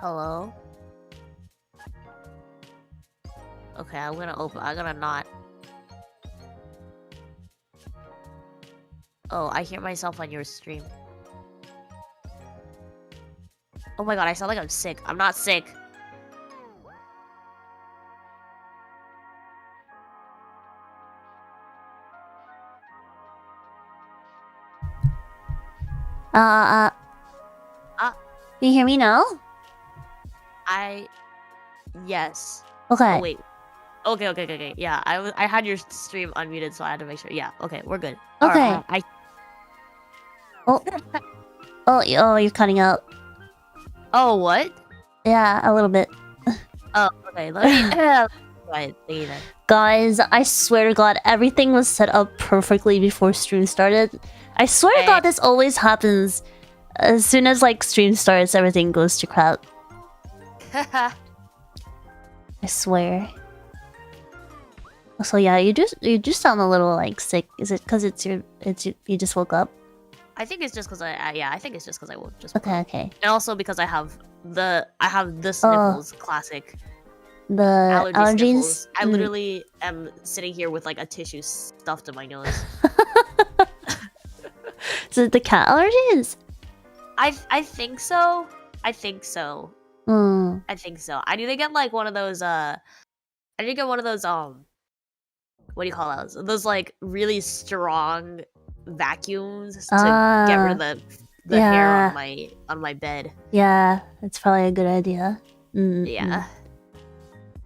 Hello? Okay, I'm gonna not. Oh, I hear myself on your stream. Oh my god, I sound like I'm sick. I'm not sick. Can you hear me now? Yes. Okay. Oh, wait. Okay. Yeah, I had your stream unmuted, so I had to make sure. Yeah, okay, we're good. Okay. Oh, you're cutting out. Oh, what? Yeah, a little bit. Oh, okay. Let me. Right, thingy then. Guys, I swear to God, everything was set up perfectly before stream started. I swear to God, this always happens. As soon as like stream starts, everything goes to crap. I swear. So yeah, you just sound a little like sick. Is it because you just woke up? I think it's just because I think it's just because I woke just. Okay. And also because I have the sniffles classic. The allergies. Sniffles. I literally am sitting here with like a tissue stuffed to my nose. Is it the cat allergies? I think so. I think so. I need to get like one of those what do you call those? Those like really strong vacuums to get rid of the hair on my bed. Yeah, that's probably a good idea. Yeah.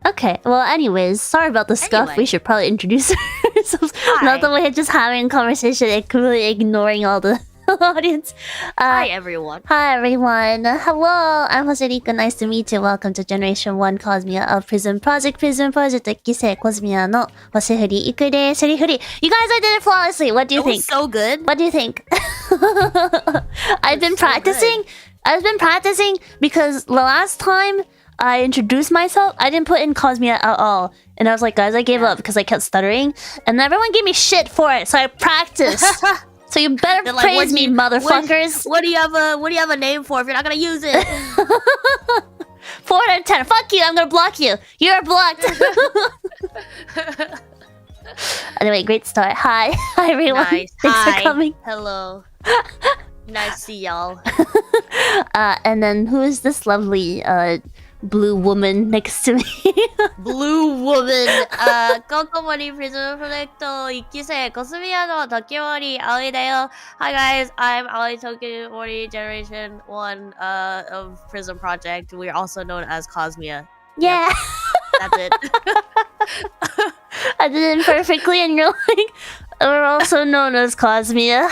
Okay, well anyways, sorry about the scuff. We should probably introduce ourselves. Not that we're just having a conversation and completely ignoring all the audience. Hi everyone. Hi everyone. Hello, I'm Hoshifuri Iku. Nice to meet you. Welcome to Generation 1 Cosmia of PRISM Project. PRISM Project 一期生 Cosmia の星降り Iku です。フリフリ. You guys, I did it flawlessly. What do you think? So good. What do you think? I've been practicing. I've been practicing because the last time I introduced myself, I didn't put in Cosmia at all. And I was like, guys, I gave up because I kept stuttering. And everyone gave me shit for it, so I practiced. So you better praise me, motherfuckers. What do you have a name for if you're not gonna use it? 4 out of 10. Fuck you, I'm gonna block you. You're blocked. Anyway, great start. Hi everyone. Nice. Thanks for coming. Hello. Nice to see y'all. And then who is this lovely blue woman next to me? Blue woman. ここまで PRISM Project 一期生コスミアの時森葵だよ. Hi guys, I'm Ali Tokimori, Generation 1 of PRISM Project. We're also known as Cosmia. Yeah. Yep. That's it. I did it perfectly, and you're like, we're also known as Cosmia.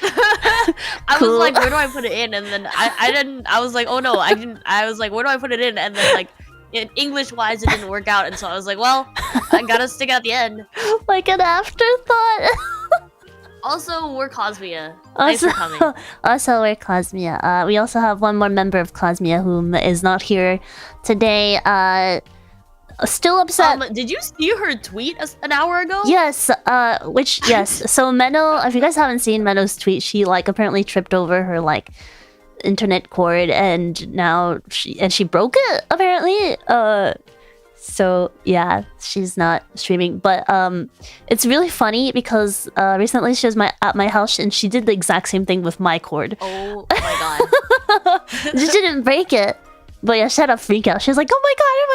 I was like, where do I put it in? And then I didn't. I was like, oh no, I didn't. I was like, where do I put it in? And then like, English wise, it didn't work out. And so I was like, well, I gotta stick it at the end. Like an afterthought. Also, we're Cosmia. Thanks for coming. Also, we're Cosmia. We also have one more member of Cosmia who is not here today. Still upset. Did you see her tweet an hour ago? Yes. Yes. So Menno, if you guys haven't seen Menno's tweet, she like apparently tripped over her like internet cord, and now she broke it apparently. So yeah, she's not streaming. But it's really funny because recently she was at my house and she did the exact same thing with my cord. Oh my god. She didn't break it. But yeah, she had a freak out. She was like, oh my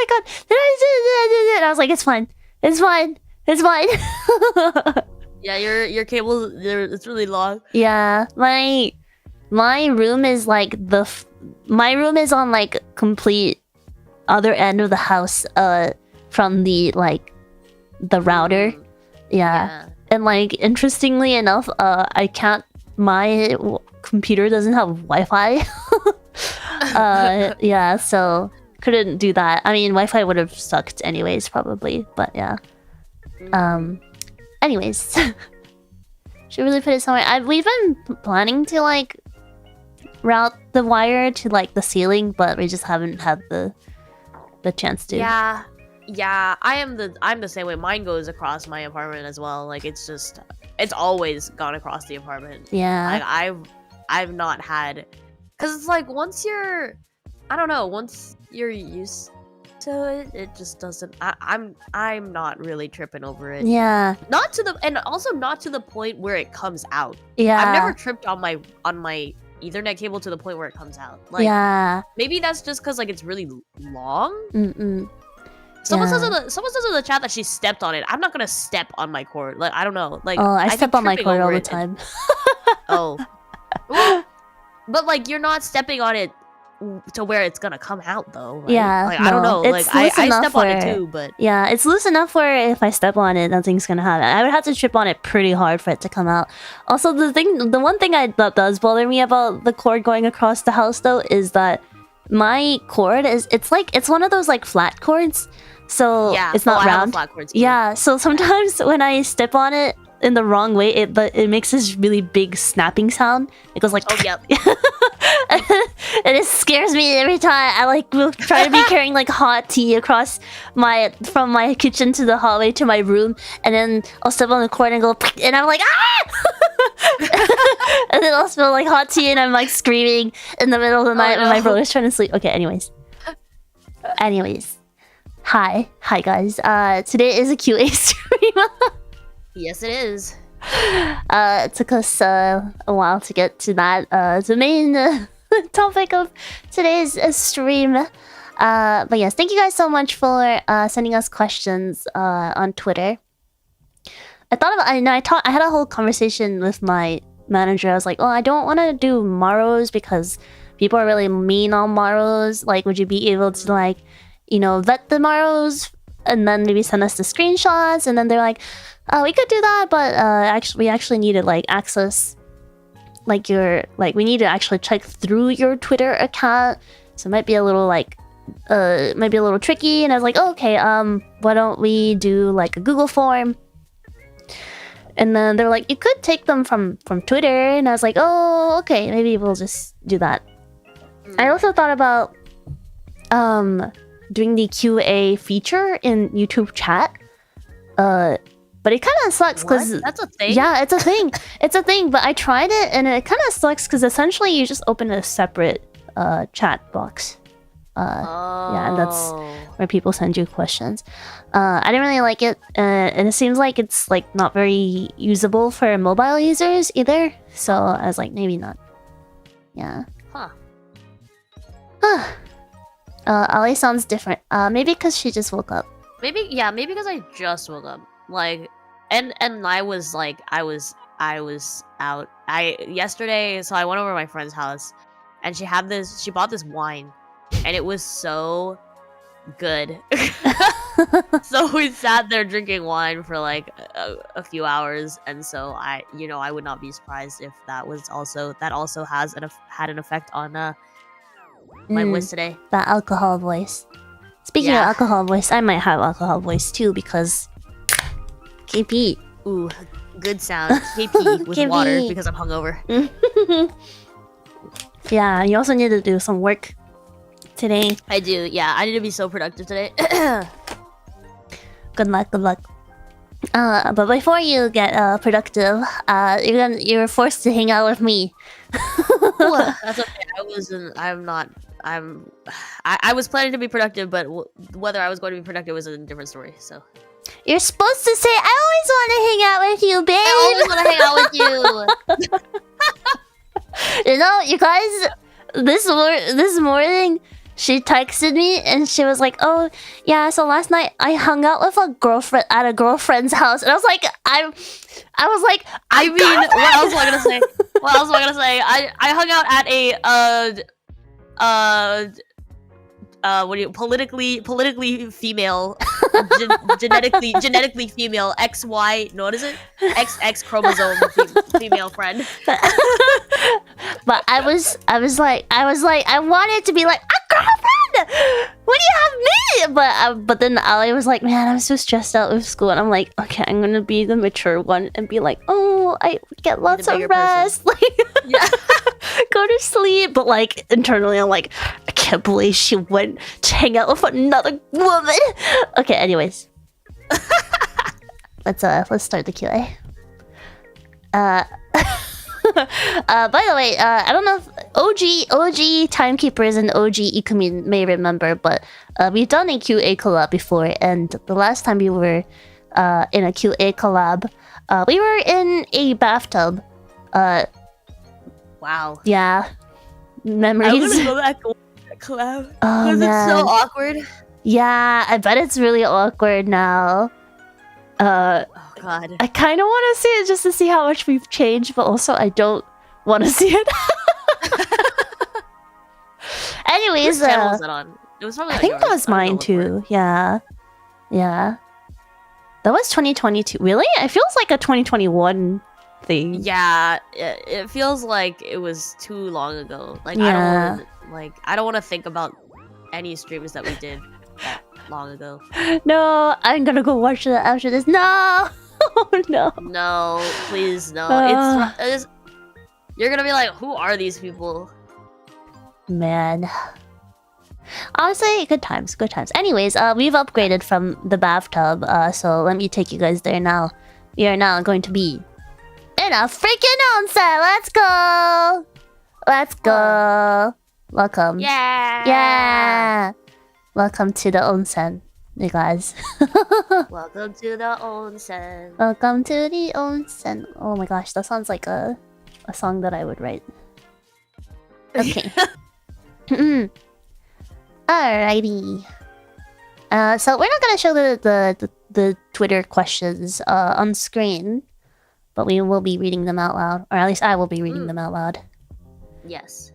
god, did I do it? And I was like, it's fine. Yeah, your cable, it's really long. Yeah, my room is like my room is on like complete other end of the house from the like the router. Yeah. And like interestingly enough, my computer doesn't have Wi-Fi. Yeah, so couldn't do that. I mean, Wi-Fi would have sucked anyways, probably, but yeah. Anyways, should really put it somewhere. We've been planning to like route the wire to like the ceiling, but we just haven't had the chance to. Yeah. I'm the same way. Mine goes across my apartment as well. Like it's always gone across the apartment. Yeah. Like I've not had. Because it's like, once you're I don't know. Once you're used to it, it just doesn't. I'm not really tripping over it. Yeah. Not to the not to the point where it comes out. Yeah. I've never tripped on my Ethernet cable to the point where it comes out. Like, yeah. maybe that's just because like it's really long. Mm-mm. Someone says in the chat that she stepped on it. I'm not gonna step on my cord. Like I don't know. Like I step on my cord all the time. Oh. Well, but like you're not stepping on it to where it's gonna come out though, right? Yeah, like I don't know, it's like I enough step on it too, but yeah, it's loose enough where if I step on it, nothing's gonna happen. I would have to trip on it pretty hard for it to come out. Also, the one thing that does bother me about the cord going across the house though is that my cord it's one of those like flat cords, so yeah, it's not I have a round. flat cord too. Yeah, so sometimes when I step on it in the wrong way, it makes this really big snapping sound. It goes like, oh yep. And it scares me every time. I like will try to be carrying like hot tea across from my kitchen to the hallway to my room, and then I'll step on the cord and go, and I'm like, ah! And then I'll spill like hot tea, and I'm like screaming in the middle of the night when my brother's trying to sleep. Okay, anyways, hi guys. Today is a QA stream. Yes, it is. It took us a while to get to that. The main topic of today's stream. But yes, thank you guys so much for sending us questions on Twitter. I had a whole conversation with my manager. I was like, oh, I don't want to do Maros because people are really mean on Maros. Like, would you be able to like, vet the Maros and then maybe send us the screenshots? And then they're like, we could do that, but we actually need to like access we need to actually check through your Twitter account, so it might be a little tricky. And I was like, oh, okay, why don't we do like a Google form? And then they're like, you could take them from Twitter, and I was like, oh, okay, maybe we'll just do that. I also thought about doing the QA feature in YouTube chat. But it kind of sucks because that's a thing. Yeah, it's a thing. It's a thing. But I tried it, and it kind of sucks because essentially you just open a separate chat box. Yeah, and that's where people send you questions. I didn't really like it, and it seems like it's like not very usable for mobile users either. So I was like, maybe not. Yeah. Huh. Ali sounds different. Maybe because she just woke up. Maybe because I just woke up. Like, and I was out. Yesterday, so I went over to my friend's house, and she bought this wine, and it was so good. So we sat there drinking wine for like a few hours, and so I would not be surprised if that also had an effect on my voice today. That alcohol voice. Speaking of alcohol voice, I might have alcohol voice too because KP. Ooh, good sound. KP with KP. water because I'm hungover. Yeah, you also need to do some work today. I do. Yeah, I need to be so productive today. Good luck. But before you get productive, you're forced to hang out with me. That's okay. I was planning to be productive, but whether I was going to be productive was a different story. So you're supposed to say, "I always want to hang out with you, babe." I always want to hang out with you. You guys, this morning she texted me and she was like, "Oh yeah, so last night I hung out with a girlfriend at a girlfriend's house," and I was like, what else am I gonna say? I hung out at a politically female, genetically female XY. No, what is it? XX chromosome female friend. But I wanted to be like a girlfriend. What do you have me? But then Ali was like, man, I'm so stressed out with school, and I'm like, okay, I'm gonna be the mature one and be like, oh, I get lots of rest, like, go to sleep. But like internally, I'm like, I can't believe she went to hang out with another woman. Okay, anyways, let's start the QA. By the way, I don't know if OG timekeepers and OG Ikumin may remember, but we've done a QA collab before, and the last time we were in a QA collab, we were in a bathtub. Wow. Yeah. I Memories. want to go back to that collab. Oh, Because it's so man. awkward. Yeah, I bet it's really awkward now. Oh, God. I kind of want to see it just to see how much we've changed, but also I don't want to see it. Anyways, Whose channel was that on? It was probably I like think that yours. was I don't know mine what for. too. Yeah. Yeah. That was 2022. Really? It feels like a 2021 thing. Yeah, it feels like it was too long ago. Like Yeah. I don't want to think about any streams that we did that long ago. No, I'm gonna go watch that after this. No! Oh, no. No, please no. Uh. It's you're gonna be like, who are these people? Man. Honestly, good times, good times. Anyways, we've upgraded from the bathtub, so let me take you guys there now. We are now going to be in a freaking onsen! Let's go! Let's go! Welcome. Yeah. Yeah! Welcome to the onsen, you guys. Welcome to the onsen. Welcome to the onsen. Oh my gosh, that sounds like a song that I would write. Okay. Alrighty. So we're not gonna show the Twitter questions on screen, but we will be reading them out loud, or at least I will be reading them out loud. Yes.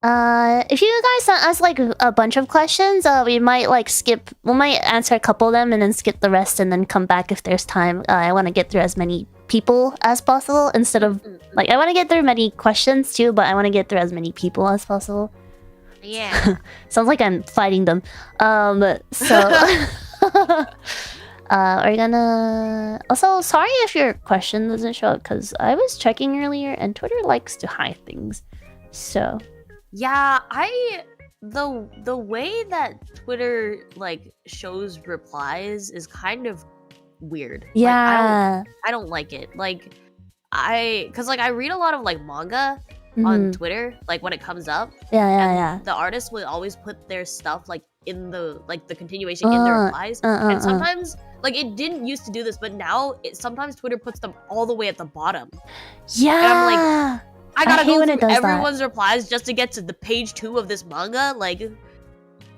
If you guys sent us like a bunch of questions, we might like skip. We might answer a couple of them and then skip the rest, and then come back if there's time. I want to get through as many people as possible instead of like I want to get through many questions too, but I want to get through as many people as possible. Yeah. Sounds like I'm fighting them. So are you gonna also sorry if your question doesn't show up because I was checking earlier and Twitter likes to hide things. So Yeah, the way that Twitter like shows replies is kind of weird. Like, yeah. I don't like it. Like cuz like I read a lot of like manga on Twitter like when it comes up. Yeah. The artists will always put their stuff like in the continuation in their replies. And sometimes like it didn't used to do this, but now sometimes Twitter puts them all the way at the bottom. Yeah. And I'm like I gotta hate go when it through does everyone's replies just to get to the page 2 of this manga. Like,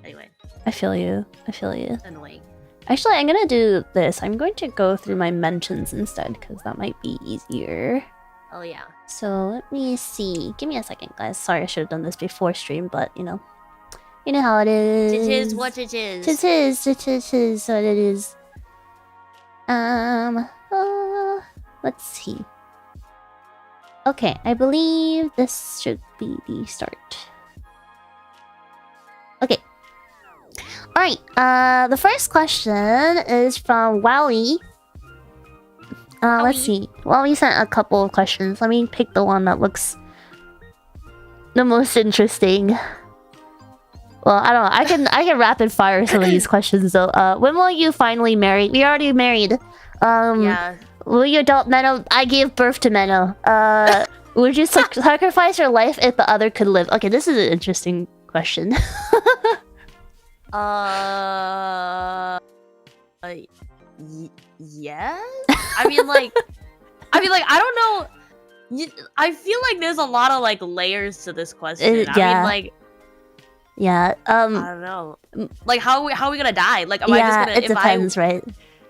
anyway, I feel you. I feel you. annoying. Actually, I'm gonna do this. I'm going to go through my mentions instead because that might be easier. Oh yeah. So let me see. Give me a second, guys. Sorry, I should have done this before stream, but you know how it is. It is what it is. It is what it is. Let's see. Okay, I believe this should be the start. Okay. Alright, the first question is from Wowie. Let's see. Wowie sent a couple of questions. Let me pick the one that looks the most interesting. Well, I don't know. I can rapid fire some of these questions though. When will you finally marry? We already married. Yeah. Will you adopt Menno? I gave birth to Menno. Would you sacrifice your life if the other could live? Okay, this is an interesting question. Yeah. I mean, like, I don't know. I feel like there's a lot of like layers to this question. Yeah. I mean, like, yeah. I don't know. Like, how are we gonna die? Like, am I just gonna? It depends, right?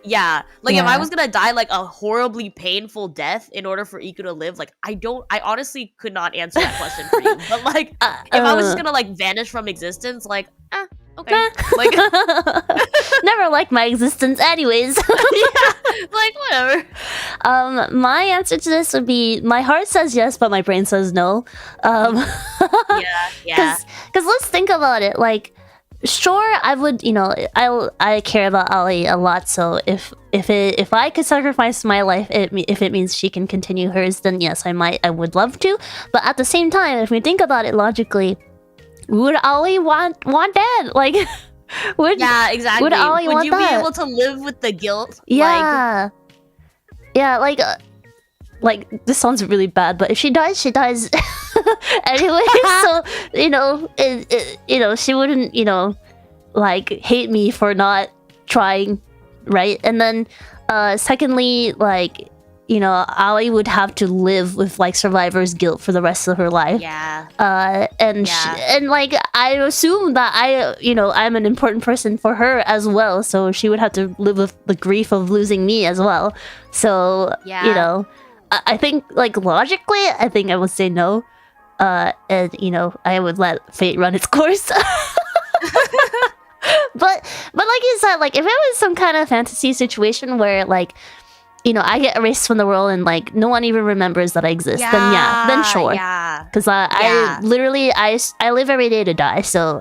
Yeah, like if Yeah. I was gonna die like a horribly painful death in order for Iku to live, like I honestly could not answer that question for you. But like, if I was just gonna like vanish from existence, like, okay, like, Never liked my existence, anyways. yeah, like whatever. My answer to this would be my heart says yes, but my brain says no. Yeah. Because let's think about it, like. Sure, I would. You know, I care about Ali a lot. So if I could sacrifice my life, if it means she can continue hers, then yes, I would love to. But at the same time, if we think about it logically, would Ali want that? Like, yeah, exactly. Would Ali would want you that? be able to live with the guilt? Yeah, yeah, like like this sounds really bad, but if she dies, she dies anyway. So she wouldn't like hate me for not trying, right? And then secondly, like Aoi would have to live with like survivor's guilt for the rest of her life. Yeah. And like I assume that I'm an important person for her as well, so she would have to live with the grief of losing me as well. So I think like logically, I think I would say no, and I would let fate run its course. But like you said, like if it was some kind of fantasy situation where like I get erased from the world and like no one even remembers that I exist, then sure. Yeah. Because I literally I live every day to die, so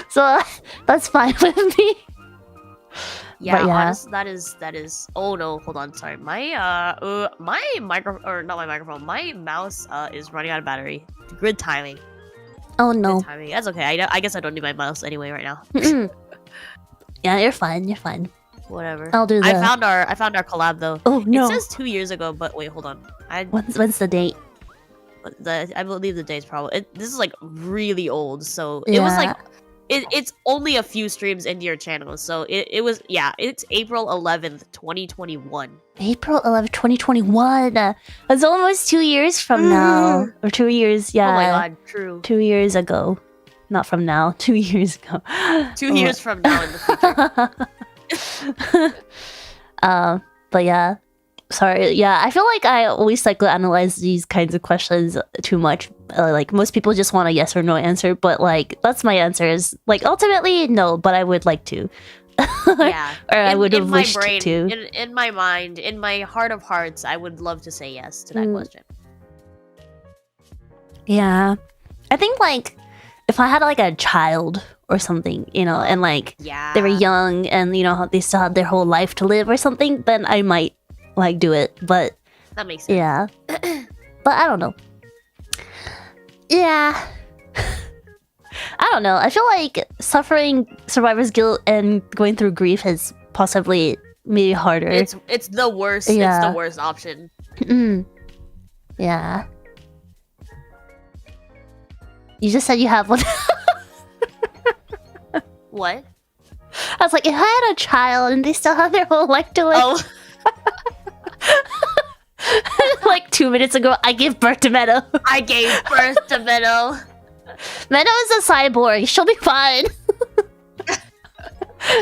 so that's fine with me. Yeah, But honestly, that is. Oh no, hold on, sorry. My microphone, or not my microphone, my mouse is running out of battery. Good timing. Oh no. Good timing. That's okay. I guess I don't need my mouse anyway right now. Yeah, you're fine. You're fine. Whatever. I'll do that. I found our collab though. Oh no. It says 2 years ago, but wait, hold on. When's the date? I believe the date's probably. This is like really old, so it was like. It's only a few streams into your channel, so it was it's April 11th, 2021. April 11th, 2021. That's almost 2 years from now, or 2 years. Yeah. Oh my god, true. 2 years ago, not from now. 2 years ago. 2 years from now in the future. But yeah, sorry. Yeah, I feel like I always psychoanalyze these kinds of questions too much. Like most people just want a yes or no answer, but like that's my answer is like ultimately no, but I would like to. Yeah. Or I would have wished to. In my mind, in my heart of hearts, I would love to say yes to that question. Yeah. I think like if I had like a child or something, and like they were young and they still had their whole life to live or something, then I might like do it. But that makes sense. Yeah. But I don't know. Yeah. I don't know. I feel like suffering survivor's guilt and going through grief is possibly maybe harder. It's the worst. Yeah. It's the worst option. Yeah. You just said you have one. What? I was like, if I had a child and they still have their whole life to live. Oh. Like 2 minutes ago, I gave birth to Meadow. I gave birth to Meadow. Meadow is a cyborg. She'll be fine.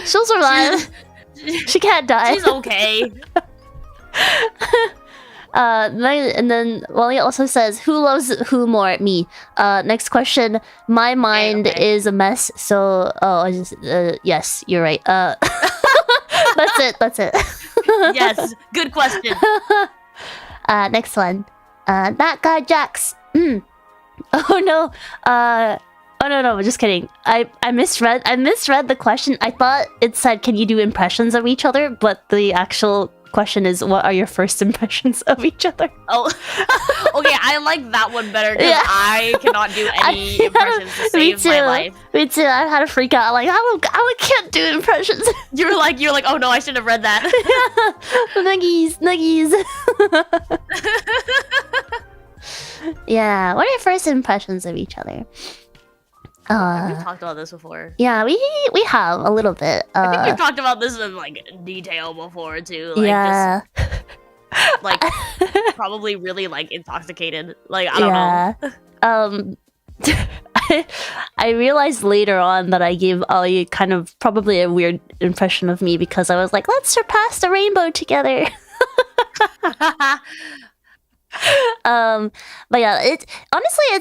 She'll survive. She can't die. She's okay. And then Wally also says, who loves who more? Me. Next question. My mind is a mess, so yes, you're right. That's it. Yes, good question. Next one. That guy Jax. Oh no. No, just kidding. I misread the question. I thought it said, can you do impressions of each other? But the actual question is, what are your first impressions of each other? Oh, okay. I like that one better because I cannot do any impressions to save my life. Me too. I had to freak out. Like I can't do impressions. You're like, oh no, I should have read that. Nuggies. Yeah. What are your first impressions of each other? We've talked about this before. Yeah, we have a little bit. I think we've talked about this in like detail before too. Like, yeah. Just, like probably really like intoxicated. Like I don't know. I realized later on that I gave Ali kind of probably a weird impression of me because I was like, let's surpass the rainbow together. But yeah, it's a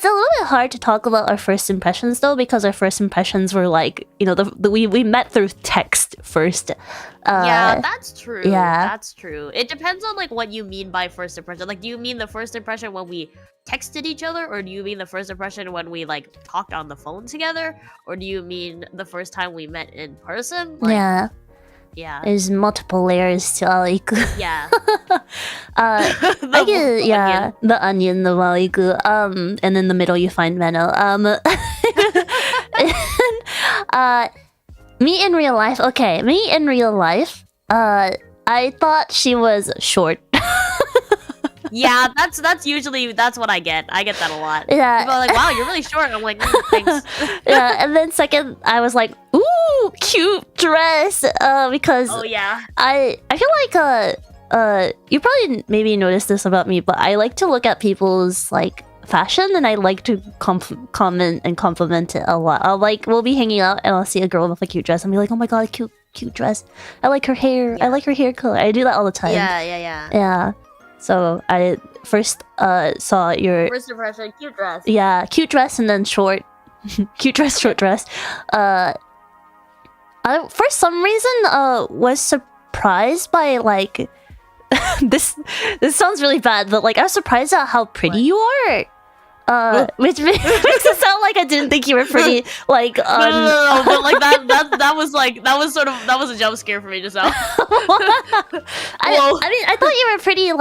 little bit hard to talk about our first impressions though, because our first impressions were like, we met through text first. Yeah, that's true. Yeah, that's true. It depends on like what you mean by first impression. Like, do you mean the first impression when we texted each other, or do you mean the first impression when we like talked on the phone together, or do you mean the first time we met in person? Like, yeah. There's multiple layers to Aliku. Yeah. The onion, the Waliku. And in the middle you find Menno. Me in real life. Okay, me in real life. I thought she was short. Yeah, that's usually what I get. I get that a lot. Yeah. People are like, "Wow, you're really short." I'm like, "Thanks." Yeah, and then second, I was like, "Ooh, cute dress," because Oh yeah. I feel like you probably maybe noticed this about me, but I like to look at people's like fashion, and I like to comment and compliment it a lot. We'll be hanging out, and I'll see a girl with a cute dress, and be like, "Oh my god, cute dress! I like her hair. Yeah. I like her hair color." I do that all the time. Yeah. Yeah. So I first saw your First impression, cute dress. cute dress, and then short, cute dress, short dress. I for some reason was surprised by like this sounds really bad, but like I was surprised at how pretty you are. Which makes it sound like I didn't think you were pretty. Like No, but like that was a jump scare for me just now. I mean, I thought you were pretty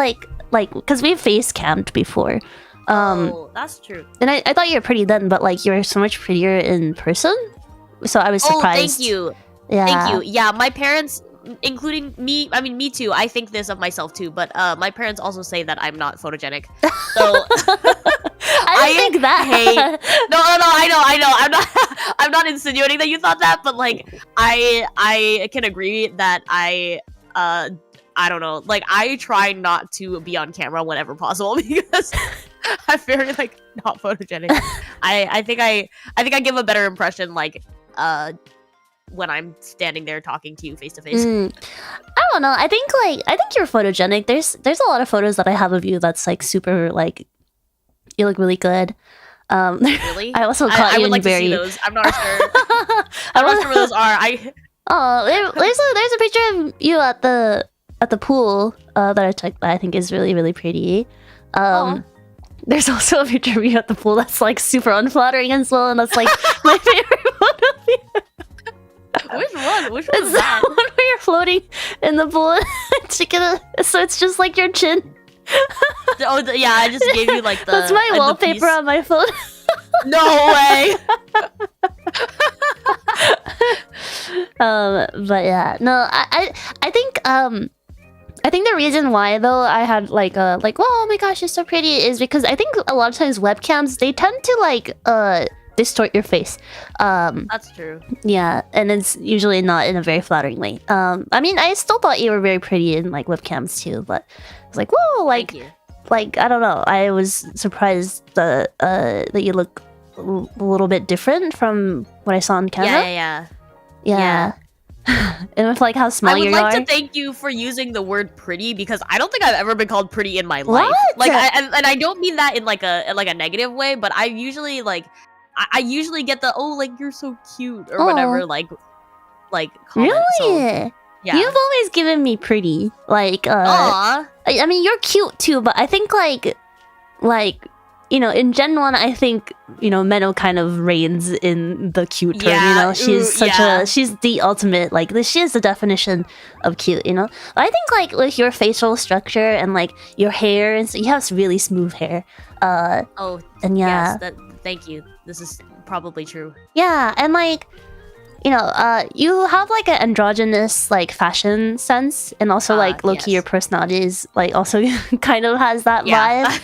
like because we've face camped before. Oh, that's true. And I thought you were pretty then, but like you're so much prettier in person. So I was surprised. Oh, thank you. Yeah. Thank you. Yeah, my parents, including me, I mean me too. I think this of myself too, but my parents also say that I'm not photogenic. So I didn't think that. Hey, no, I know. I'm not insinuating that you thought that, but like I can agree that I don't know. Like I try not to be on camera whenever possible because I'm very like not photogenic. I think I give a better impression like when I'm standing there talking to you face to face. I don't know. I think you're photogenic. There's a lot of photos that I have of you that's like super like you look really good. Really? I also caught I you would in like very... to see those. I'm not sure. I'm not sure where those are. There's a picture of you at the pool that I took that I think is really, really pretty. There's also a picture of you at the pool that's like super unflattering as well, and that's like my favorite photo of you. Which one? Which one It's is the that? one where you're floating in the pool. So it's just like your chin. Oh, yeah, I just gave you like the... That's my the wallpaper piece. on my phone. No way! But yeah, no, I think the reason why though I had like oh my gosh, you're so pretty is because I think a lot of times webcams they tend to like distort your face. That's true. Yeah, and it's usually not in a very flattering way. I mean, I still thought you were very pretty in like webcams too, but I was like, whoa, like Thank you. like I don't know. I was surprised that you look a little bit different from what I saw on camera. Yeah. And with like how small I would you like are. to thank you for using the word pretty because I don't think I've ever been called pretty in my life. What? Like, and I don't mean that in like a negative way, but I usually like I usually get the like you're so cute or whatever like comment. Really? So, yeah. You've always given me pretty. Like Aw. I mean you're cute too, but I think like you know, in Gen 1 I think, you know, Menno kind of reigns in the cute term, you know. She's she's the ultimate, like she is the definition of cute, you know. But I think like with your facial structure and like your hair and so you have really smooth hair. Oh, and yeah. Yes, thank you. This is probably true. Yeah, and like you know, you have like an androgynous like fashion sense, and also like low-key your personality is like also kind of has that vibe.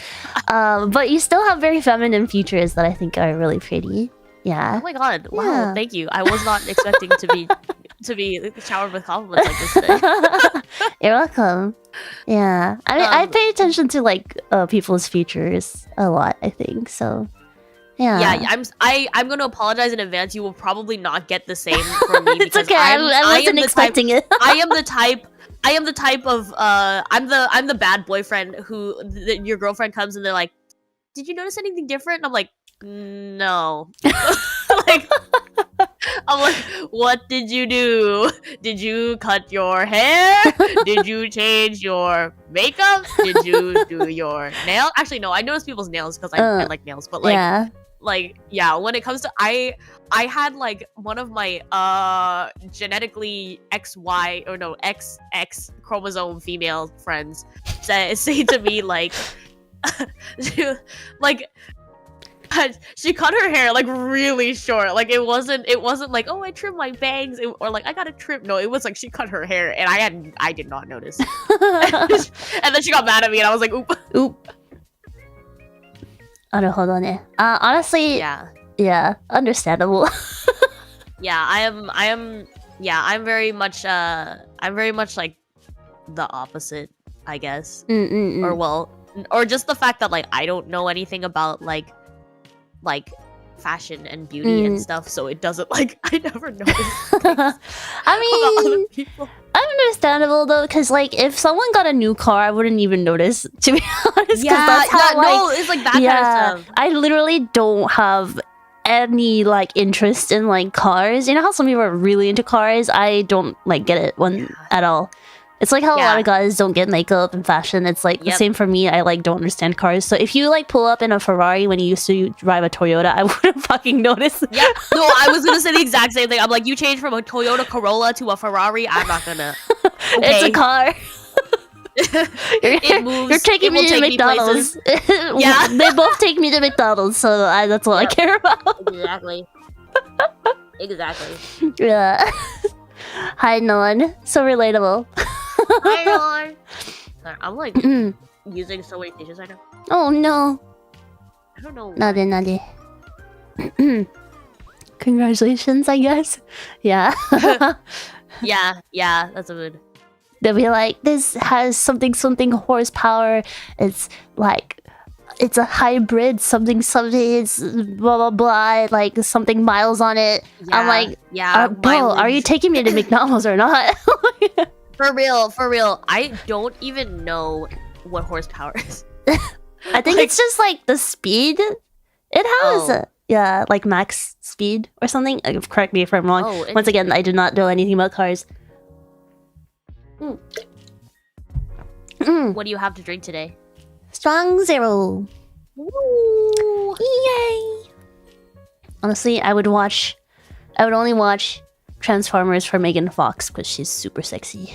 But you still have very feminine features that I think are really pretty. Yeah. Oh my god! Wow, Yeah. thank you. I was not expecting to be showered with compliments like this today. You're welcome. Yeah. I mean, I pay attention to like people's features a lot. I think so. Yeah. Yeah, I'm going to apologize in advance. You will probably not get the same from me It's because okay. I wasn't expecting it. I am the type of I'm the bad boyfriend who your girlfriend comes and they're like, "Did you notice anything different?" And I'm like, "No." Like I'm like, "What did you do? Did you cut your hair? Did you change your makeup? Did you do your nails?" Actually, no. I notice people's nails because I like nails, but like Yeah. when it comes to I had like one of my genetically XX chromosome female friends say to me like like she cut her hair like really short. Like it wasn't like, oh, I trimmed my bangs or like I got a trim. No, it was like she cut her hair and I did not notice. And then she got mad at me and I was like, oop. なるほどね。Honestly, yeah, understandable. Yeah, I'm very much like the opposite, I guess. Or well, or just the fact that like I don't know anything about like fashion and beauty and stuff, so it doesn't like I never notice I mean, about other people. understandable though, because like if someone got a new car, I wouldn't even notice, to be honest. Yeah, that's how, no, it's like that kind of stuff. I literally don't have any like interest in like cars. You know how some people are really into cars? I don't like get it at all. It's like how a lot of guys don't get makeup and fashion. It's like the same for me. I like don't understand cars. So if you like pull up in a Ferrari when you used to drive a Toyota, I wouldn't fucking notice. Yeah, no, I was gonna say the exact same thing. I'm like, you changed from a Toyota Corolla to a Ferrari. I'm not gonna. Okay. It's a car. It moves. You're taking me to McDonald's. Yeah, they both take me to McDonald's, so that's all I care about. Exactly. Yeah. Hi, Nolan. So relatable. Hi, Nolan. I'm like using so many tissues right now. Oh no. I don't know. Nade. Congratulations, I guess. Yeah. yeah, that's a good. They'll be like, this has something horsepower. It's like, it's a hybrid something. It's blah blah blah. Like something miles on it. Yeah, I'm like, yeah. bro, are you taking me to McDonald's or not? For real. I don't even know what horsepower is. I think it's just like the speed it has. Yeah, like max speed or something. Correct me if I'm wrong. Once again, I do not know anything about cars. What do you have to drink today? Strong Zero. Ooh. Yay! Honestly, I would only watch Transformers for Megan Fox because she's super sexy.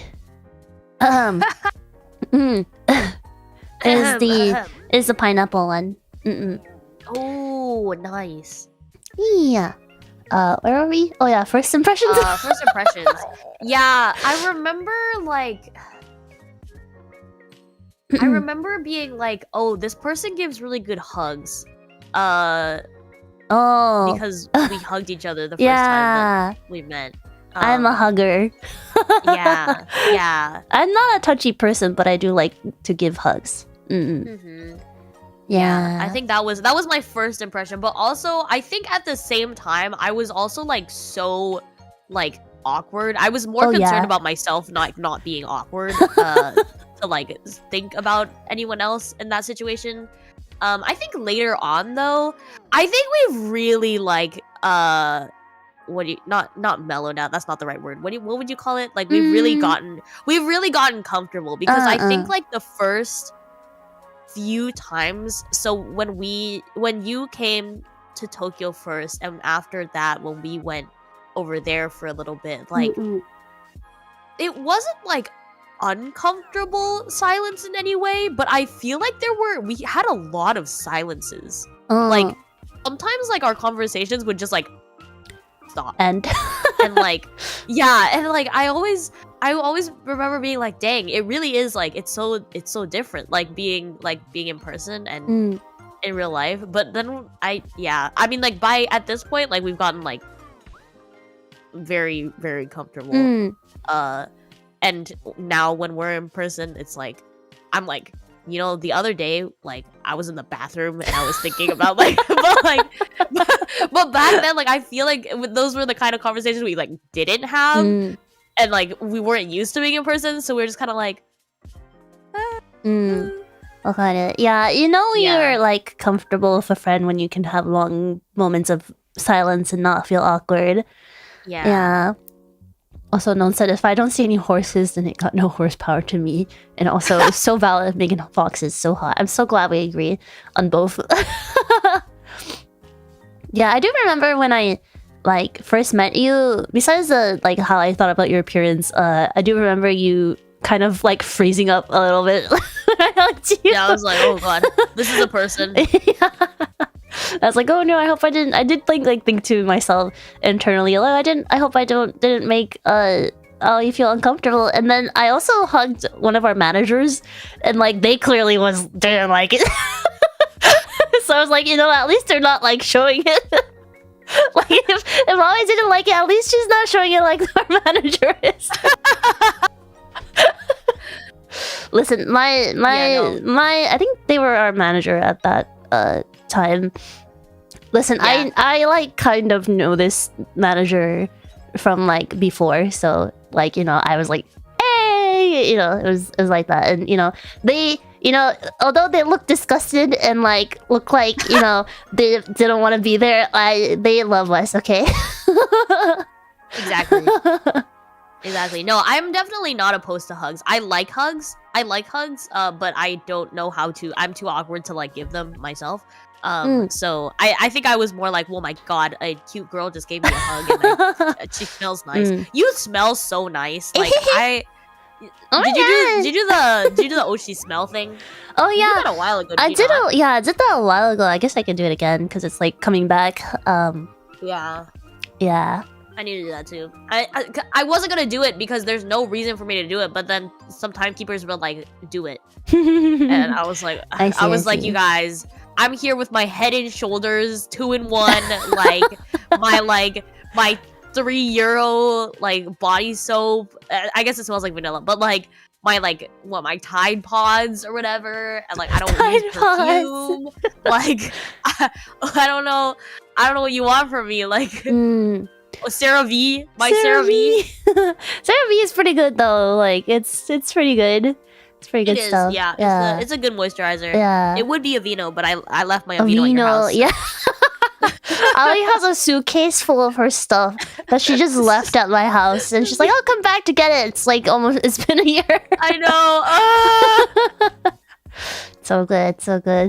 Is the pineapple one. Oh, nice. Yeah. Where are we? Oh yeah, first impressions. First impressions. Yeah, I remember like I remember being like, oh, this person gives really good hugs. Because we hugged each other the first time that we met. I'm a hugger. Yeah. I'm not a touchy person, but I do like to give hugs. Yeah. I think that was my first impression, but also I think at the same time I was also like so like awkward. I was more concerned about myself not being awkward to like think about anyone else in that situation. I think later on though, I think we've really like not mellowed out. That's not the right word. What would you call it? Like we've really gotten comfortable because I think like the first few times, so when you came to Tokyo first and after that when we went over there for a little bit, like it wasn't like uncomfortable silence in any way, but I feel like we had a lot of silences. Like sometimes like our conversations would just like stop and like and like I always remember being like, dang, it really is like it's so different like being in person and in real life. But then I mean like by at this point like we've gotten like very very comfortable. And now when we're in person, it's like I'm like, you know, the other day like I was in the bathroom and I was thinking about like but back then like I feel like those were the kind of conversations we like didn't have and like we weren't used to being in person, so we were just kind of like okay. Yeah, you know you're like comfortable with a friend when you can have long moments of silence and not feel awkward. Yeah. Also, Non said, if I don't see any horses, then it got no horsepower to me. And also, it's so valid. Megan Fox is so hot. I'm so glad we agree on both. Yeah, I do remember when I like first met you. Besides the like how I thought about your appearance, I do remember you kind of like freezing up a little bit when I hugged you. Yeah, I was like, oh god, this is a person. I was like, oh no, I hope I didn't. I did think to myself internally, like I hope I didn't make you feel uncomfortable. And then I also hugged one of our managers, and like they clearly didn't like it. So I was like, at least they're not like showing it. Like if Molly didn't like it, at least she's not showing it like our manager is. Listen, my I think they were our manager at that time. Listen, yeah. I like kind of know this manager from like before, so like I was like, hey, it was like that, and they although they look disgusted and like look like they didn't want to be there, they love us, okay? Exactly. No, I'm definitely not opposed to hugs. I like hugs, but I don't know how to. I'm too awkward to like give them myself. So I think I was more like, oh my god, a cute girl just gave me a hug and she smells nice. You smell so nice. Like did you do the Oshi smell thing? Oh yeah, you did that a while ago. I did that a while ago. I guess I can do it again because it's like coming back. Yeah. I need to do that too. I wasn't gonna do it because there's no reason for me to do it, but then some timekeepers were like, do it. And I was like, I was like, you guys, I'm here with my Head and Shoulders 2-in-1, like my €3 like body soap. I guess it smells like vanilla, but like my Tide Pods or whatever, and like I don't use perfume. Like I don't know what you want from me, like. Oh, CeraVe, CeraVe. CeraVe is pretty good though. Like it's pretty good. It's pretty good stuff. Yeah. It's a good moisturizer. Yeah. It would be Aveeno, but I left my Aveeno in your house. Yeah. Ali has a suitcase full of her stuff that she just left at my house, and she's like, "I'll come back to get it." It's like it's been a year. I know. So good.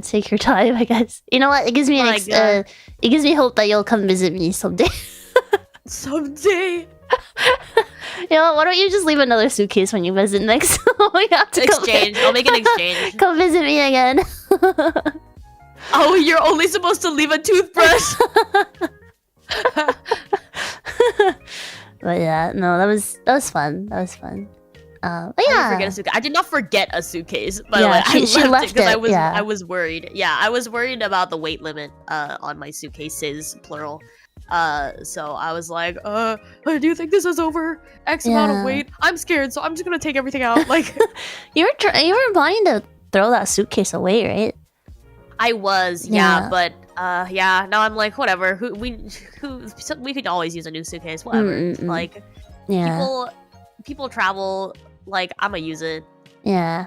Take your time, I guess. You know what? It gives me it gives me hope that you'll come visit me someday. Someday. Why don't you just leave another suitcase when you visit next? We have to exchange. I'll make an exchange. Come visit me again. Oh, you're only supposed to leave a toothbrush. But yeah, no, that was fun. But yeah, I did not forget a suitcase, but yeah, she left it because yeah. I was worried. Yeah, I was worried about the weight limit on my suitcases, plural. So I was like, do you think this is over X amount of weight? I'm scared, so I'm just gonna take everything out. Like, you were planning to throw that suitcase away, right? I was, but now I'm like, whatever. We could always use a new suitcase, whatever. Like, people travel. Like, I'ma use it. Yeah.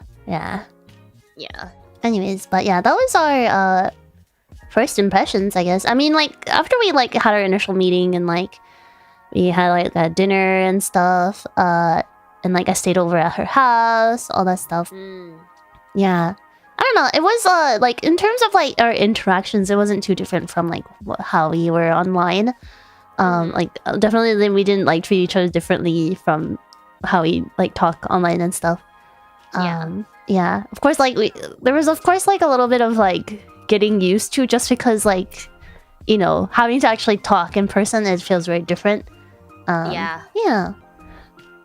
Anyways, but yeah, that was our first impressions, I guess. I mean, like, after we like had our initial meeting and like we had like a dinner and stuff, and like I stayed over at her house, all that stuff. Yeah, I don't know. It was like in terms of like our interactions, it wasn't too different from like how we were online. Like definitely we didn't like treat each other differently from how we like talk online and stuff. Yeah. Of course, like there was of course like a little bit of like getting used to, just because like having to actually talk in person, it feels very different. Yeah.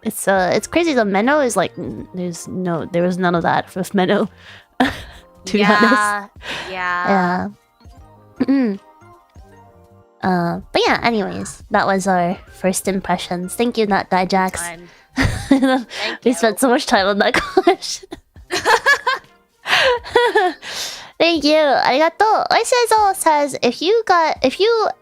It's crazy. The Menno is like there was none of that with Menno. To be honest. Yeah. But yeah, anyways, that was our first impressions. Thank you, Not Dijax. We spent so much time on that question. Thank you. Arigatou. Oiseizo says, if you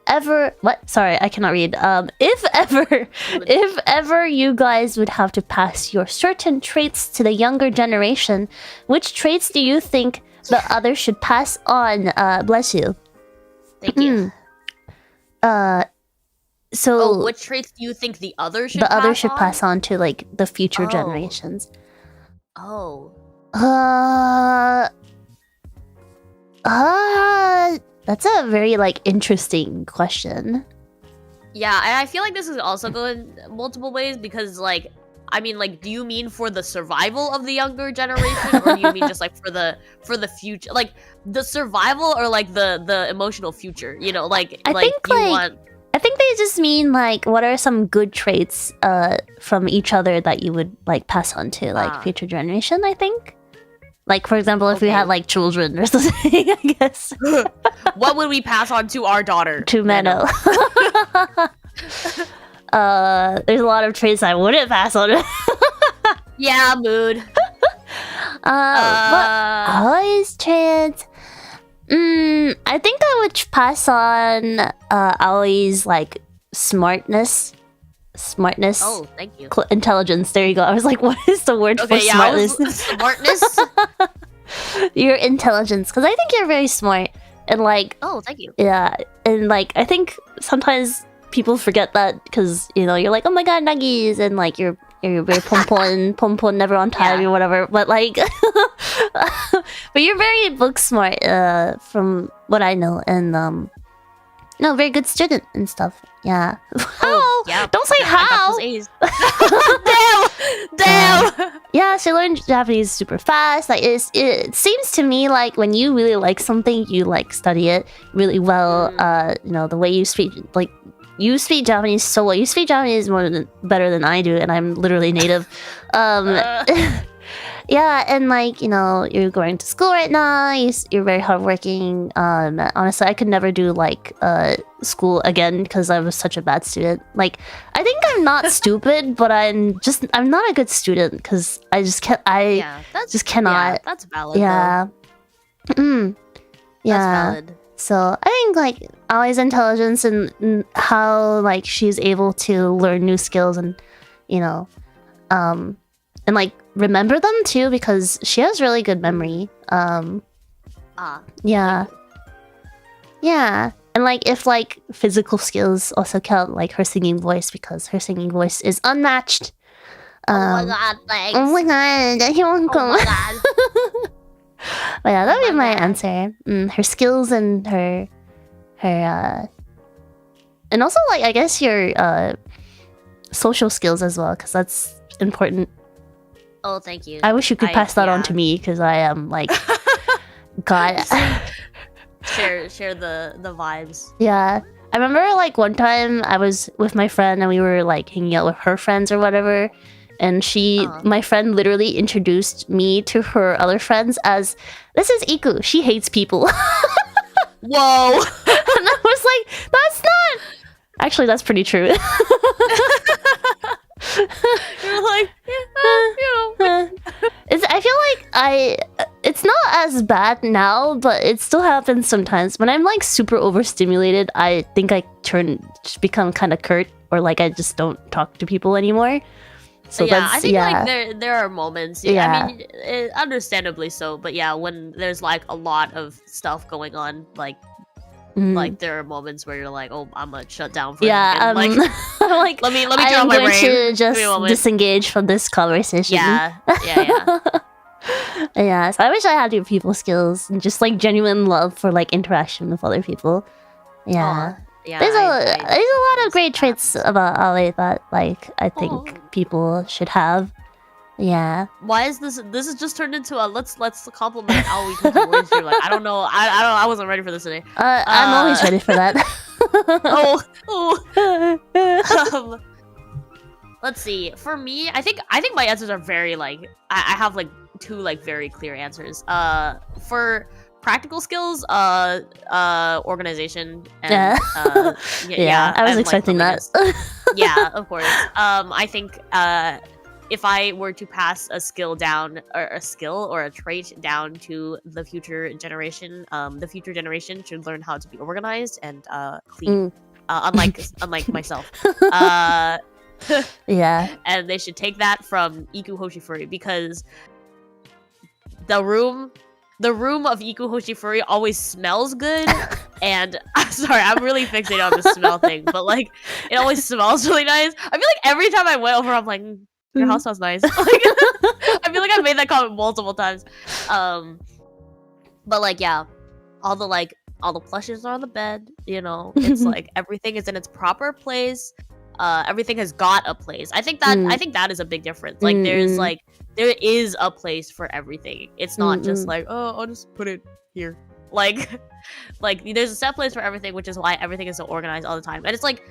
ever, what? Sorry, I cannot read. If ever you guys would have to pass your certain traits to the younger generation, which traits do you think the others should pass on? Bless you. Thank you. So what traits do you think the others should pass on to like the future generations? That's a very like interesting question. Yeah, and I feel like this is also going multiple ways, because like I mean, like, do you mean for the survival of the younger generation, or do you mean just like for the future, like the survival, or like the emotional future? You know, like I think I think they just mean like what are some good traits from each other that you would like pass on to like future generation, I think. Like for example, if we had like children or something, I guess. What would we pass on to our daughter? To Menno. There's a lot of traits I wouldn't pass on. Yeah, mood. But always traits. I think I would pass on Aoi's like smartness. Oh, thank you. Intelligence. There you go. I was like, what is the word for smartness? Smartness. Your intelligence, because I think you're very smart and like. Oh, thank you. Yeah, and like I think sometimes people forget that because you know you're like, oh my god, nuggies, and like you're very pompon, never on time or whatever. But like, but you're very book smart from what I know, and no, very good student and stuff. Yeah. Oh, yeah. Don't say how. Damn. Yeah, she learned Japanese super fast. Like it seems to me like when you really like something, you like study it really well. You know the way you speak, like. You speak Japanese so well. You speak Japanese better than I do, and I'm literally native. Yeah, and like you know, you're going to school right now. You're very hardworking. Honestly, I could never do like school again because I was such a bad student. Like, I think I'm not stupid, but I'm not a good student because I just can't. Just cannot. Yeah, that's valid. Yeah. Yeah. That's valid. So I think like Ali's intelligence and how like she's able to learn new skills and you know and like remember them too because she has really good memory. Yeah. Yeah. And like if like physical skills also count, like her singing voice, because her singing voice is unmatched. Oh my god, thanks. Oh my god, you're welcome. Oh my god. But yeah, that would be my answer. Her skills and her and also like I guess your social skills as well, because that's important. Oh, thank you. I wish you could pass that on to me because I am like God. share the vibes. Yeah. I remember like one time I was with my friend and we were like hanging out with her friends or whatever. And my friend literally introduced me to her other friends as, this is Iku, she hates people. Whoa! And I was like, that's not... Actually, that's pretty true. You're like, you know. I feel like it's not as bad now, but it still happens sometimes. When I'm like super overstimulated, I think I become kind of curt, or like I just don't talk to people anymore. So yeah, I think like there are moments. Yeah. I mean, understandably so. But yeah, when there's like a lot of stuff going on, like there are moments where you're like, oh, I'm gonna shut down for a second. Like, let me draw my brain. I'm going to just disengage from this conversation. Yeah. Yeah. So I wish I had your people skills and just like genuine love for like interaction with other people. Yeah. Yeah, there's a lot of great traits about Ali that like I think people should have. Yeah. Why is this? This has just turned into a let's compliment Ali. Like I don't know. I wasn't ready for this today. I'm always ready for that. Let's see. For me, I think my answers are very like I have like two like very clear answers. For practical skills, organization, and yeah, I was expecting that. Yeah, of course. I think if I were to pass a skill down, or a skill or a trait down to the future generation should learn how to be organized and clean. Unlike myself. Yeah. And they should take that from Iku Hoshifuri, because the room of Iku Hoshifuri always smells good. And I'm sorry, I'm really fixated on the smell thing, but like it always smells really nice. I feel like every time I went over, I'm like, your house smells nice. Like, I feel like I've made that comment multiple times. But like, yeah, all the plushes are on the bed, you know, it's like everything is in its proper place. everything has got a place. I think that is a big difference. Like there's like there is a place for everything. It's not just like, oh, I'll just put it here. Like there's a set place for everything, which is why everything is so organized all the time. And it's like,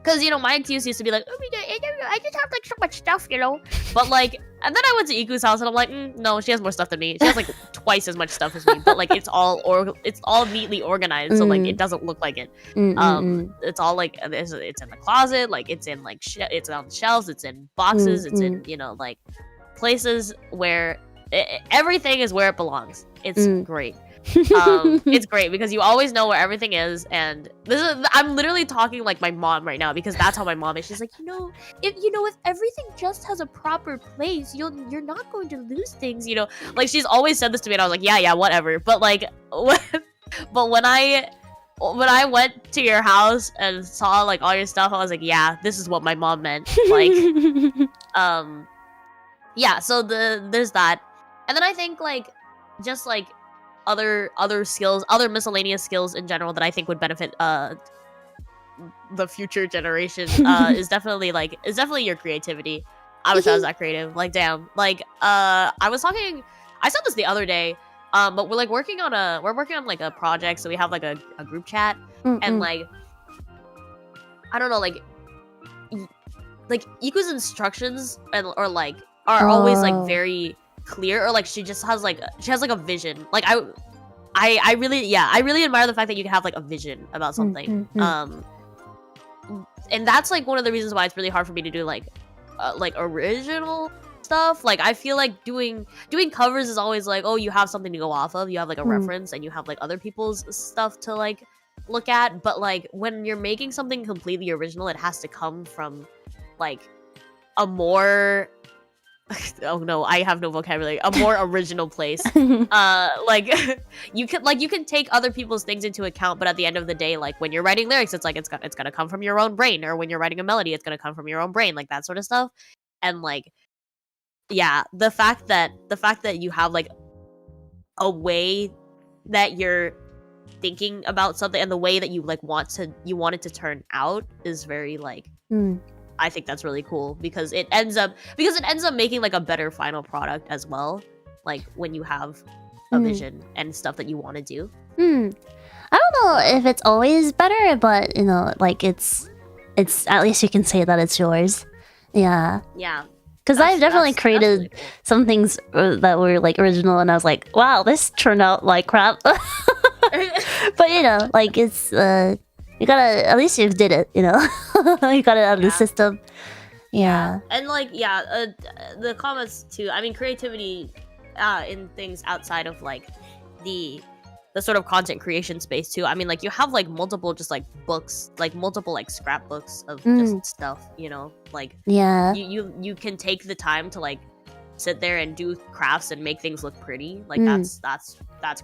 because, you know, my excuse used to be like, oh, I just have, like, so much stuff, you know? But, like, and then I went to Iku's house, and I'm like, no, she has more stuff than me. She has, like, twice as much stuff as me. But, like, it's all neatly organized, so, like, it doesn't look like it. It's all, like, it's in the closet, like, it's in, like, it's on shelves, it's in boxes, it's in, you know, like, places where everything is where it belongs. It's great. It's great because you always know where everything is, and I'm literally talking like my mom right now because that's how my mom is. She's like, if everything just has a proper place, you're not going to lose things, you know. Like, she's always said this to me, and I was like, yeah, whatever. But like, when I went to your house and saw like all your stuff, I was like, yeah, this is what my mom meant. Like, yeah. So there's that, and then I think like just like other skills, other miscellaneous skills in general that I think would benefit the future generation is definitely your creativity. I wish I was that creative. Like, damn. Like, I said this the other day, but we're working on like a project, so we have like a group chat, and like, I don't know, like Iku's instructions are always like very clear, or like she has like a vision. Like I really admire the fact that you can have like a vision about something. And that's like one of the reasons why it's really hard for me to do like original stuff. Like, I feel like doing covers is always like, oh, you have something to go off of, you have like a reference, and you have like other people's stuff to like look at. But like when you're making something completely original, it has to come from like a more oh no, I have no vocabulary. A more original place. Like you can take other people's things into account, but at the end of the day, like when you're writing lyrics, it's like it's gonna come from your own brain, or when you're writing a melody, it's gonna come from your own brain, like that sort of stuff. And like, yeah, the fact that you have like a way that you're thinking about something, and the way that you like want it to turn out is very like I think that's really cool, because it ends up making like a better final product as well, like when you have a vision and stuff that you want to do. I don't know if it's always better, but you know, like it's at least you can say that it's yours. Yeah, because I've definitely created really cool. Some things that were like original, and I was like, wow, this turned out like crap. But you know, like it's you gotta, at least you did it, you know. You got it out of the system. Yeah. And like, the comments too. I mean, creativity in things outside of like the sort of content creation space too. I mean, like, you have like multiple just like books, like multiple like scrapbooks of just stuff, you know. Like, you can take the time to like sit there and do crafts and make things look pretty. Like that's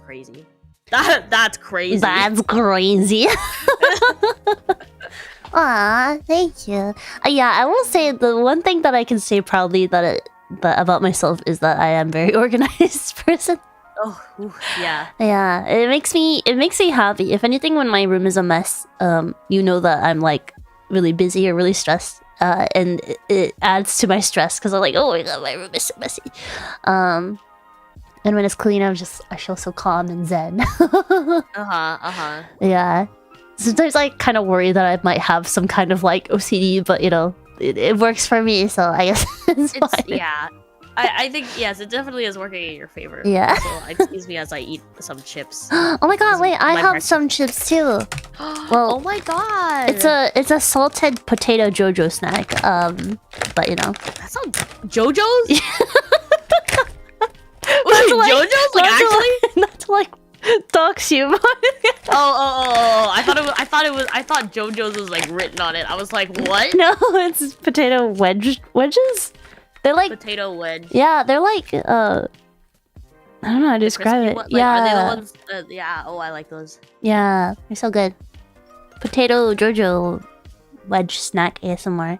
crazy. That's crazy. That's crazy. Aw, thank you. Yeah, I will say the one thing that I can say proudly that about myself is that I am a very organized person. Oh, yeah. Yeah, it makes me happy. If anything, when my room is a mess, you know that I'm like really busy or really stressed, and it adds to my stress because I'm like, oh my god, my room is so messy. And when it's clean, I feel so calm and zen. Yeah. Sometimes I kind of worry that I might have some kind of like OCD, but you know, it works for me, so I guess it's fine. Yeah. I think, yes, it definitely is working in your favor. Yeah. So excuse me as I eat some chips. Oh my god, wait, I have some chips too. Well, oh my god. It's a salted potato JoJo snack. But you know. That sounds JoJo's? Wait, like, JoJo's? Like, actually? Not to like dox you. Oh. I thought JoJo's was like written on it. I was like, what? No, it's potato wedges. They're like potato wedge. Yeah, they're like I don't know how to describe it. Like, yeah. Are they the ones yeah, oh, I like those. Yeah, they're so good. Potato JoJo wedge snack ASMR.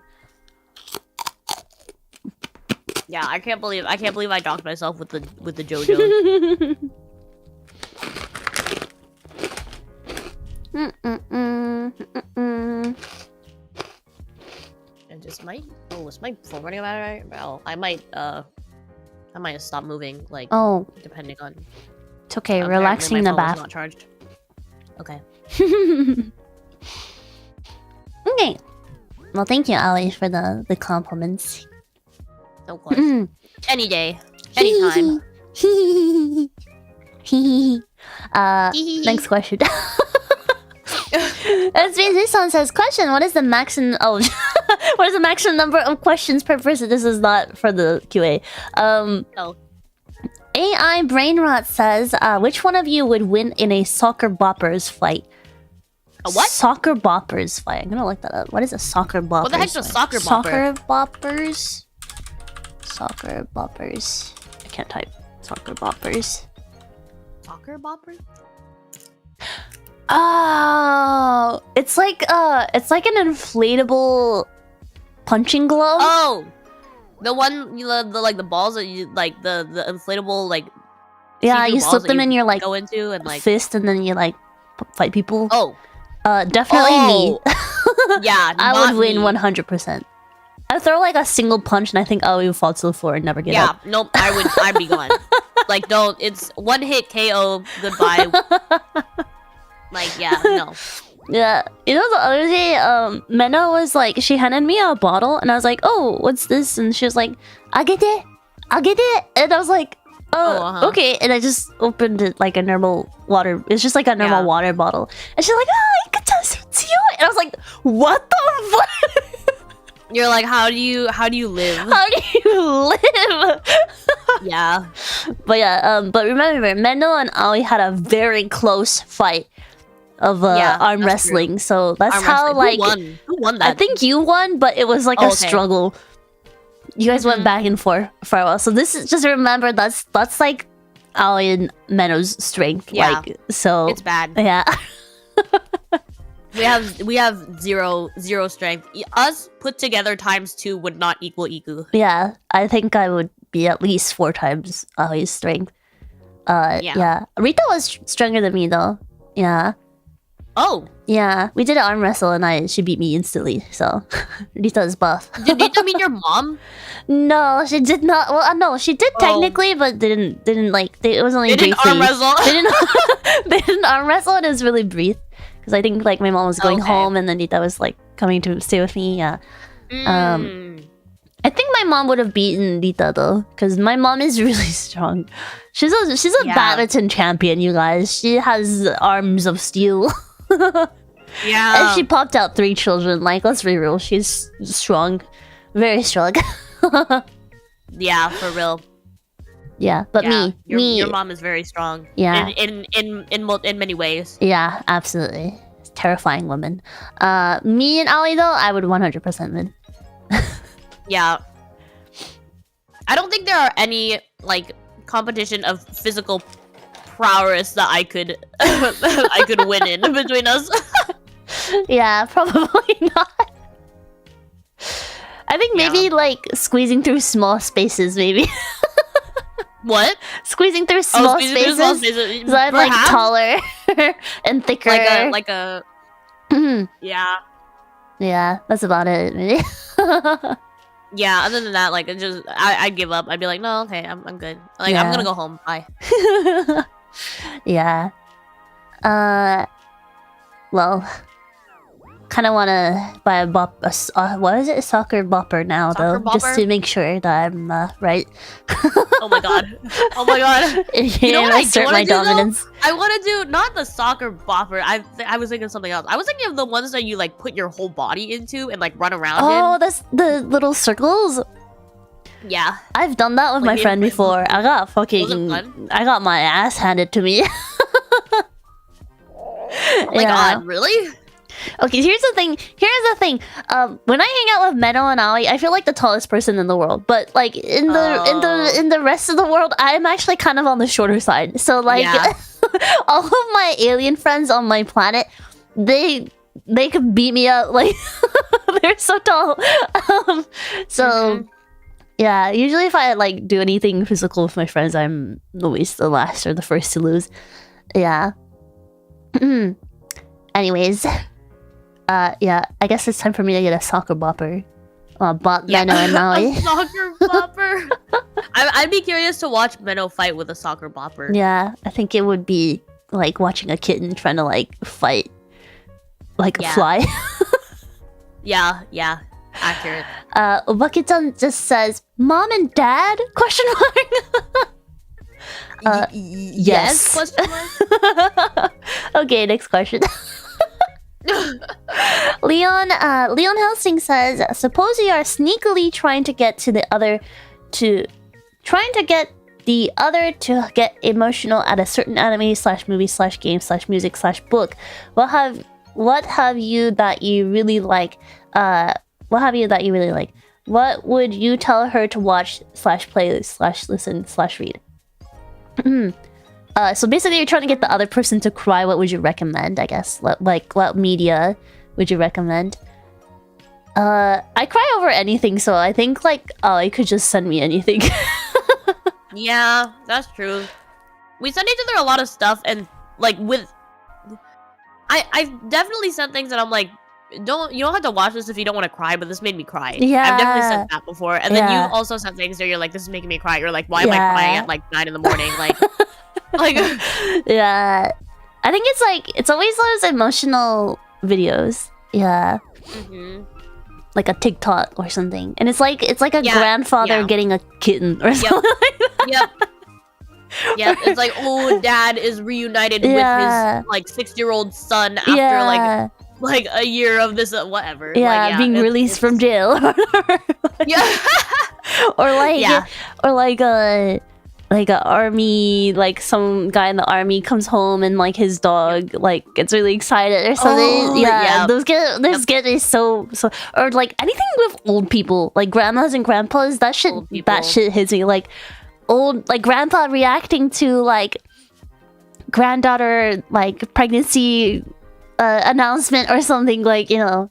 Yeah, I can't believe I docked myself with the JoJo. Is my phone running out right now? I might stop moving. Like depending on. It's okay. Relaxing in the bath. Not charged. Okay. Okay. Well, thank you, Ali, for the compliments. Of course. Any day, anytime. Next question. This one says, question, what is the maximum what is the maximum number of questions per person? This is not for the QA. No. AI Brainrot says, which one of you would win in a soccer boppers fight? A what? Soccer boppers fight. I'm gonna look that up. What is a soccer boppers? What the heck's a soccer bopper? Soccer boppers? Soccer boppers. I can't type. Soccer boppers. Soccer bopper? Oh, it's like an inflatable punching glove. Oh, the one the like the balls that you like the inflatable like. Yeah, you slip them in your like go into and like fist, and then you like fight people. Oh, definitely me. Yeah, I would win 100%. I'd throw like a single punch, and I think I would fall to the floor and never get up. Yeah, nope. I'd be gone. Like, don't. It's one hit KO. Goodbye. Like, yeah, no. Yeah, you know, the other day, Mena was like, she handed me a bottle, and I was like, oh, what's this? And she was like, agete, and I was like, oh, okay. And I just opened it like a normal water. It's just like a normal water bottle. And she's like, and I was like, what the fuck? You're like, how do you live? How do you live? Yeah. But yeah, but remember, Mendel and Ali had a very close fight of arm wrestling. True. So that's arm how wrestling. Who won that? I think you won, but it was like a struggle. You guys went back and forth for a while. So this is just remember that's like Ali and Menno's strength. Yeah. Like, so it's bad. Yeah. we have zero strength. Us put together ×2 would not equal Iku. Yeah, I think I would be at least 4 times Ali's strength. Yeah. Rita was stronger than me though. Yeah. Oh. Yeah, we did an arm wrestle and she beat me instantly. So Rita is buff. Did Rita mean your mom? No, she did not. Well, no, she did technically, but didn't like. It was only briefly. They didn't arm wrestle. They didn't arm wrestle. And it was really brief because I think like my mom was going home and then Rita was like coming to stay with me. Yeah. I think my mom would have beaten Rita though, because my mom is really strong. She's a badminton champion, you guys. She has arms of steel. Yeah. And she popped out 3 children. Like, let's be real. She's strong. Very strong. Yeah, for real. Yeah, but your mom is very strong. Yeah. In many ways. Yeah, absolutely. Terrifying woman. Me and Ali though, I would 100% win. Yeah. I don't think there are any like competition of physical prowess that I could win in between us. Yeah, probably not. I think maybe like squeezing through small spaces, maybe. What? Squeezing through small spaces. So I'm like taller and thicker. Like a. Yeah. Yeah, that's about it. Maybe. Yeah. Other than that, like I'd give up. I'd be like, no, okay, I'm good. Like I'm gonna go home. Bye. Yeah. Well, kind of want to buy what is it? A soccer bopper now, though, just to make sure that I'm right. Oh my god! Oh my god! You know what I assert my dominance. Though? I want to do not the soccer bopper. I was thinking of something else. I was thinking of the ones that you like put your whole body into and like run around. Oh, in. that's the little circles. Yeah, I've done that with my friend before. I got my ass handed to me. Oh my god, really? Okay, here's the thing. When I hang out with Menno and Ali, I feel like the tallest person in the world. But like in the rest of the world, I'm actually kind of on the shorter side. So like all of my alien friends on my planet, they could beat me up. Like they're so tall. Yeah, usually if I like do anything physical with my friends, I'm always the last or the first to lose. Yeah. Anyways, yeah, I guess it's time for me to get a soccer bopper. Bot Menno and Maui. A soccer bopper. I'd be curious to watch Menno fight with a soccer bopper. Yeah, I think it would be like watching a kitten trying to like fight like a fly. Yeah, accurate. Obake-chan just says, "Mom and Dad?" Question mark. Yes. Question mark. Okay, next question. Leon Helsing says, "Suppose you are sneakily trying to get the other to get emotional at a certain anime / movie / game / music / book. What have you that you really like? What would you tell her to watch / play / listen / read?" So basically you're trying to get the other person to cry. What would you recommend, I guess? Like, what media would you recommend? I cry over anything, so I think like you could just send me anything. Yeah, that's true. We send each other a lot of stuff, and like I've definitely sent things that I'm like, you don't have to watch this if you don't want to cry, but this made me cry. Yeah. I've definitely said that before. And then you also sent things where you're like, this is making me cry. You're like, why am I crying at like 9 in the morning? Like yeah. I think it's always those emotional videos. Yeah. Like a TikTok or something. And it's like a grandfather getting a kitten or something. Yep. Yeah, it's like, oh, dad is reunited with his like 6-year-old son after like a year of this whatever. Yeah, being released from jail. Yeah. or like a army, like some guy in the army comes home and like his dog like gets really excited or something. Those get me so or like anything with old people, like grandmas and grandpas. That shit hits me. Like grandpa reacting to like granddaughter like pregnancy announcement or something, like, you know.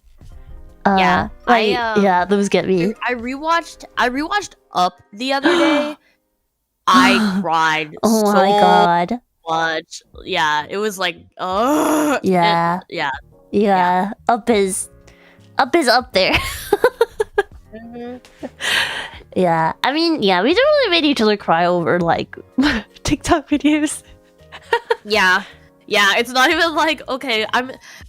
Those get me. I rewatched Up the other day. I cried my god much. Yeah, it was like yeah. Up is up there. Yeah, I mean, yeah, we really made each other cry over like TikTok videos. Yeah, it's not even like, okay,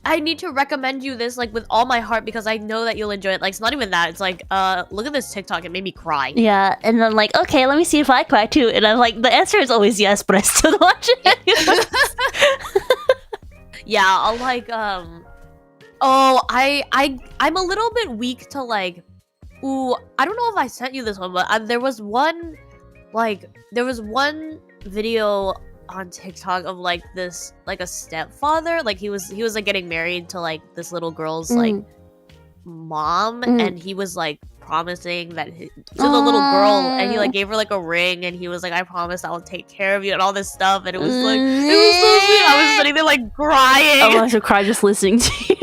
I need to recommend you this like with all my heart because I know that you'll enjoy it. Like, it's not even that. It's like, look at this TikTok, it made me cry. Yeah, and I'm like, okay, let me see if I cry too. And I'm like, the answer is always yes, but I still watch it. Yeah, I'll like, I'm a little bit weak to like, ooh, I don't know if I sent you this one, but there was one video on TikTok of like this, like a stepfather, like he was like getting married to like this little girl's like mom, and he was like promising that to the little girl, and he like gave her like a ring, and he was like, I promise I will take care of you and all this stuff, and it was like, it was so sweet. I was sitting there like crying. I want to cry just listening to you.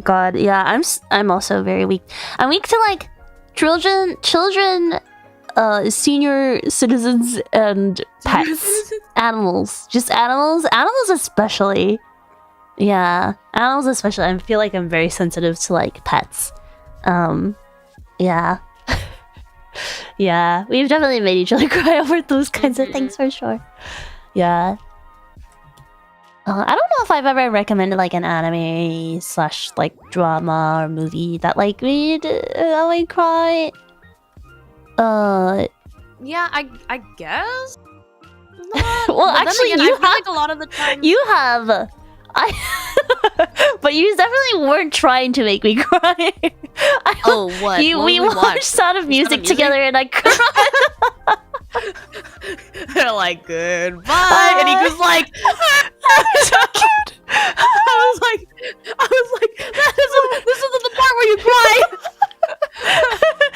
God, yeah, I'm also very weak. I'm weak to like children, senior citizens, and pets. Animals especially. Yeah, animals especially. I feel like I'm very sensitive to like pets. Yeah. Yeah, we've definitely made each other cry over those kinds of things for sure. Yeah. I don't know if I've ever recommended like an anime / like drama or movie that like made me cry. Yeah, I guess. Well, actually, again, I feel like a lot of the time you have. But you definitely weren't trying to make me cry. What? We watched Sound of Music together, and I cried. They're like, goodbye, and he was like, so cute. I was like, this isn't the part where you cry.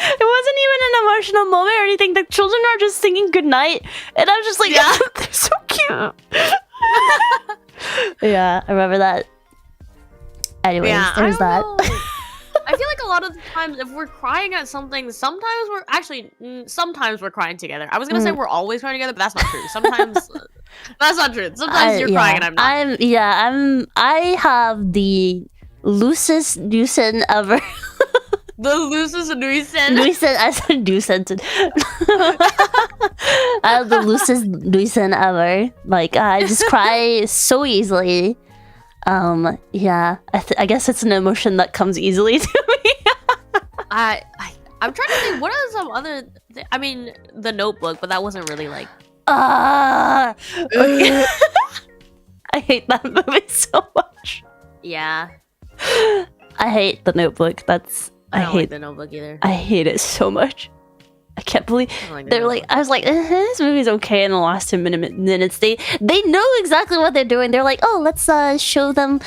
It wasn't even an emotional moment or anything. The children are just singing goodnight, and I'm just like, they're so cute. Yeah, I remember that. Anyways, there's that. I feel like a lot of the times, if we're crying at something, sometimes we're crying together. I was gonna say we're always crying together, but that's not true. Sometimes that's not true. Sometimes you're crying and I'm not. I have the loosest ever The loosest nuisen. Nuisen, I said nuisen. I have the loosest nuisen ever. Like, I just cry so easily. Yeah, I guess it's an emotion that comes easily to me. I'm trying to think, what are some other... I mean, The Notebook, but that wasn't really like... Okay. I hate that movie so much. Yeah. I hate The Notebook. I don't like The Notebook either. I hate it so much. I can't believe they're like. I was like, this movie's okay in the last 10 minutes. They know exactly what they're doing. They're like, oh, let's show them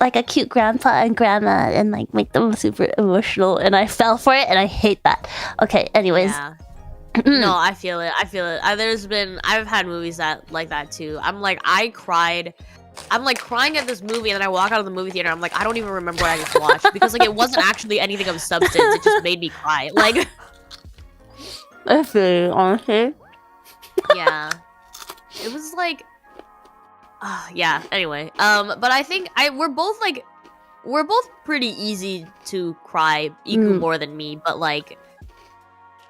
a cute grandpa and grandma, and like make them super emotional. And I fell for it, and I hate that. Okay, anyways. Yeah. No, I feel it. I've had movies like that too. I'm like crying at this movie, and then I walk out of the movie theater. I'm like, I don't even remember what I just watched because like it wasn't actually anything of substance. It just made me cry. Like, I feel you, honestly. Yeah, it was like, yeah. Anyway, but I think we're both pretty easy to cry. Iku more than me, but like.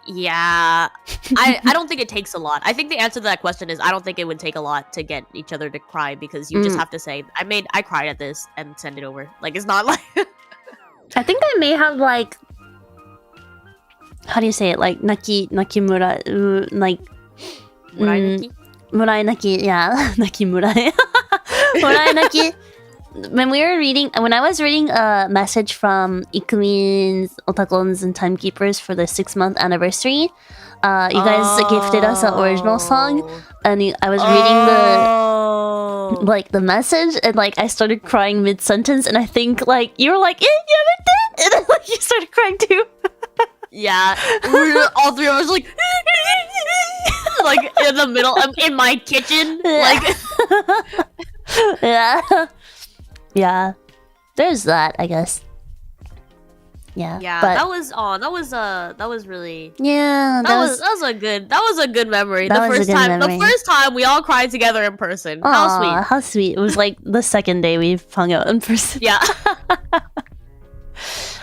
Yeah, I don't think it takes a lot. I think the answer to that question is I don't think it would take a lot to get each other to cry because you just have to say I cried at this and send it over. Like, it's not like I think I may have like, how do you say it, like nakimura, like murai naki, yeah. Nakimurai. Murai naki. When I was reading a message from Ikumin's Otakons and Timekeepers for the 6-month anniversary, you guys gifted us an original song, and I was reading the message, and like I started crying mid-sentence, and I think like you were like, yeah, and then like you started crying too. Yeah, all three of us like like in the middle in my kitchen, like yeah. Yeah, there's that, I guess. Yeah. Yeah, but that was really. Yeah, that was a good memory. The first time we all cried together in person. How sweet. How sweet. It was like the second day we hung out in person. Yeah.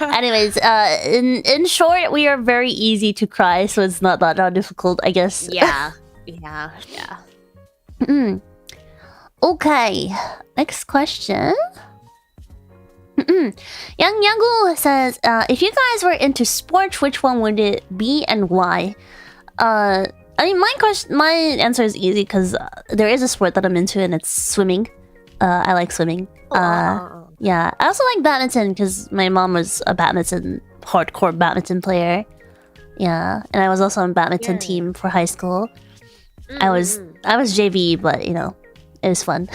Anyways, in short, we are very easy to cry, so it's not that difficult, I guess. Yeah. Okay, next question. Young Yagu says, if you guys were into sports, which one would it be and why? I mean, my answer is easy because there is a sport that I'm into and it's swimming. I like swimming. Yeah, I also like badminton because my mom was a hardcore badminton player. Yeah, and I was also on badminton team for high school. I was JV, but you know, it was fun.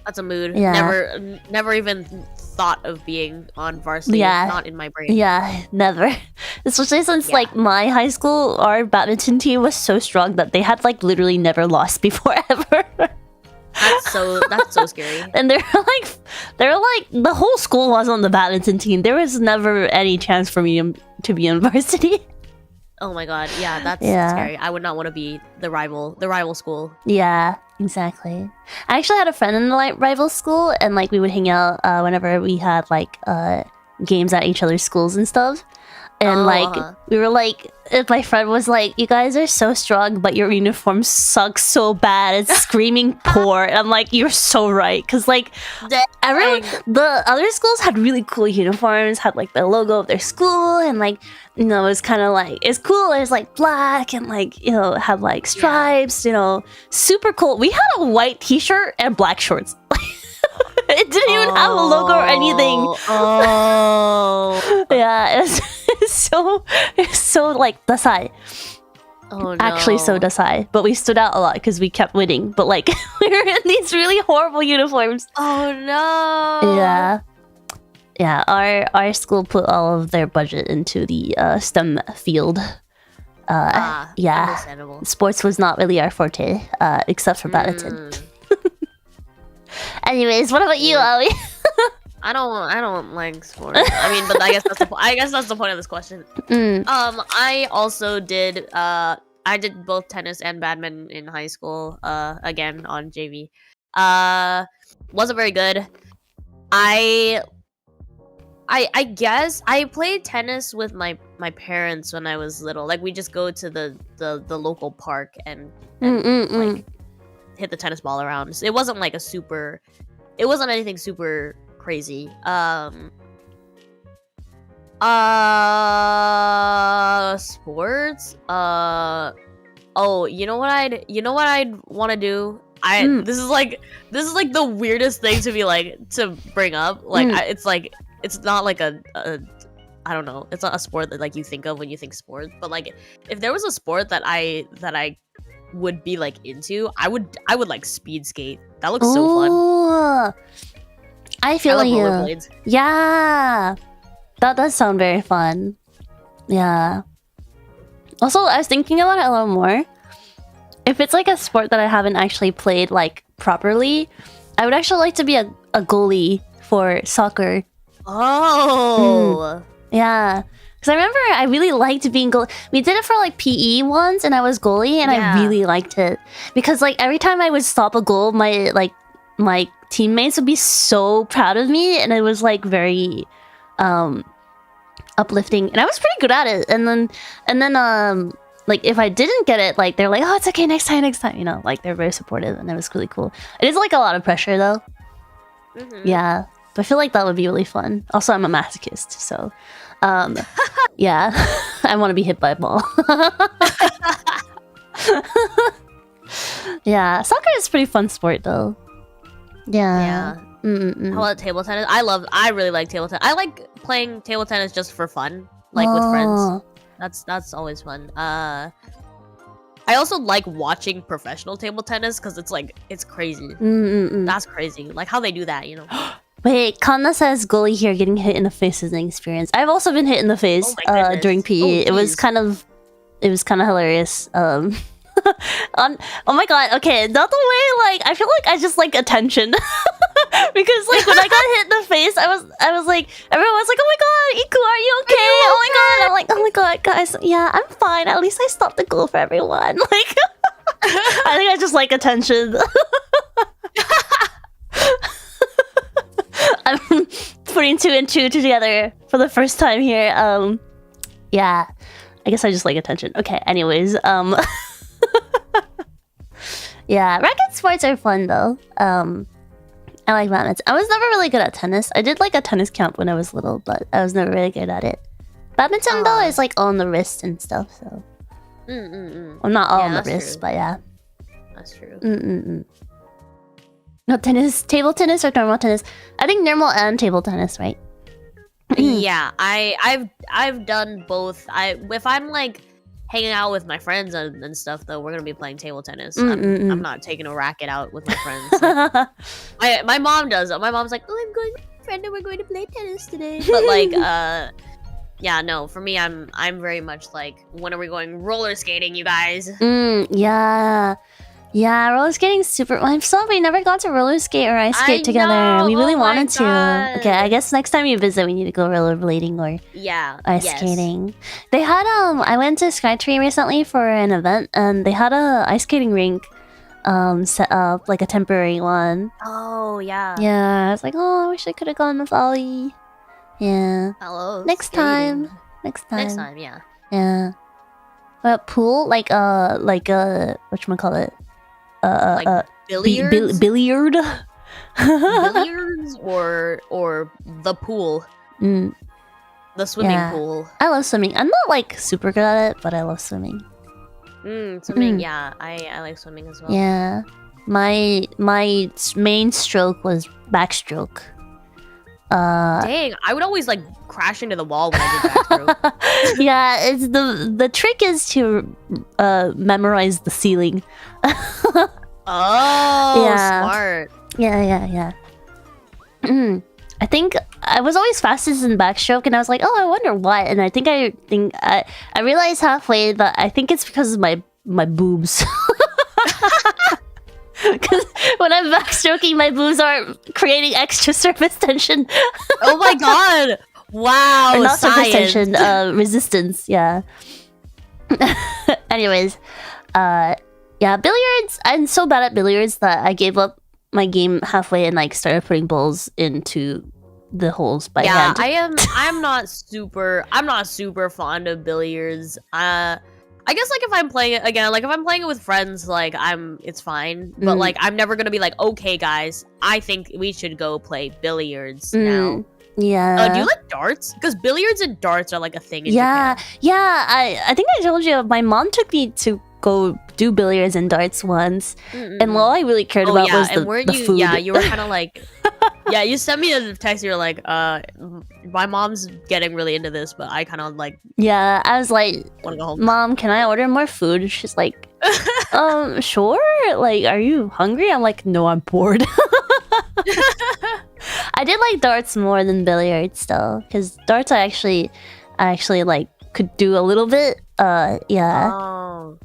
That's a mood. Yeah. Never even thought of being on varsity. Yeah. Not in my brain. Yeah, never. Especially since like my high school, our badminton team was so strong that they had like literally never lost before ever. That's so scary. And they're like the whole school was on the badminton team. There was never any chance for me to be on varsity. Oh my god, yeah, that's scary. I would not want to be the rival school. Yeah, exactly. I actually had a friend in the rival school, and like we would hang out whenever we had like games at each other's schools and stuff. And we were like, if my friend was like, "You guys are so strong, but your uniform sucks so bad. It's screaming poor." And I'm like, "You're so right," because like everyone, the other schools had really cool uniforms, had like the logo of their school, and like you know, it was kind of like it's cool. It was like black and like you know had like stripes, you know, super cool. We had a white T-shirt and black shorts. It didn't even have a logo or anything. Yeah, it's so like dasai. Oh no. Actually, so dasai. But we stood out a lot because we kept winning. But like we were in these really horrible uniforms. Oh no. Yeah. Our school put all of their budget into the STEM field. Yeah. Understandable. Sports was not really our forte, except for badminton. Anyways, what about you, Ali? I don't like sports. I mean, but I guess that's the point of this question. I also did I did both tennis and badminton in high school. Again on JV. Wasn't very good. I I guess I played tennis with my parents when I was little. Like we just go to the local park and like hit the tennis ball around. So it wasn't like it wasn't anything super crazy. Sports. Oh, you know what I'd want to do? This is like the weirdest thing to be like to bring up. Like it's not like a I don't know. It's not a sport that like you think of when you think sports. But like if there was a sport that I would be like into, I would like speed skate. That looks so fun. I feel I love you. rollerblades. Yeah, that does sound very fun. Yeah. Also, I was thinking about it a little more. If it's like a sport that I haven't actually played like properly, I would actually like to be a goalie for soccer. Oh. Yeah. Because I remember I really liked being goalie. We did it for like PE once and I was goalie and I really liked it. Because like every time I would stop a goal, my teammates would be so proud of me and it was like very uplifting. And I was pretty good at it. And then like if I didn't get it, like they're like, oh, it's okay, next time, you know, like they're very supportive and it was really cool. It is like a lot of pressure though. Yeah. But I feel like that would be really fun. Also, I'm a masochist, so yeah, I want to be hit by a ball. Yeah, soccer is a pretty fun sport though. Yeah. How about table tennis? I really like table tennis. I like playing table tennis just for fun, like with friends. That's always fun. I also like watching professional table tennis because it's crazy. That's crazy. Like how they do that, you know. Wait, Kanna says goalie here getting hit in the face is an experience. I've also been hit in the face during PE. It was kind of hilarious. Oh my god, okay, not the way like I feel like I just like attention. Because like when I got hit in the face, I was like everyone was like, oh my god, Iku, are you okay? Oh my god. I'm like, oh my god, guys, yeah, I'm fine. At least I stopped the goal for everyone. Like I think I just like attention. I'm putting 2 and 2 together for the first time here. Yeah, I guess I just like attention. Okay, anyways, yeah, racket sports are fun though. I like badminton. I was never really good at tennis. I did like a tennis camp when I was little, but I was never really good at it. Badminton though is like on the wrist and stuff, so. Well, not all on the wrist, but yeah. That's true. No, tennis, table tennis or normal tennis? I think normal and table tennis, right? Yeah, I've done both. If I'm like hanging out with my friends and stuff, though, we're gonna be playing table tennis. I'm not taking a racket out with my friends. Like, my mom does. My mom's like, oh, I'm going with my friend and we're going to play tennis today. But like, yeah, no, for me, I'm very much like, when are we going roller skating, you guys? Yeah, roller skating's super. I'm sorry we never got to roller skate or ice skate together. We really wanted to. Okay, I guess next time you visit, we need to go rollerblading or ice skating. They had I went to Skytree recently for an event, and they had a ice skating rink set up, like a temporary one. Oh yeah. Yeah, I was like, oh, I wish I could have gone with Ollie. Yeah. Hello. Next time, yeah. Yeah. But pool, like whatchamacallit? Like billiards? Billiard? Billiards or the pool. The swimming pool. I love swimming. I'm not like super good at it, but I love swimming. Swimming, yeah. I like swimming as well. Yeah. My main stroke was backstroke. Dang, I would always like crash into the wall when I did backstroke. Yeah, it's the trick is to memorize the ceiling. Oh, yeah. Smart. Yeah. I think I was always fastest in backstroke, and I was like, oh, I wonder why. And I realized halfway that I think it's because of my boobs. Because when I'm backstroking, my boobs are creating extra surface tension. Oh my god! Wow, or not science. Surface tension, resistance. Yeah. Anyways, yeah, billiards. I'm so bad at billiards that I gave up my game halfway and like started putting balls into the holes by Yeah, hand. I'm not super fond of billiards. I guess like if I'm playing it again, like if I'm playing it with friends, like it's fine. But like I'm never gonna be like, okay, guys, I think we should go play billiards now. Yeah. Do you like darts? Because billiards and darts are like a thing in Yeah. Japan. Yeah. I think I told you my mom took me to go do billiards and darts once, and all I really cared about was the food. Yeah, you were kind of like, yeah, you sent me a text. You're like, my mom's getting really into this, but I kind of like, yeah, I was like, want to go home. Mom, can I order more food? And she's like, sure. Like, are you hungry? I'm like, no, I'm bored. I did like darts more than billiards though, because darts I actually like could do a little bit. Yeah. Oh.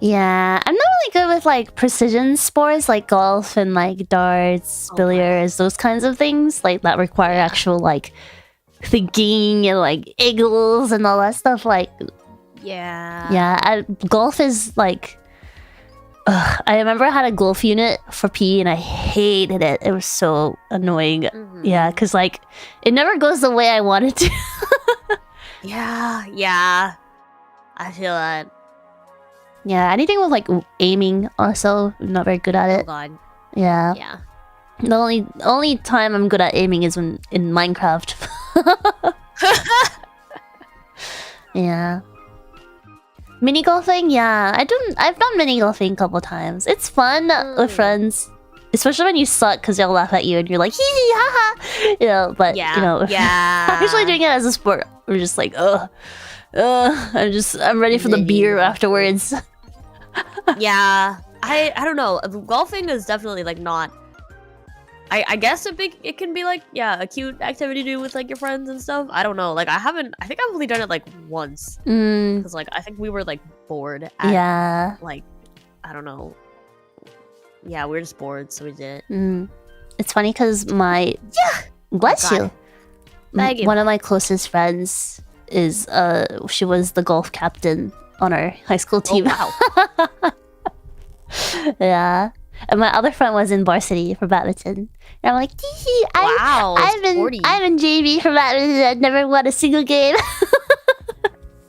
Yeah, I'm not really good with like precision sports like golf and like darts, billiards, those kinds of things like that require actual like thinking and like angles and all that stuff. Like, yeah, golf is like. I remember I had a golf unit for PE and I hated it. It was so annoying. Yeah, because like it never goes the way I want it to. Yeah. I feel that. Yeah, anything with like aiming also, I'm not very good at it. Oh god. Yeah. The only time I'm good at aiming is when in Minecraft. Yeah. Mini golfing, yeah. I've done mini golfing a couple times. It's fun with friends. Especially when you suck because they'll laugh at you and you're like hee hee ha ha. You know, but you know, actually doing it as a sport, we're just like, I'm ready for the beer afterwards. Yeah. I don't know. Golfing is definitely like not. I guess it can be like, yeah, a cute activity to do with like your friends and stuff. I don't know. Like I think I've only done it like once. Because like I think we were like bored at like, I don't know. Yeah, we were just bored, so we did it. It's funny because bless you. Thank you. One of my closest friends is she was the golf captain on our high school team. Oh, wow. Yeah. And my other friend was in varsity for badminton. And I'm like, I'm in JV for badminton. I've never won a single game.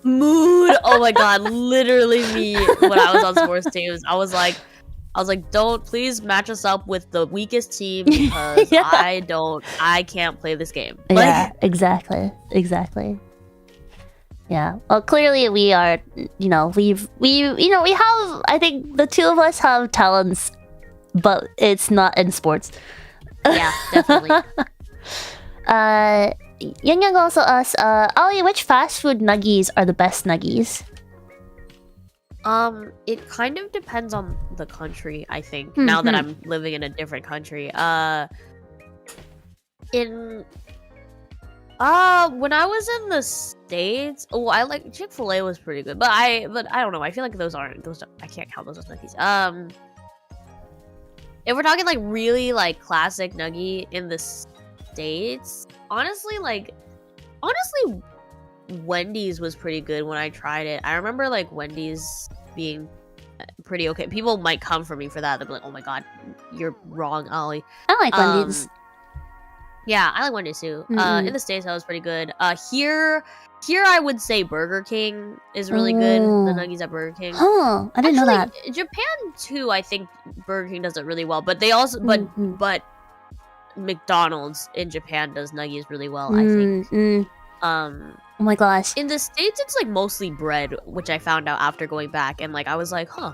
Mood. Oh my god, literally me when I was on sports teams. I was like, don't please match us up with the weakest team because I can't play this game. Like, yeah, exactly. Yeah. Well, clearly we are, we have, I think the two of us have talents, but it's not in sports. Yeah, definitely. Yang Yang also asks, Ollie, which fast food nuggies are the best nuggies? It kind of depends on the country, I think. Now that I'm living in a different country. When I was in the States, I like Chick-fil-A was pretty good, but I don't know. I feel like I can't count those as nuggies. If we're talking like really like classic nuggie in the States, honestly, Wendy's was pretty good when I tried it. I remember like Wendy's being pretty okay. People might come for me for that. They'll be like, "Oh my god, you're wrong, Ollie." I like Wendy's. Yeah, I like Wendy's too. In the States, that was pretty good. Here I would say Burger King is really good. The nuggies at Burger King. Oh, I didn't know that. Japan too, I think Burger King does it really well. But they also, but McDonald's in Japan does nuggies really well, I think. Oh my gosh. In the States, it's like mostly bread, which I found out after going back, and like I was like, huh.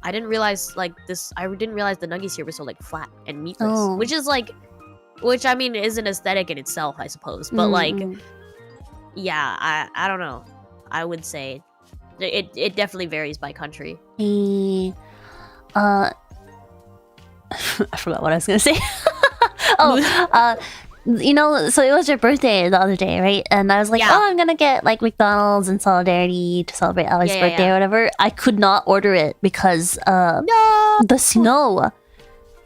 I didn't realize like this. I didn't realize the nuggies here were so like flat and meatless, which I mean is an aesthetic in itself, I suppose. But like, yeah, I don't know. I would say it definitely varies by country. I forgot what I was gonna say. So it was your birthday the other day, right? And I was like, I'm gonna get like McDonald's in solidarity to celebrate Ali's birthday or whatever. I could not order it because the snow.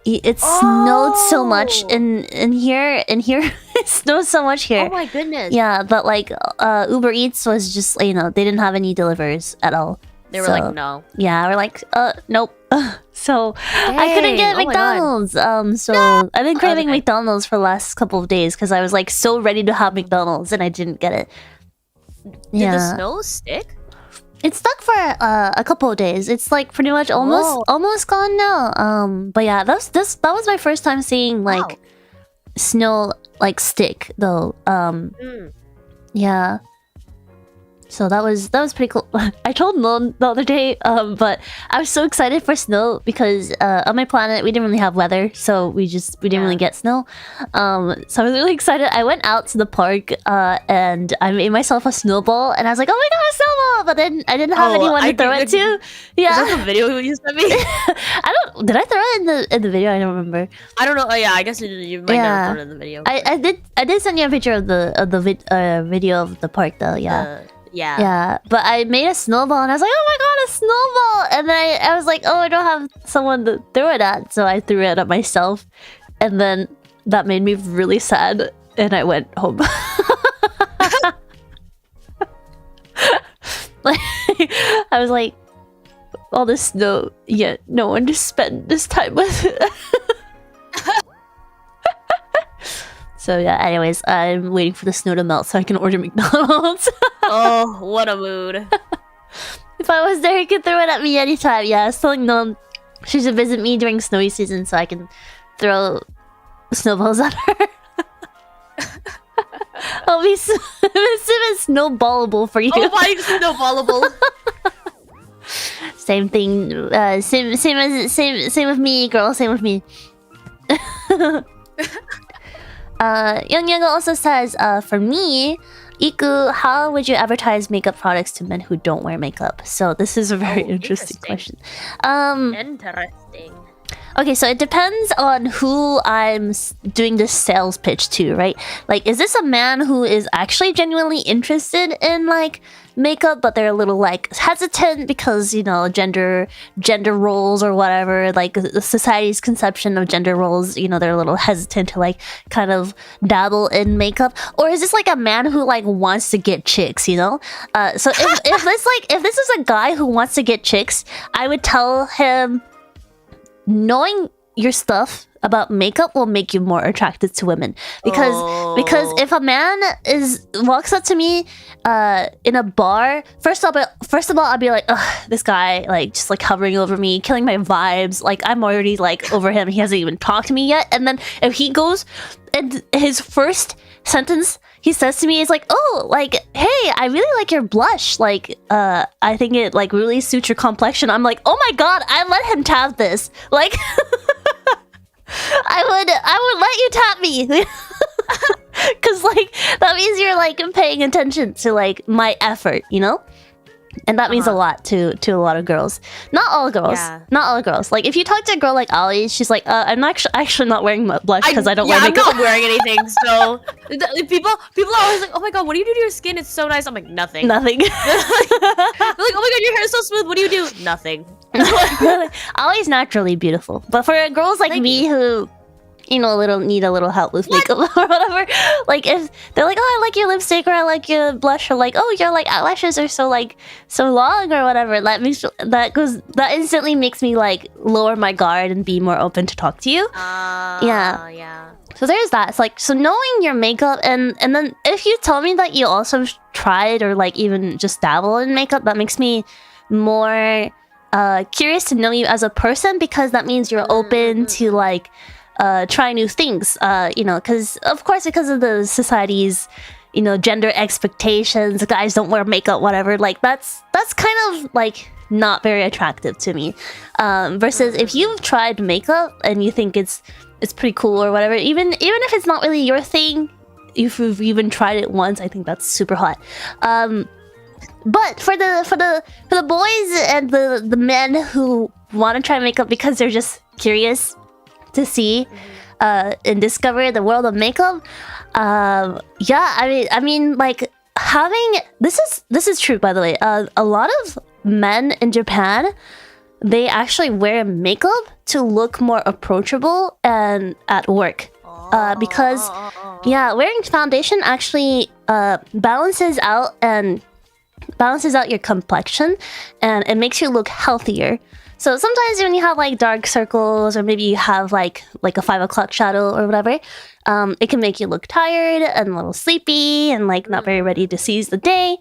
It snowed so much in here. It snowed so much here. Oh my goodness. Yeah, but like Uber Eats was just they didn't have any delivers at all. They were like, no. Yeah, we're like, nope. So I couldn't get Dang, oh my God. McDonald's. So I've been craving McDonald's for the last couple of days because I was like so ready to have McDonald's and I didn't get it. Did the snow stick? It's stuck for a couple of days. It's like pretty much almost gone now. But yeah, that was my first time seeing like snow like stick though. Yeah. So that was pretty cool. I told Lon the other day, but I was so excited for snow because on my planet we didn't really have weather, so we didn't really get snow. So I was really excited. I went out to the park and I made myself a snowball, and I was like, "Oh my god, a snowball!" But then I didn't have anyone to throw it to. Yeah, is that the video you sent me? Did I throw it in the video? I don't remember. I don't know. Oh yeah, I guess you might never throw it in the video. I did send you a picture of the video of the park though. Yeah. Yeah, but I made a snowball and I was like, oh my god, a snowball! And then I was like, oh, I don't have someone to throw it at, so I threw it at myself. And then that made me really sad and I went home. Like, I was like, all this snow, yet no one to spend this time with. So yeah, anyways, I'm waiting for the snow to melt so I can order McDonald's. Oh, what a mood. If I was there, he could throw it at me anytime. Yeah, I was telling Nom she should visit me during snowy season so I can throw snowballs at her. I'll be snowballable for you. Oh my, snowballable. Same thing. Same with me, girl. Same with me. Young Young also says, for me, Iku, how would you advertise makeup products to men who don't wear makeup? So this is a very interesting question. Interesting. Okay, so it depends on who I'm doing this sales pitch to, right? Like, is this a man who is actually genuinely interested in like makeup, but they're a little like hesitant because, you know, gender roles or whatever, like the society's conception of gender roles, you know, they're a little hesitant to like kind of dabble in makeup? Or is this like a man who like wants to get chicks, you know? So if this is a guy who wants to get chicks, I would tell him, knowing your stuff about makeup will make you more attractive to women, because if a man walks up to me in a bar, first of all I'll be like, ugh, this guy like just like hovering over me, killing my vibes, like I'm already like over him, he hasn't even talked to me yet. And then if he goes and his first sentence he says to me is like, oh, like, hey, I really like your blush, like I think it like really suits your complexion. I'm like, oh my god, I let him tap this, like I would let you tap me. Cause like that means you're like paying attention to like my effort, you know? And that means a lot to a lot of girls. Not all girls. Yeah. Not all girls. Like if you talk to a girl like Ali, she's like, I'm actually not wearing blush because I don't wear makeup. I'm not wearing anything. So people are always like, oh my god, what do you do to your skin? It's so nice. I'm like, nothing. Nothing. They're like, oh my god, your hair is so smooth. What do you do? Nothing. Ali's naturally beautiful, but for girls like me who, you know, need a little help with makeup or whatever, like if they're like, oh, I like your lipstick or I like your blush, or like, oh, your like eyelashes are so long or whatever, that instantly makes me like lower my guard and be more open to talk to you. Yeah. So there's that. It's like, so knowing your makeup, and then if you tell me that you also tried or like even just dabble in makeup, that makes me more curious to know you as a person, because that means you're open to like try new things, you know, because of the society's, you know, gender expectations, guys don't wear makeup, whatever, like that's kind of like not very attractive to me, versus if you've tried makeup and you think it's pretty cool or whatever, even if it's not really your thing, if you've even tried it once, I think that's super hot. But for the boys and the men who want to try makeup because they're just curious to see and discover the world of makeup, I mean like having this is true, by the way. A lot of men in Japan, they actually wear makeup to look more approachable and at work, because wearing foundation actually balances out and balances out your complexion, and it makes you look healthier. So sometimes when you have like dark circles, or maybe you have like a 5 o'clock shadow or whatever, it can make you look tired and a little sleepy and like not very ready to seize the day.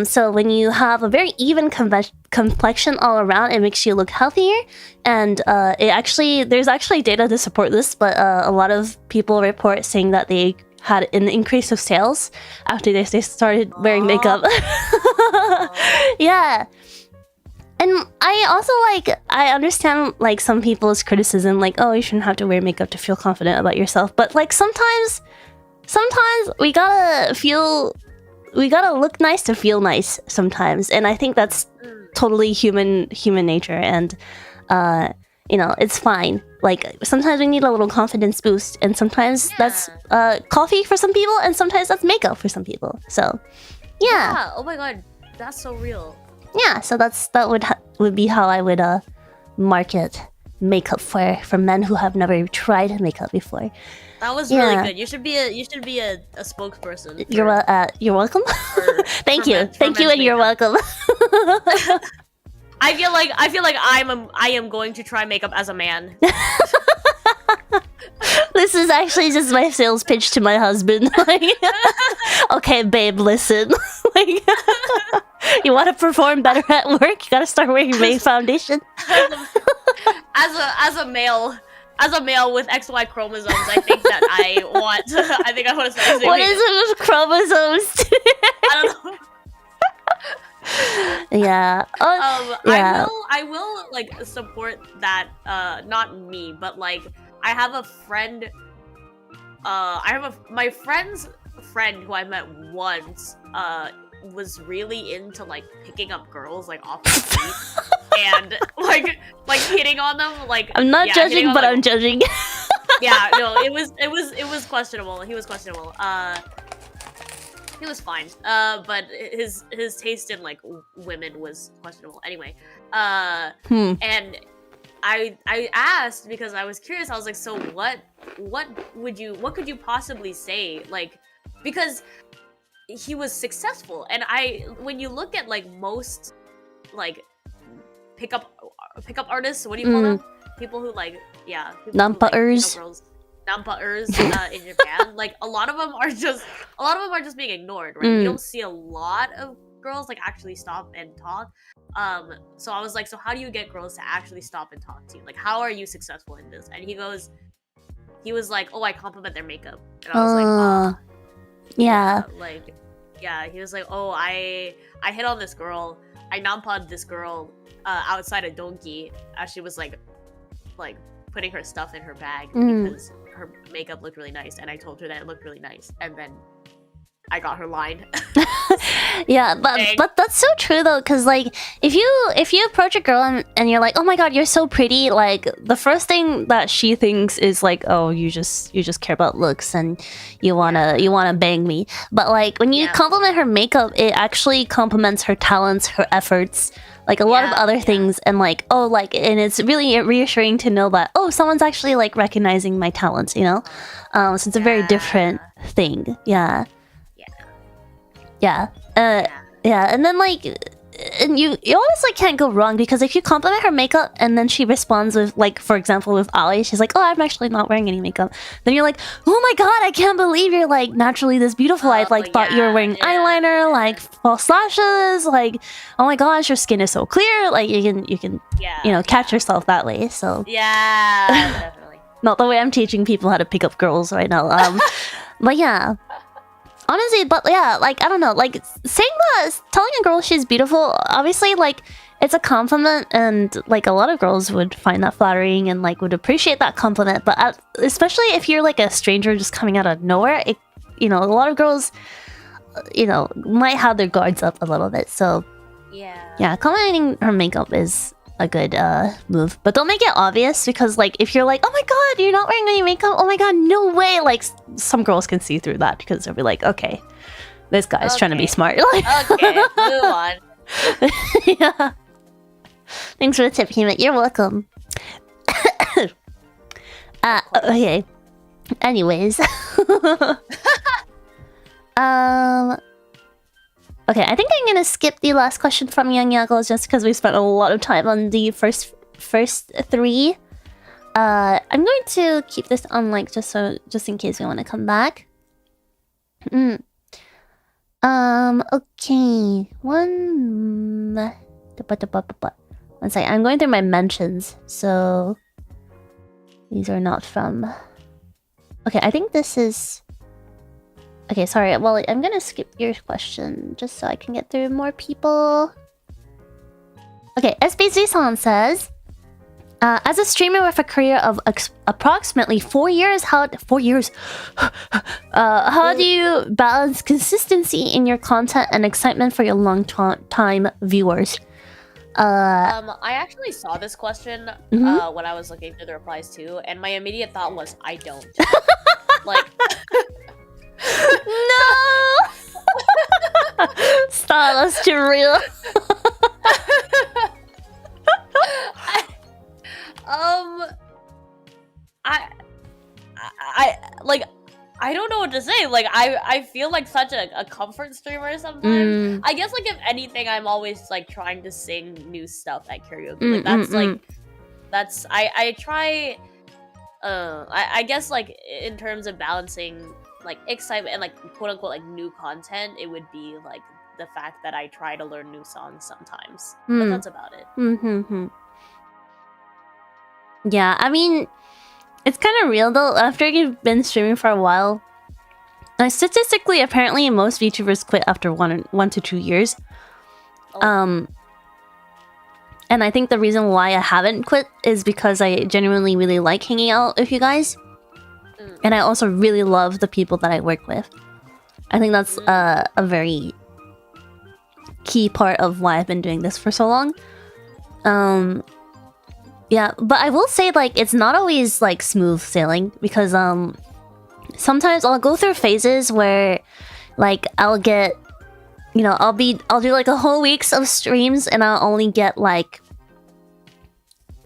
So when you have a very even complexion all around, it makes you look healthier. And there's actually data to support this, but a lot of people report saying that they had an increase of sales after they started wearing makeup. Yeah. And I also I understand like some people's criticism, like, oh, you shouldn't have to wear makeup to feel confident about yourself. But like sometimes we gotta look nice to feel nice sometimes. And I think that's totally human nature. And it's fine. Like sometimes we need a little confidence boost, and sometimes that's coffee for some people, and sometimes that's makeup for some people. So yeah. Oh my god, that's so real. Yeah, so that would be how I would market makeup for men who have never tried makeup before. That was really good. You should be a spokesperson. You're welcome. Thank you, and you're welcome. I feel like I am going to try makeup as a man. This is actually just my sales pitch to my husband. Like, okay, babe, listen. Like, you want to perform better at work? You gotta start wearing May foundation. As a male with XY chromosomes, I think that I want to start using What is it with chromosomes? I don't know. Yeah. Yeah. I will like support that. Not me, but like I have a friend. My friend's friend who I met once. Was really into like picking up girls like off the street and like hitting on them. Like I'm not judging, but I'm judging. Yeah, no, it was questionable. He was questionable. He was fine. But his taste in like women was questionable. Anyway, and I asked because I was curious. I was like, so what could you possibly say? Like, because he was successful, and when you look at like most like pickup artists, what do you call them? People who like Nampa'ers. Nampa'ers in Japan. Like a lot of them are just being ignored, right? You don't see a lot of girls like actually stop and talk. So I was like, so how do you get girls to actually stop and talk to you? Like, how are you successful in this? And he was like, oh, I compliment their makeup, and I was like, oh. Yeah. He was like, oh, I hit on this girl. I nampa'd this girl outside a donkey as she was like putting her stuff in her bag because her makeup looked really nice, and I told her that it looked really nice, and then I got her line. Yeah, but that's so true though, because like if you approach a girl and you're like, oh my god, you're so pretty, like the first thing that she thinks is like, oh, you just care about looks and you wanna bang me. But like when you compliment her makeup, it actually compliments her talents, her efforts, like a lot of other things, and like and it's really reassuring to know that someone's actually like recognizing my talents, you know. So it's a very different thing. Yeah, and then like, and you always like can't go wrong, because if you compliment her makeup and then she responds with like, for example, with Ali, she's like, oh, I'm actually not wearing any makeup. Then you're like, oh my god, I can't believe you're like naturally this beautiful. I like thought you were wearing eyeliner, like false lashes, like, oh my gosh, your skin is so clear. Like you can catch yourself that way. So definitely. Not the way I'm teaching people how to pick up girls right now. But yeah. Honestly, but yeah, like, I don't know, like, telling a girl she's beautiful, obviously, like, it's a compliment, and, like, a lot of girls would find that flattering and, like, would appreciate that compliment, but especially if you're, like, a stranger just coming out of nowhere, a lot of girls, might have their guards up a little bit, so... Yeah, complimenting her makeup is a good move, but don't make it obvious, because like if you're like, oh my god, you're not wearing any makeup, oh my god, no way, like some girls can see through that, because they'll be like, okay, this guy's trying to be smart. Okay, move on. Yeah, thanks for the tip, Hima. You're welcome. Okay, anyways. Okay, I think I'm gonna skip the last question from Young Yaggles just because we spent a lot of time on the first three. I'm going to keep this on like just in case we want to come back. Okay. One second. I'm going through my mentions, so these are not from. Okay, I think this is. Okay, sorry. Well, I'm gonna skip your question just so I can get through more people. Okay, SBZ-san says, as a streamer with a career of approximately 4 years, how do you balance consistency in your content and excitement for your long-time viewers? I actually saw this question when I was looking through the replies too, and my immediate thought was, I don't. Like... No! Stop, that's too real. I don't know what to say. Like, I feel like such a comfort streamer sometimes. I guess, like, if anything, I'm always, like, trying to sing new stuff at karaoke. Like, that's, I try, I guess, like, in terms of balancing, like, excitement and, like, quote-unquote, like, new content, it would be, like, the fact that I try to learn new songs sometimes. But that's about it. Yeah, I mean, it's kind of real, though. After you've been streaming for a while, like, statistically, apparently, most VTubers quit after 1 to 2 years. And I think the reason why I haven't quit is because I genuinely really like hanging out with you guys. And I also really love the people that I work with. I think that's a very key part of why I've been doing this for so long. Yeah, but I will say, like, it's not always, like, smooth sailing. Because, sometimes I'll go through phases where, like, I'll get... You know, I'll do, like, a whole week's of streams and I'll only get, like...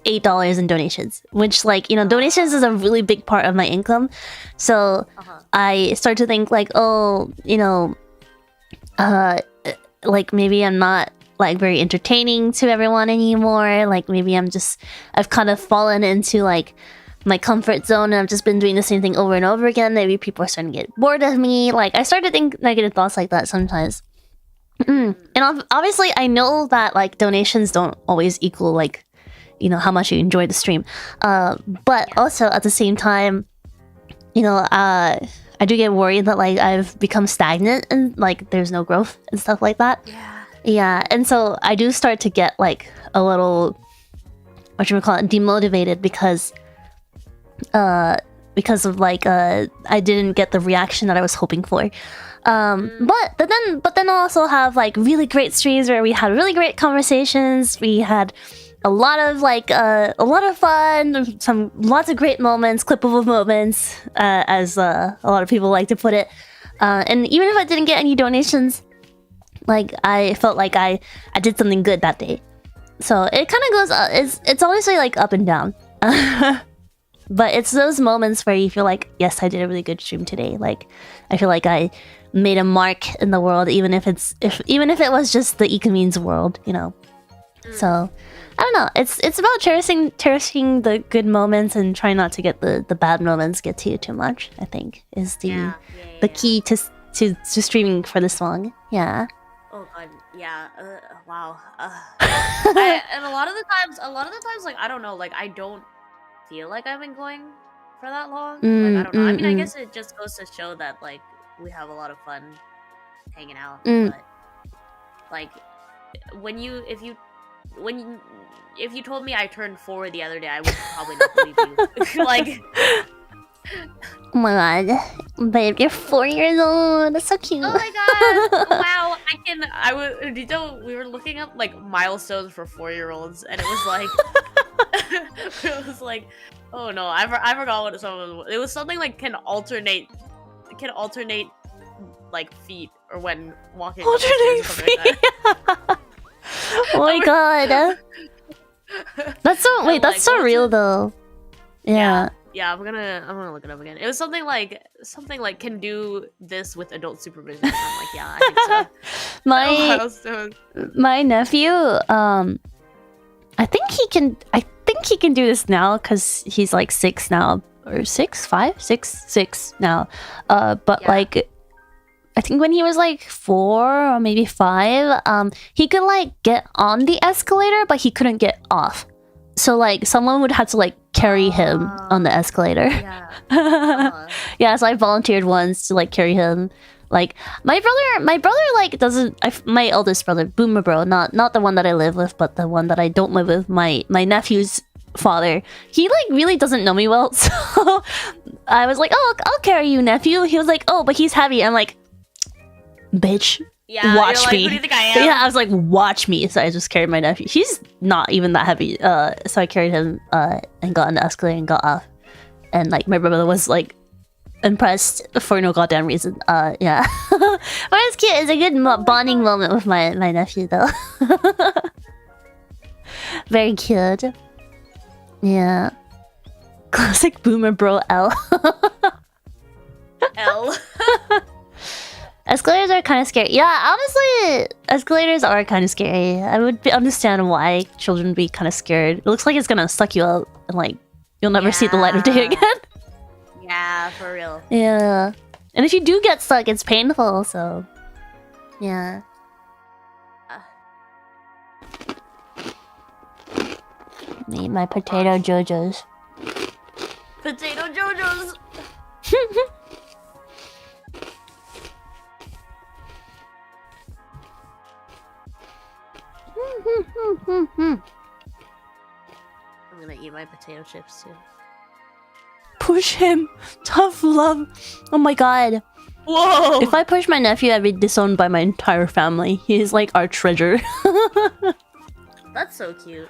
$8 in donations, which, like, you know, donations is a really big part of my income. So I start to think, like, oh, you know, like, maybe I'm not, like, very entertaining to everyone anymore. Like, maybe I've kind of fallen into, like, my comfort zone and I've just been doing the same thing over and over again. Maybe people are starting to get bored of me. Like, I start to think negative thoughts like that sometimes. And obviously I know that, like, donations don't always equal, like, you know, how much you enjoy the stream. But also at the same time, you know, I do get worried that, like, I've become stagnant and, like, there's no growth and stuff like that. Yeah, and so I do start to get, like, a little, what you would call it, demotivated because of, like, I didn't get the reaction that I was hoping for. But then I'll also have, like, really great streams where we had really great conversations. We had a lot of fun, lots of great moments, clippable moments, as a lot of people like to put it. And even if I didn't get any donations, like, I felt like I did something good that day. So it kind of goes, it's honestly, like, up and down. But it's those moments where you feel like, yes, I did a really good stream today. Like, I feel like I made a mark in the world, even if it was just the Ikumin's world, you know. So I don't know. It's about cherishing the good moments and trying not to get the bad moments get to you too much. I think is the key to streaming for this long. Yeah. Oh god, yeah. Wow. And a lot of the times, like, I don't know, like, I don't feel like I've been going for that long. Like, I don't know. I mean, I guess it just goes to show that, like, we have a lot of fun hanging out. But, like, if you told me I turned 4 the other day, I would probably not believe you. Like, oh my god, babe, you're 4 years old. That's so cute. Oh my god! Wow, we were looking up, like, milestones for 4-year-olds, and it was like, oh no, I forgot what it was. Something like can alternate, like, feet, or when walking. Alternate feet. Like oh my god. That's so real though. Yeah. Yeah, I'm gonna look it up again. It was something like can do this with adult supervision. And I'm like, yeah, I think so. My nephew, I think he can do this now because he's like 6 now, or 6 now. But Yeah. like, I think when he was like 4 or maybe 5, he could like get on the escalator, but he couldn't get off. So like someone would have to like carry him on the escalator. Yeah. Yeah, so I volunteered once to like carry him. Like my brother like doesn't. My eldest brother, Boomer Bro, not the one that I live with, but the one that I don't live with. My nephew's father. He like really doesn't know me well, so I was like, "Oh, I'll carry you, nephew." He was like, "Oh, but he's heavy." I'm like, "Bitch, Yeah. watch you're like, me." Who do you think I am? Yeah, I was like, "Watch me." So I just carried my nephew. He's not even that heavy. So I carried him and got on the escalator and got off. And like my brother was like impressed for no goddamn reason. Yeah. But it's cute. It's a good bonding moment with my nephew though. Very cute. Yeah. Classic Boomer Bro L. L. Escalators are kind of scary. Yeah, honestly, escalators are kind of scary. I would understand why children would be kind of scared. It looks like it's gonna suck you out and like you'll never see the light of day again. Yeah, for real. Yeah. And if you do get stuck, it's painful, so... Yeah. Eat my potato JoJo's. Potato JoJo's. I'm gonna eat my potato chips too. Push him! Tough love! Oh my god. Whoa! If I push my nephew, I'd be disowned by my entire family. He is like our treasure. That's so cute.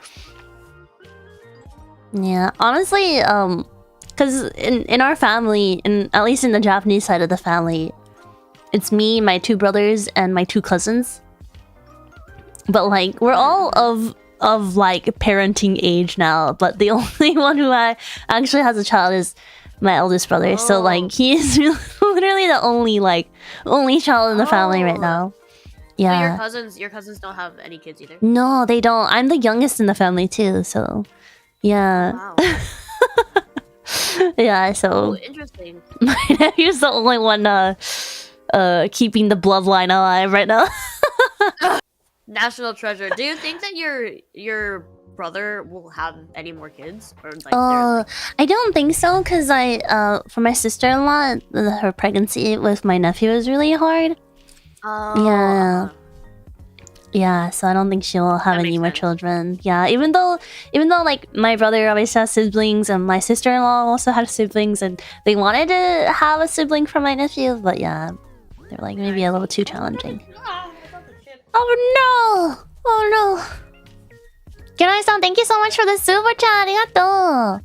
Yeah, honestly, because in our family, at least in the Japanese side of the family, it's me, my 2 brothers, and my 2 cousins. But like, we're all of like parenting age now, but the only one who actually has a child is my eldest brother. So like, he is literally the only child in the family right now. Yeah. So your cousins don't have any kids either? No, they don't. I'm the youngest in the family too, so yeah. Wow. Yeah, so Oh, interesting. my nephew's the only one keeping the bloodline alive right now. National treasure. Do you think that your brother will have any more kids? Or like, like... I don't think so, because for my sister-in-law, her pregnancy with my nephew is really hard. Yeah. Yeah, so I don't think she will have any more children. Yeah, even though like my brother always has siblings and my sister-in-law also had siblings and they wanted to have a sibling for my nephew, but yeah, they're like maybe a little too challenging. Oh no! Oh no! Kirai-san, thank you so much for the super chat. Arigatou!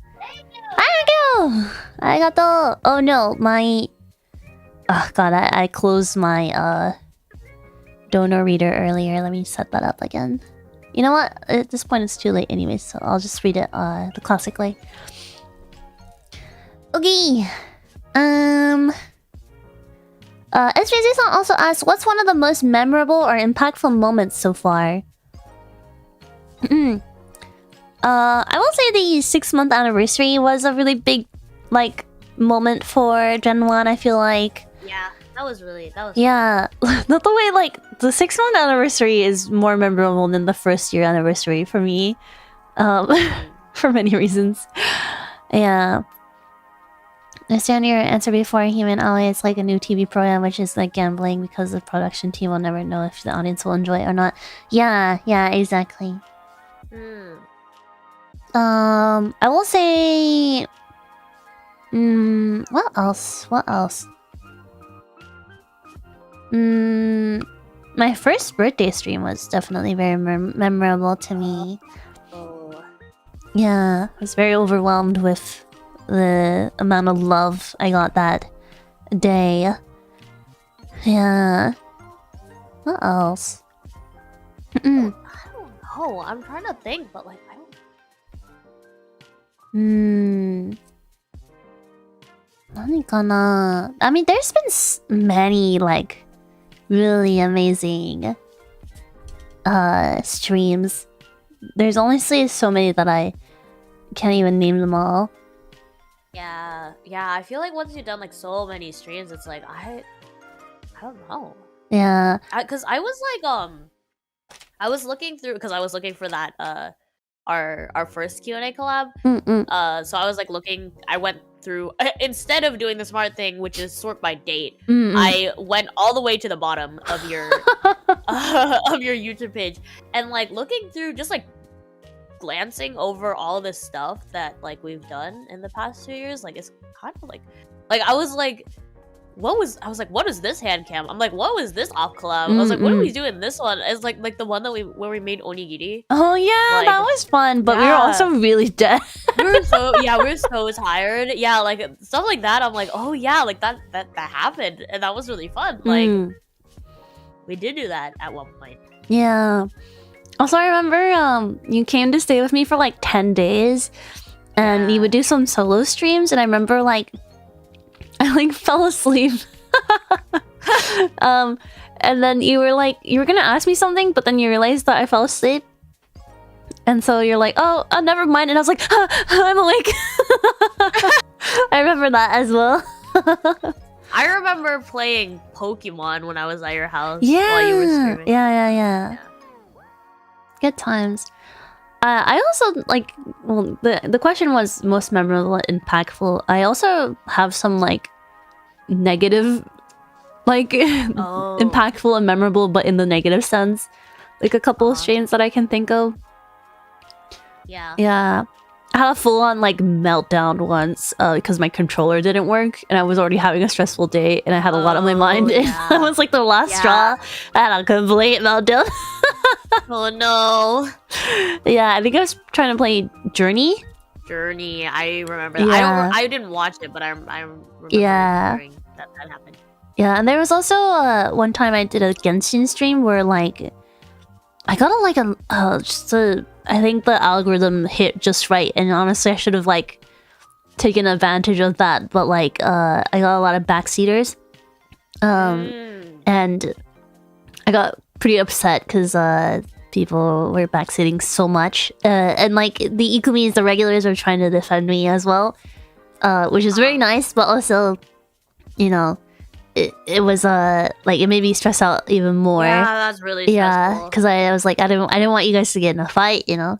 Arigatou! Arigatou! Oh no, my... Oh god, I closed my donor reader earlier. Let me set that up again. You know what? At this point it's too late anyways, so I'll just read it the classic way. Okay. SJZ-san also asked, what's one of the most memorable or impactful moments so far? I will say the 6-month anniversary was a really big, like, moment for Gen 1, I feel like. Yeah, that was Yeah. Not the way, like, the 6-month anniversary is more memorable than the first year anniversary for me. For many reasons. Yeah. I understand your answer before Human Ally. It's like a new TV program, which is like gambling because the production team will never know if the audience will enjoy it or not. Yeah, exactly. I will say... what else? My first birthday stream was definitely very memorable to me. Yeah, I was very overwhelmed with the amount of love I got that day. Yeah. What else? I don't know. I'm trying to think, but like I don't. 何かな? I mean, there's been many like really amazing streams. There's honestly so many that I can't even name them all. Yeah, I feel like once you've done like so many streams, it's like I don't know. Yeah. Because I was like I was looking through because I was looking for that our first Q&A collab. So I was like looking. I went through instead of doing the smart thing, which is sort by date. I went all the way to the bottom of your of your YouTube page and like looking through, just like glancing over all this stuff that like we've done in the past 2 years. Like it's kind of like I was like, what is this hand cam? I'm like, what was this off collab? I was like, what did we do in this one? It's like the one that where we made onigiri. Oh yeah, like, that was fun, but we were also really dead. we were so tired. Yeah, like stuff like that. I'm like, oh yeah, like that happened, and that was really fun. Like we did do that at one point. Yeah. Also, I remember you came to stay with me for like 10 days, and you would do some solo streams, and I remember like I like fell asleep. And then you were gonna ask me something, but then you realized that I fell asleep. And so you're like, oh, never mind. And I was like, I'm awake. I remember that as well. I remember playing Pokemon when I was at your house Yeah. while you were streaming. Yeah. Good times. I also like, well, the question was most memorable and impactful. I also have some like negative, like impactful and memorable, but in the negative sense. Like a couple of streams that I can think of. Yeah. I had a full-on like meltdown once because my controller didn't work and I was already having a stressful day and I had a lot on my mind. Yeah. That was like the last straw. I had a complete meltdown. Oh no. Yeah, I think I was trying to play Journey. I remember that. Yeah. I didn't watch it, but I remember hearing that happened. Yeah, and there was also one time I did a Genshin stream where like I got I think the algorithm hit just right, and honestly I should have like taken advantage of that, but like I got a lot of backseaters. And I got pretty upset because people were backseating so much. And like the Ikumis, the regulars, are trying to defend me as well. Which is very nice, but also, you know, it was like it made me stress out even more. Yeah, that's really stressful. Yeah, because I was like, I didn't want you guys to get in a fight, you know.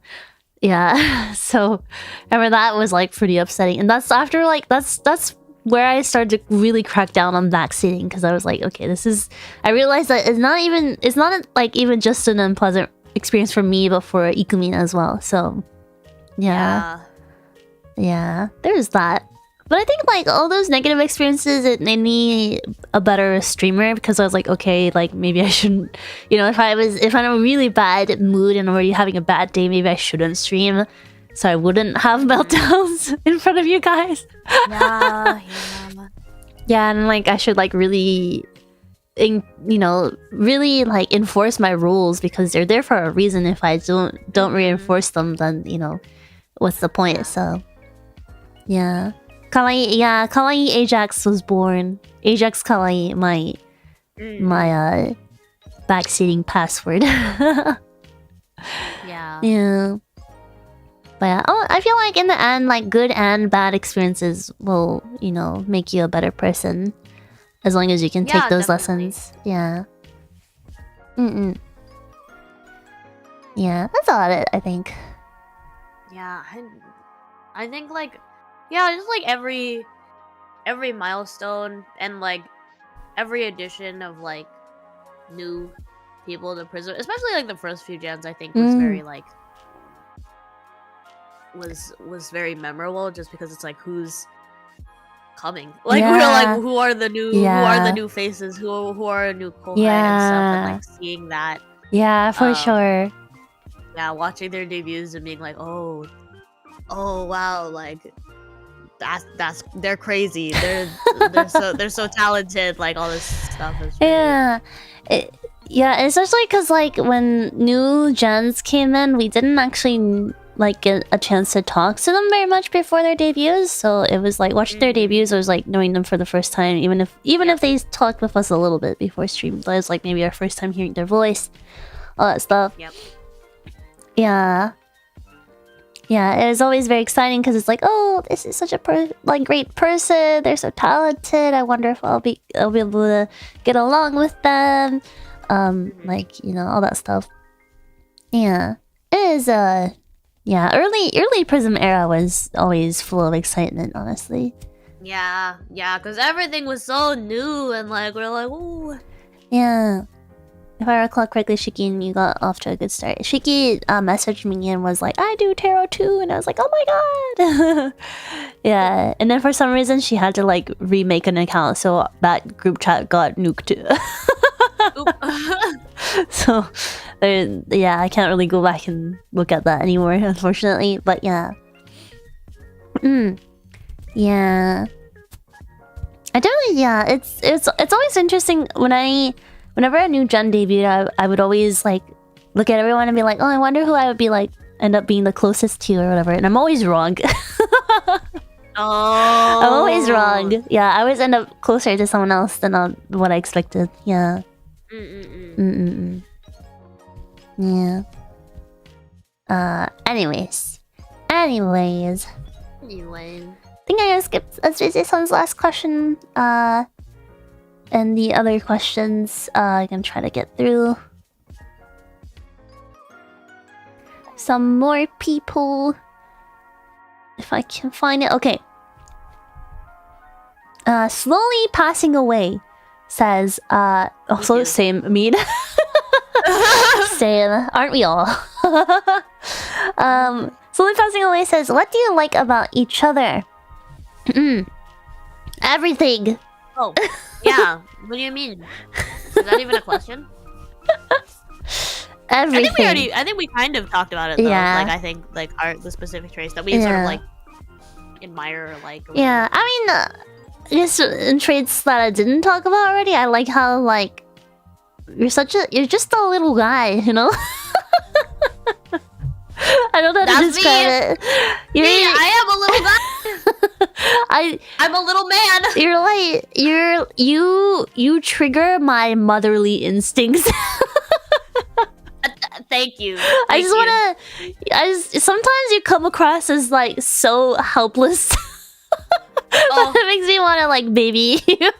Yeah, so I remember that was like pretty upsetting, and that's after like that's where I started to really crack down on backseating, because I was like, okay, I realized that it's not like even just an unpleasant experience for me, but for Ikumin as well. So yeah, there's that. But I think like all those negative experiences, it made me a better streamer, because I was like, okay, like maybe I shouldn't, you know, if I'm in a really bad mood and already having a bad day, maybe I shouldn't stream, so I wouldn't have meltdowns in front of you guys. Yeah, and like I should like really, really like enforce my rules, because they're there for a reason. If I don't reinforce them, then what's the point? So yeah. Kawaii Ajax was born. Ajax Kawaii, my backseating password. Yeah. But yeah, I feel like in the end, like good and bad experiences will, make you a better person, as long as you can take those lessons. Yeah. Yeah, that's about it, I think. Yeah, I think like, yeah, just like every milestone and like every addition of like new people to PRISM, especially like the first few gens, I think was very like was very memorable, just because it's like who's coming, like we're like who are the new faces, who are new cohort and stuff, and like seeing that for sure. Yeah, watching their debuts and being like, oh wow, like that's they're crazy, they're so talented, like all this stuff is really... Yeah, especially because like when new gens came in, we didn't actually like get a chance to talk to them very much before their debuts. So it was like watching their debuts. It was like knowing them for the first time, even if they talked with us a little bit before stream. That was like maybe our first time hearing their voice, all that stuff. Yep. Yeah. Yeah, it was always very exciting because it's like, oh, this is such a great person. They're so talented. I wonder if I'll be able to get along with them. Like, you know, all that stuff. Yeah, it is. Yeah, early Prism era was always full of excitement. Honestly. Yeah, because everything was so new and like we're like, ooh. Yeah. If I recall correctly, Shiki, you got off to a good start. Shiki messaged me and was like, I do tarot too. And I was like, oh my god. Yeah. And then for some reason, she had to like remake an account. So that group chat got nuked. So, yeah, I can't really go back and look at that anymore, unfortunately. But yeah. Yeah. I definitely, yeah, it's always interesting whenever a new gen debuted, I would always like look at everyone and be like, oh, I wonder who I would be like end up being the closest to or whatever. And I'm always wrong. Oh. I'm always wrong. Yeah, I always end up closer to someone else than what I expected. Yeah. Yeah. Anyways. Anyway. I think I'm gonna skip Azrize-san's last question. And the other questions I can try to get through. Some more people. If I can find it. Okay. Slowly passing away says, also same mean. Same, aren't we all? Slowly passing away says, what do you like about each other? Everything. Oh, yeah. What do you mean? Is that even a question? Everything. I think we kind of talked about it though. Yeah. Like I think like the specific traits that we sort of like admire or like. Or yeah, I mean, I guess in traits that I didn't talk about already, I like how like you're just a little guy, you know? I don't know how to describe it. I am a little guy. I'm a little man. You're like you trigger my motherly instincts. Thank you. Sometimes you come across as like so helpless. Oh. It makes me want to like baby you.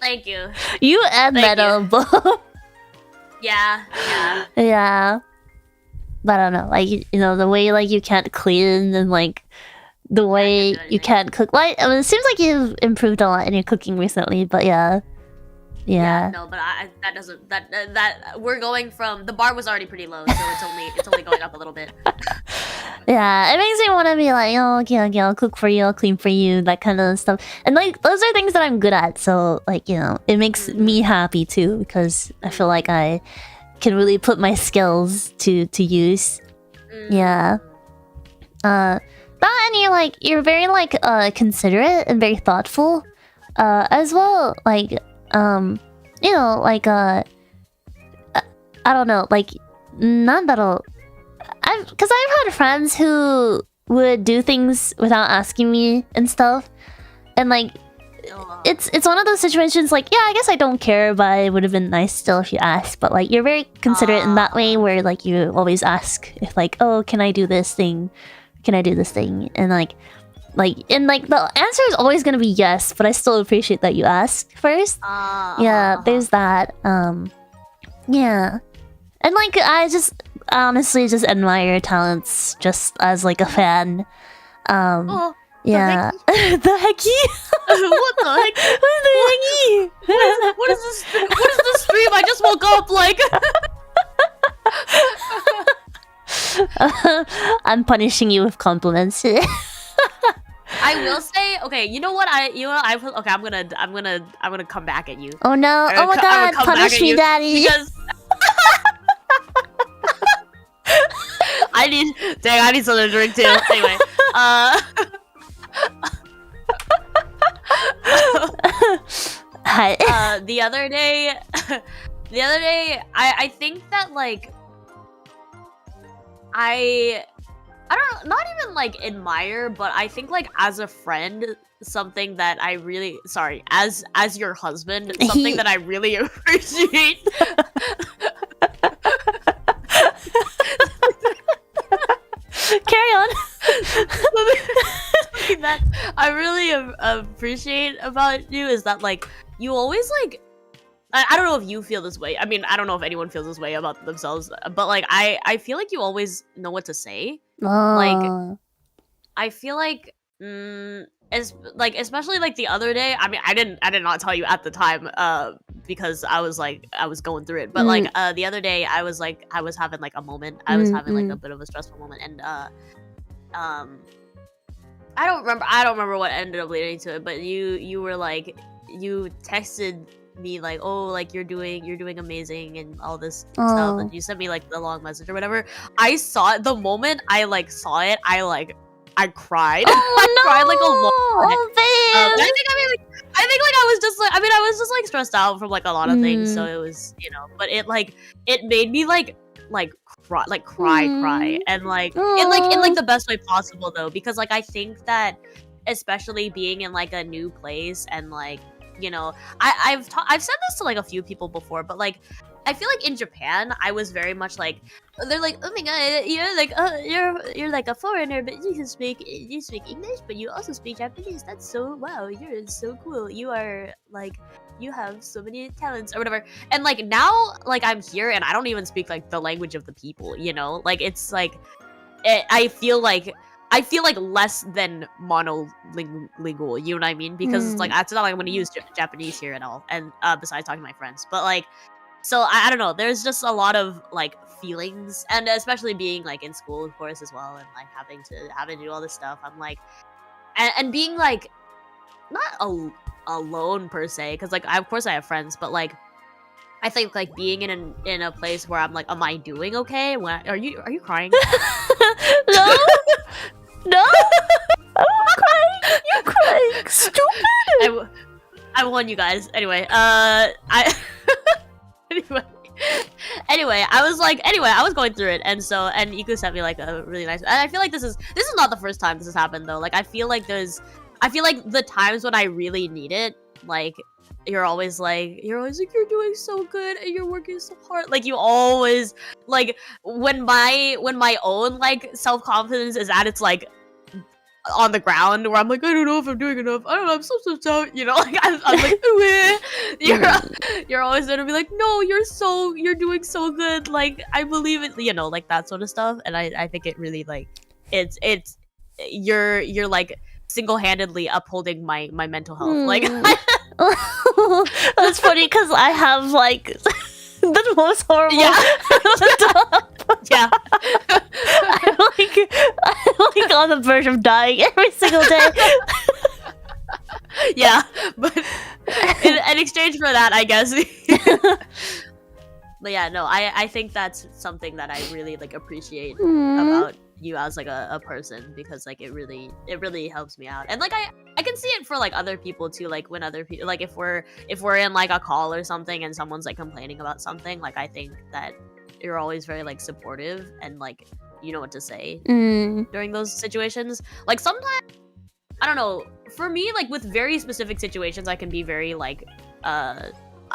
Thank you. You and Meadow both. Yeah. Yeah. But I don't know, like, you know, the way like you can't clean and like the way you can't cook. Like, I mean, it seems like you've improved a lot in your cooking recently, but yeah. No, but that doesn't that we're going from the bar was already pretty low, so it's only going up a little bit. Yeah, it makes me want to be like, oh, okay, I'll cook for you, I'll clean for you, that kind of stuff. And like those are things that I'm good at, so like, you know, it makes me happy too because I feel like I can really put my skills to use. Yeah. That and you're very like considerate and very thoughtful as well. Like you know, like I don't know, like because I've had friends who would do things without asking me and stuff, and like it's one of those situations like, yeah, I guess I don't care, but it would have been nice still if you asked. But like you're very considerate in that way, where like you always ask if like, oh, can I do this thing? Can I do this thing? And like the answer is always gonna be yes, but I still appreciate that you asked first. Yeah, there's that. Yeah, and like I honestly just admire your talents just as like a fan. Yeah. The hecky? What the heck? What is this? What is this stream? I just woke up like. I'm punishing you with compliments. I will say, okay, you know what? Okay, I'm gonna come back at you. Oh no! Oh my god! Punish me, daddy! Because I need something to drink too. Anyway, Hi. the other day, I think that like I not even like admire, but I think like as a friend, something that I really, sorry, as your husband, something that I really appreciate. Carry on. Something that I really appreciate about you is that like you always like, I don't know if you feel this way. I mean, I don't know if anyone feels this way about themselves, but like I feel like you always know what to say. Like I feel like especially like the other day. I mean, I did not tell you at the time because I was going through it. But like the other day I was having like a moment. I was having like a bit of a stressful moment, and I don't remember what ended up leading to it, but you were like, you texted me like, oh, like you're doing amazing and all this stuff, and you sent me like the long message or whatever. I saw it the moment I like saw it. I cried. I cried like a lot. Oh, babe. I think I was just like stressed out from like a lot of things, so it was, you know, but it made me like cry and like in like the best way possible though, because like I think that especially being in like a new place and like, you know, I've said this to like a few people before, but like I feel like in Japan I was very much like, they're like, oh my god, you're like a foreigner, but you speak English, but you also speak Japanese. That's so, wow, you're so cool. You are like, you have so many talents or whatever. And like now, like I'm here and I don't even speak like the language of the people, you know, like it's like I feel like less than monolingual, you know what I mean? Because it's like, it's not like I'm gonna use Japanese here at all, and besides talking to my friends, but like, so I don't know, there's just a lot of like feelings, and especially being like in school, of course, as well, and like having to do all this stuff, I'm like, and being like not alone per se, because like of course I have friends, but like I think like being in a place where I'm like, am I doing okay? Are you crying? No, I'm not crying. You're crying, stupid. I won, you guys. Anyway, Anyway, I was going through it, and Iku sent me like a really nice. And I feel like this is not the first time this has happened though. Like I feel like the times when I really need it, like you're always like you're doing so good and you're working so hard. Like you always like when my own like self-confidence is at its like on the ground, where I'm like, I don't know if I'm doing enough. I don't know, I'm so stressed out, you know, like I'm like, you're always gonna be like, no, you're doing so good, like I believe it, you know, like that sort of stuff. And I think it really like it's you're like single-handedly upholding my mental health. Like that's funny because I have like the most horrible. Yeah. I'm like on the verge of dying every single day. Yeah, but in exchange for that, I guess. But yeah, no, I think that's something that I really like appreciate about you as like a person, because like it really helps me out. And like I can see it for like other people too, like when other people, like if we're in like a call or something and someone's like complaining about something, like I think that you're always very like supportive and like you know what to say during those situations. Like sometimes, I don't know, for me, like with very specific situations I can be very like I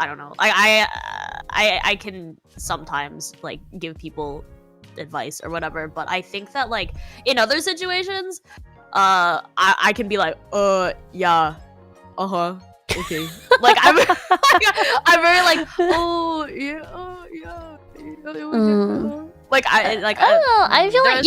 don't know, I can sometimes like give people advice or whatever, but I think that like in other situations I can be like yeah, okay. Like I'm very like, oh yeah, like I don't know, I feel like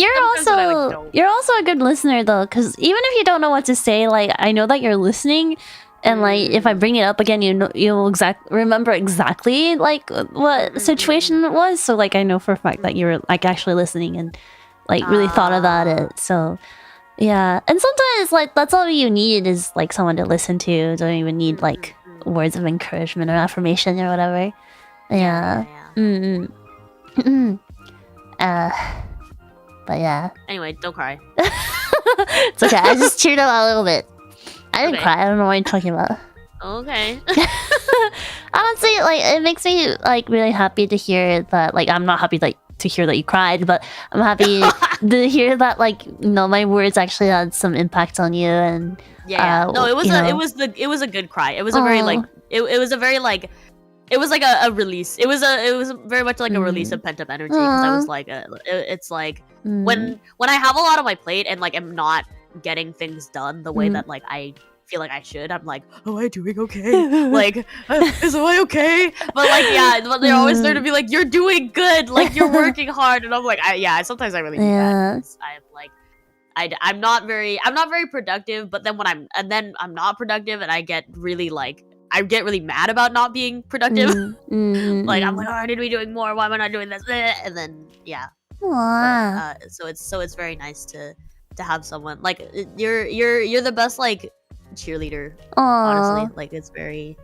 you're also a good listener though, because even if you don't know what to say, like I know that you're listening. And like, if I bring it up again, you'll remember exactly like what situation it was. So like, I know for a fact that you were like actually listening and like really thought about it. So yeah, and sometimes like that's all you need is like someone to listen to. You don't even need like words of encouragement or affirmation or whatever. Yeah. But yeah. Anyway, don't cry. It's okay. I just cheered up a little bit. I didn't cry. I don't know what you're talking about. Okay. Honestly, like it makes me like really happy to hear that. Like I'm not happy like to hear that you cried, but I'm happy to hear that like my words actually had some impact on you. And no, it was a good cry. It was a very like it was a very like it was like a release. It was very much like a release of pent up energy, because I was like it's like when I have a lot on my plate and like I'm not getting things done the way that like I feel like I should, I'm like, am I doing okay? Like, am I okay? But like, but they're always there to be like, you're doing good, like you're working hard, and I'm like, sometimes I really do that. I'm like, I'm not very productive, but then I'm not productive, and I get really mad about not being productive. Like I'm like, oh, I need to be doing more. Why am I not doing this? And then but, so it's very nice to have someone like you're the best like cheerleader. Honestly, like it's very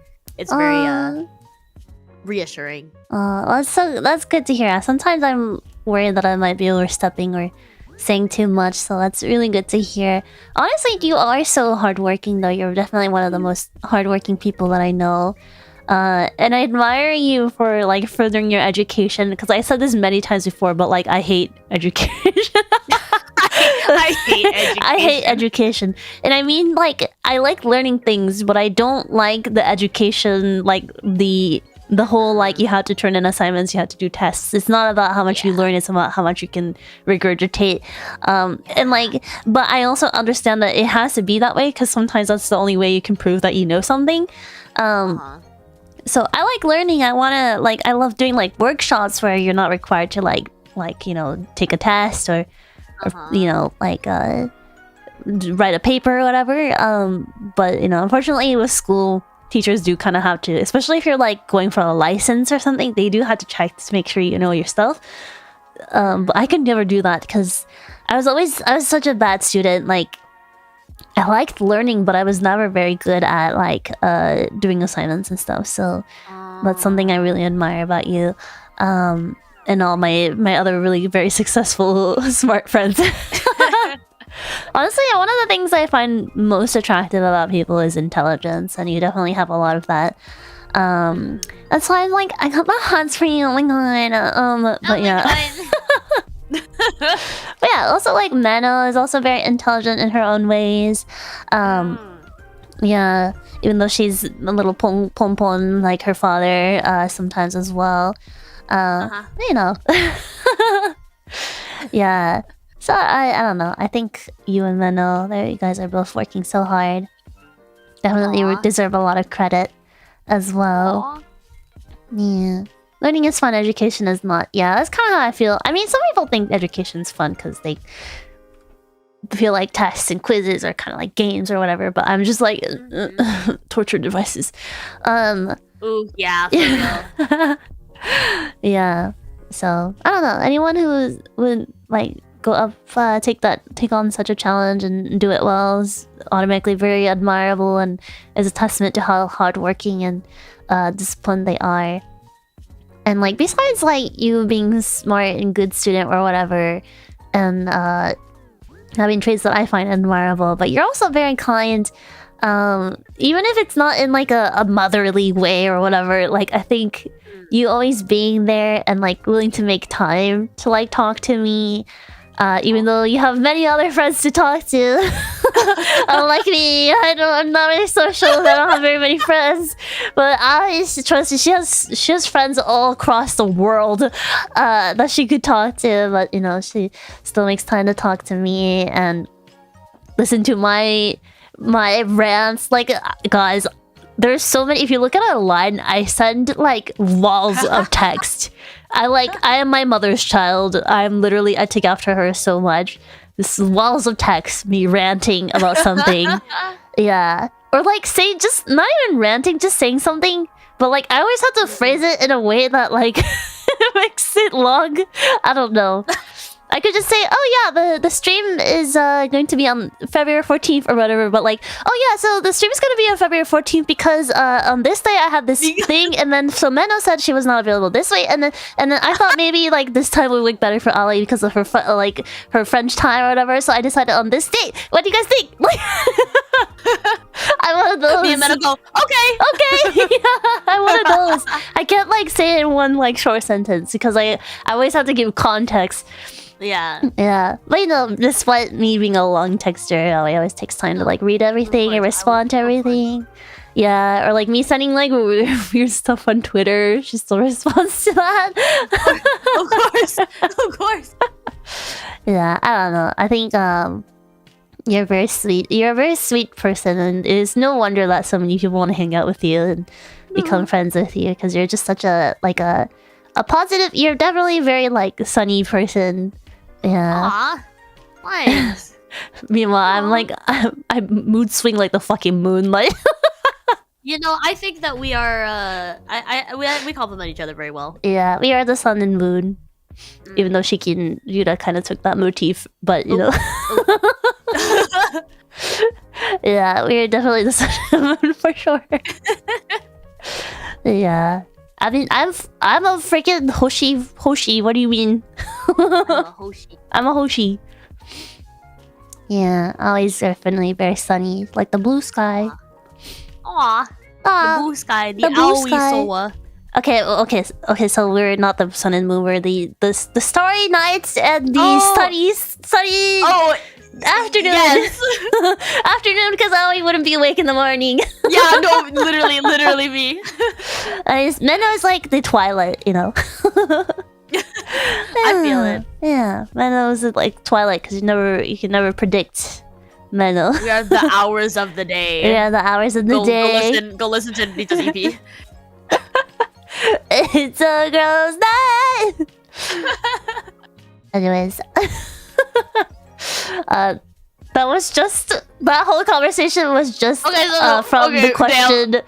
reassuring. That's good to hear. Sometimes I'm worried that I might be overstepping or saying too much, so that's really good to hear. Honestly, you are so hardworking though. You're definitely one of the most hardworking people that I know. And I admire you for like furthering your education, because I said this many times before, but like I hate education. I hate education. And I mean, like, I like learning things, but I don't like the education, like the whole like you have to turn in assignments, you have to do tests. It's not about how much you learn, it's about how much you can regurgitate. And like, but I also understand that it has to be that way, because sometimes that's the only way you can prove that you know something. So I like learning. I love doing like workshops where you're not required to like take a test or write a paper or whatever. But unfortunately with school, teachers do kind of have to, especially if you're like going for a license or something, they do have to check to make sure you know your stuff. But I could never do that, because I was such a bad student. Like, I liked learning, but I was never very good at like doing assignments and stuff. So that's something I really admire about you. And all my other really very successful smart friends. Honestly, one of the things I find most attractive about people is intelligence, and you definitely have a lot of that. That's why I'm like, I got the hearts for you. Oh my god. But yeah. But yeah, also like Mano is also very intelligent in her own ways. Yeah, even though she's a little pom like her father sometimes as well. Yeah. So I don't know. I think you and Mano, you guys are both working so hard. Definitely deserve a lot of credit as well. Yeah. Learning is fun, education is not. Yeah, that's kind of how I feel. I mean, some people think education's fun because they feel like tests and quizzes are kind of like games or whatever, but I'm just like, torture devices. Ooh, yeah, for real. Yeah. So, I don't know. Anyone who would like go up, take on such a challenge and do it well is automatically very admirable, and is a testament to how hardworking and disciplined they are. And like, besides like you being smart and good student or whatever, and having traits that I find admirable, but you're also very kind, even if it's not in like a motherly way or whatever. Like, I think you always being there and like willing to make time to like talk to me, even though you have many other friends to talk to. Unlike me, I'm not really social, I don't have very many friends. But I trust she has friends all across the world that she could talk to, but she still makes time to talk to me and listen to my rants. Like, guys, there's so many. If you look at a line, I send like walls of text. I am my mother's child. I take after her so much. This is walls of text, me ranting about something. Yeah. Or like say, just not even ranting, just saying something. But like, I always have to phrase it in a way that like makes it long. I don't know. I could just say, oh yeah, the stream is going to be on February 14th or whatever, but like, oh yeah, so the stream is going to be on February 14th because on this day I had this thing, and then so Meno said she was not available this way, and then I thought maybe like this time would work better for Ali because of her her French time or whatever, so I decided on this date. What do you guys think? Like, I'm one of those. Me and Meta go, okay. Okay, yeah, I'm one of those. I can't like say it in one like short sentence because I always have to give context. Yeah. Yeah, but you know, despite me being a long texter, it always takes time to like read everything and respond to everything. Yeah, or like me sending like weird stuff on Twitter, she still responds to that. Of course. Yeah, I don't know. I think you're very sweet. You're a very sweet person, and it's no wonder that so many people want to hang out with you and become friends with you because you're just such a positive. You're definitely a very like sunny person. Yeah. Aw. Thanks. Meanwhile, I'm like I mood swing like the fucking moonlight. You know, I think that we are we complement each other very well. Yeah, we are the sun and moon. Even though Shiki and Yuta kind of took that motif, but you know. Yeah, we're definitely the sun and moon for sure. Yeah. I mean, I'm a freaking Hoshi. What do you mean? I'm a Hoshi. I'm a Hoshi. Yeah, always definitely very sunny, like the blue sky. Aw. Ah, The blue sky, the blue Aoi sky. Soa. Okay. So we're not the sun and moon. We're the starry nights and the sunny Oh, afternoon. yes. Afternoon, because Aoi wouldn't be awake in the morning. Yeah, no, literally me. Menno is like the twilight, you know. I feel it. Yeah, Menno is like twilight because you can never predict Menno. We are the hours of the day. Yeah, the hours of the day. Go listen to Nita's EP. It's a girl's night. Anyways, that whole conversation was just Okay, so, from the question,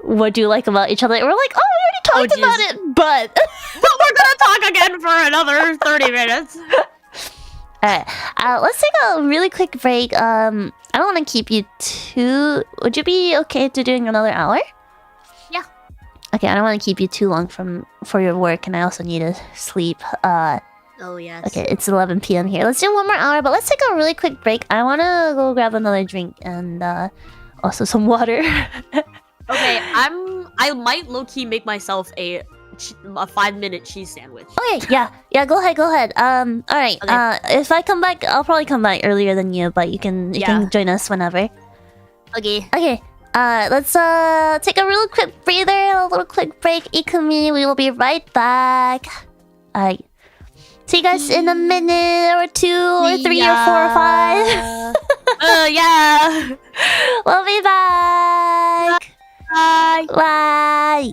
what do you like about each other? And we're like, oh, we already talked about it, but But we're gonna talk again for another 30 minutes. Alright, let's take a really quick break. I don't want to keep you too... Would you be okay to doing another hour? Yeah. Okay, I don't want to keep you too long for your work, and I also need to sleep. Oh, yes. Okay, it's 11 p.m. here. Let's do one more hour, but let's take a really quick break. I want to go grab another drink and also some water. Okay, I might low-key make myself a 5-minute cheese sandwich. Okay, yeah, go ahead. Alright, Okay. If I come back, I'll probably come back earlier than you, but you can join us whenever. Okay. Okay, let's take a real quick breather, a little quick break. Ikumi, we will be right back. Alright. See you guys in a minute or 2 or 3 or 4 or 5. Yeah. We'll be back. Bye. Bye.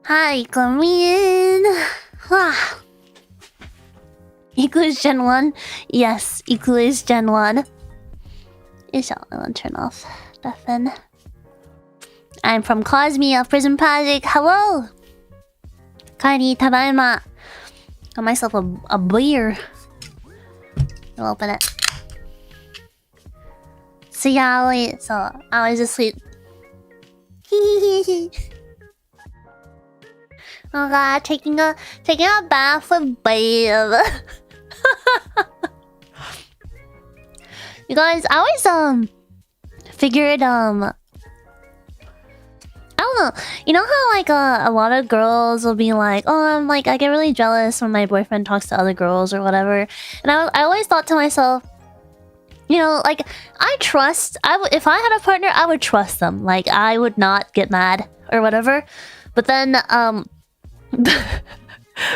Hi, come in. Iku is Gen 1? Yes, Iku is Gen 1. I'll turn off that then. I'm from Cosme of PRISM Project. Hello! Kairi, tadaima. Got myself a beer. I'll open it. So yeah, I was asleep. Oh god, taking a bath with babe. You guys, I always figured I don't know. You know how like a lot of girls will be like, oh, I'm like I get really jealous when my boyfriend talks to other girls or whatever, and I always thought to myself, you know, like if I had a partner, I would trust them. Like I would not get mad or whatever. But then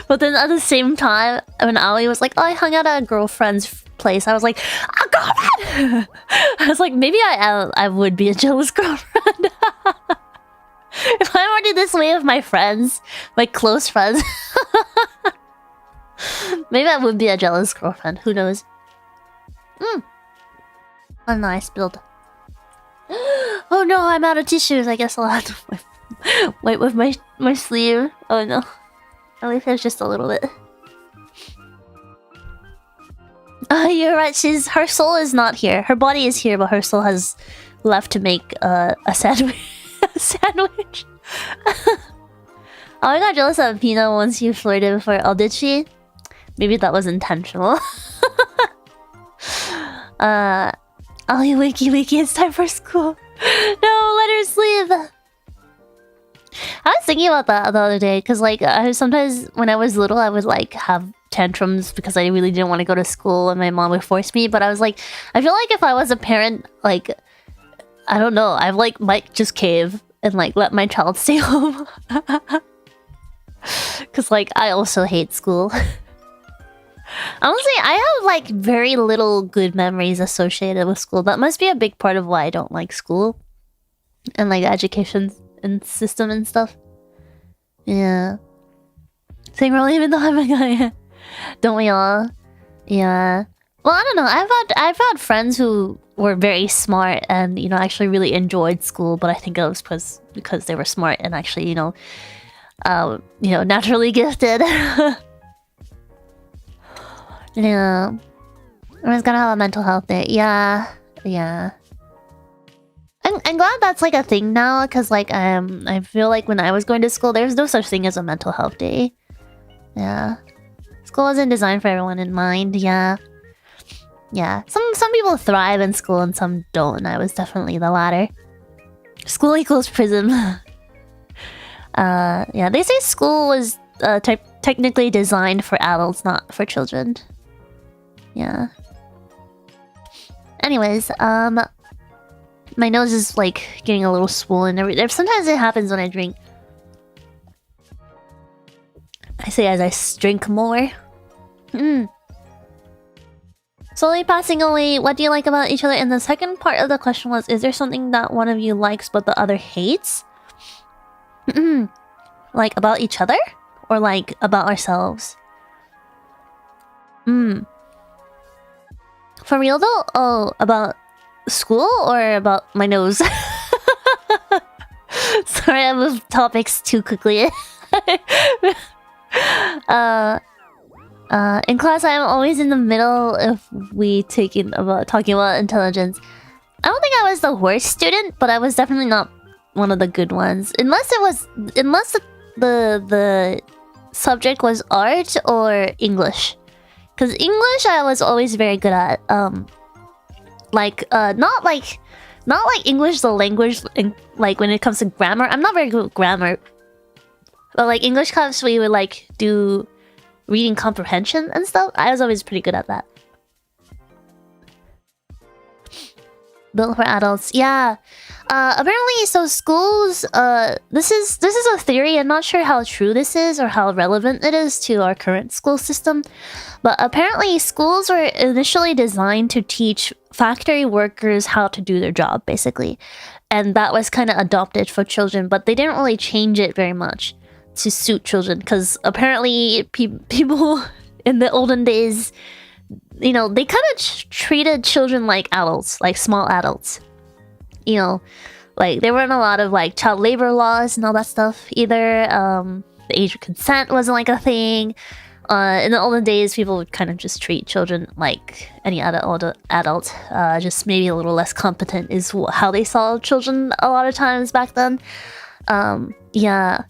but then at the same time, when Ali was like, oh, I hung out at a girlfriend's place, I was like, oh, girlfriend! I was like, maybe I would be a jealous girlfriend. If I'm already this way with my friends, my close friends, maybe I would be a jealous girlfriend. Who knows? Oh no, I spilled. Oh no, I'm out of tissues. I guess I'll have to wipe with my sleeve. Oh no. At least there's just a little bit. Oh, you're right. Her soul is not here. Her body is here, but her soul has left to make a sandwich. A sandwich. Oh, I got jealous of Pina once you flirted before. Oh, did she? Maybe that was intentional. Ollie, wakey, it's time for school. No, let her sleep. I was thinking about that the other day, because like sometimes when I was little, I would like have tantrums because I really didn't want to go to school and my mom would force me. But I was like, I feel like if I was a parent, like, I don't know, I like might just cave and like let my child stay home. Because like I also hate school. Honestly, I have like very little good memories associated with school. That must be a big part of why I don't like school and like education and system and stuff. Yeah. Same role even though I'm a guy. Don't we all? Yeah. Well, I don't know. I've had friends who were very smart and, you know, actually really enjoyed school, but I think it was because they were smart and actually, you know, naturally gifted. Yeah. Everyone's gonna have a mental health day. Yeah. I'm glad that's like a thing now, because like I feel like when I was going to school, there's no such thing as a mental health day. Yeah. School isn't designed for everyone in mind. Yeah. Some people thrive in school and some don't, and I was definitely the latter. School equals PRISM. Yeah, they say school was technically designed for adults, not for children. Yeah. Anyways, my nose is like getting a little swollen. Sometimes it happens when I drink. I say as I drink more. Slowly passing away. What do you like about each other? And the second part of the question was, is there something that one of you likes but the other hates? Like about each other? Or like about ourselves? For real though? Oh, about school or about my nose? Sorry, I moved topics too quickly. In class, I'm always in the middle if we talking about intelligence. I don't think I was the worst student, but I was definitely not one of the good ones. Unless the subject was art or English. Because English I was always very good at. Not like English the language, like when it comes to grammar. I'm not very good with grammar. But like English class, we would like do reading comprehension and stuff. I was always pretty good at that. Built for adults, yeah. Apparently, so schools. This is a theory. I'm not sure how true this is or how relevant it is to our current school system. But apparently, schools were initially designed to teach factory workers how to do their job, basically, and that was kind of adopted for children. But they didn't really change it very much. to suit children, because apparently people in the olden days, you know, they kind of treated children like adults, like small adults. You know, like there weren't a lot of like child labor laws and all that stuff either. The age of consent wasn't like a thing. In the olden days, people would kind of just treat children like any other adult, just maybe a little less competent is how they saw children a lot of times back then. Yeah.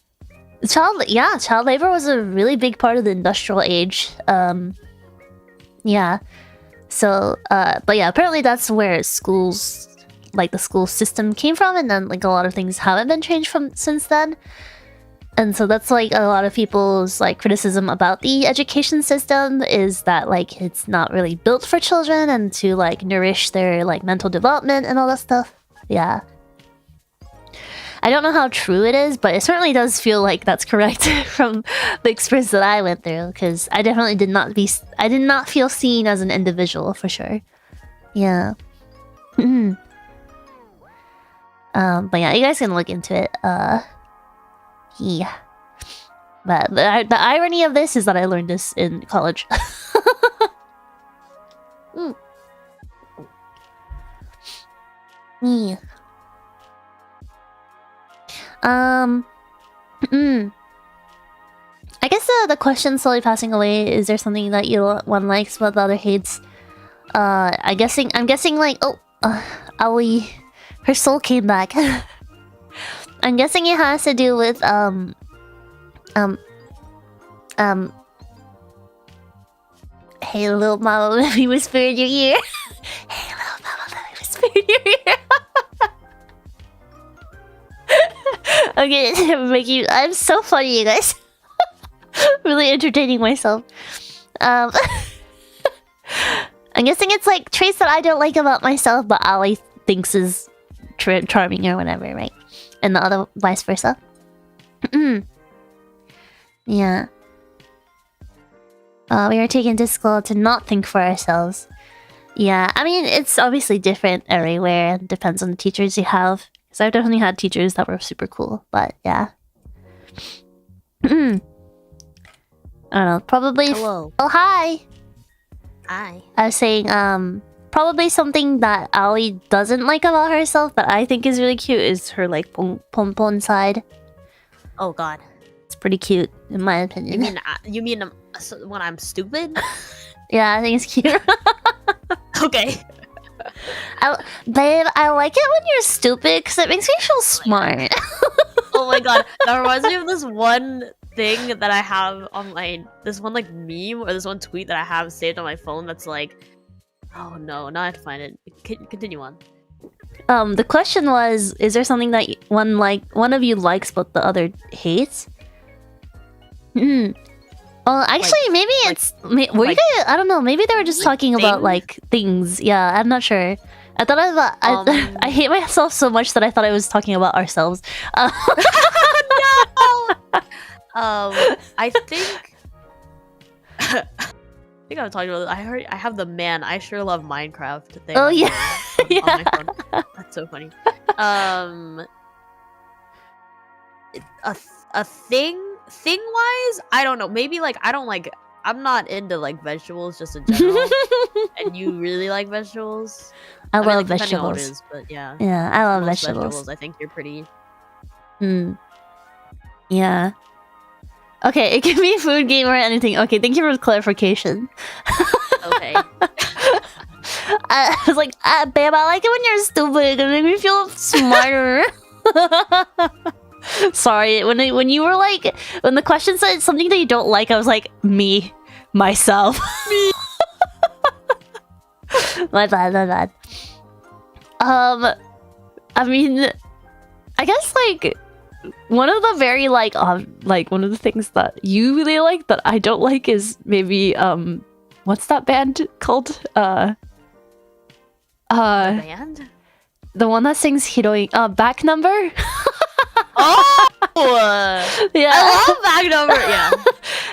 Child labor was a really big part of the industrial age. Yeah. So, but yeah, apparently that's where schools, like the school system came from, and then like a lot of things haven't been changed from since then. And so that's like a lot of people's like criticism about the education system is that like it's not really built for children and to like nourish their like mental development and all that stuff. Yeah. I don't know how true it is, but it certainly does feel like that's correct from the experience that I went through, because I definitely did not feel seen as an individual for sure. Yeah. But yeah, you guys can look into it. Yeah. But the irony of this is that I learned this in college. Yeah. I guess the question slowly passing away, is there something that one likes but the other hates? I'm guessing like, Aoi, her soul came back. I'm guessing it has to do with hey little mama, let me whisper in your ear. Hey little mama, let me whisper in your ear. Okay, I'm so funny, you guys. Really entertaining myself. I'm guessing it's like traits that I don't like about myself, but Ali thinks is charming or whatever, right? And the other vice versa. Yeah. We are taken to school to not think for ourselves. Yeah, I mean, it's obviously different everywhere. It depends on the teachers you have. Because I've definitely had teachers that were super cool, but yeah. I don't know, probably... Hello. Oh, hi! Hi. I was saying, probably something that Ali doesn't like about herself that I think is really cute is her, like, pon side. Oh, God. It's pretty cute, in my opinion. You mean when I'm stupid? Yeah, I think it's cute. Okay. Babe, I like it when you're stupid because it makes me feel smart. Oh my God, that reminds me of this one thing that I have on this one like meme or this one tweet that I have saved on my phone that's like, oh no, now I have to find it. Continue on. The question was, is there something that one of you likes but the other hates? Well, actually, maybe it's... were you guys... I don't know, maybe they were just talking about, like, things. Yeah, I'm not sure. I thought I hate myself so much that I thought I was talking about ourselves. No! I think... I think I'm talking about... I have the man, I sure love Minecraft thing. Oh, yeah. On my phone. That's so funny. A thing-wise, I don't know. Maybe, like, I'm not into, like, vegetables just in general. And you really like vegetables? I mean, love like, depending on what vegetables. it is, but yeah. Yeah, I love Most vegetables. I think you're pretty... Yeah. Okay, it can be food, game, or anything. Okay, thank you for the clarification. Okay. I was like, babe, I like it when you're stupid. It makes me feel smarter. Sorry, when you were like, when the question said something that you don't like, I was like, myself. My bad. I mean, I guess like one of the very like one of the things that you really like that I don't like is maybe what's that band called? The band? The one that sings Heroine, Back Number. Oh! Yeah. I love Back Number, yeah.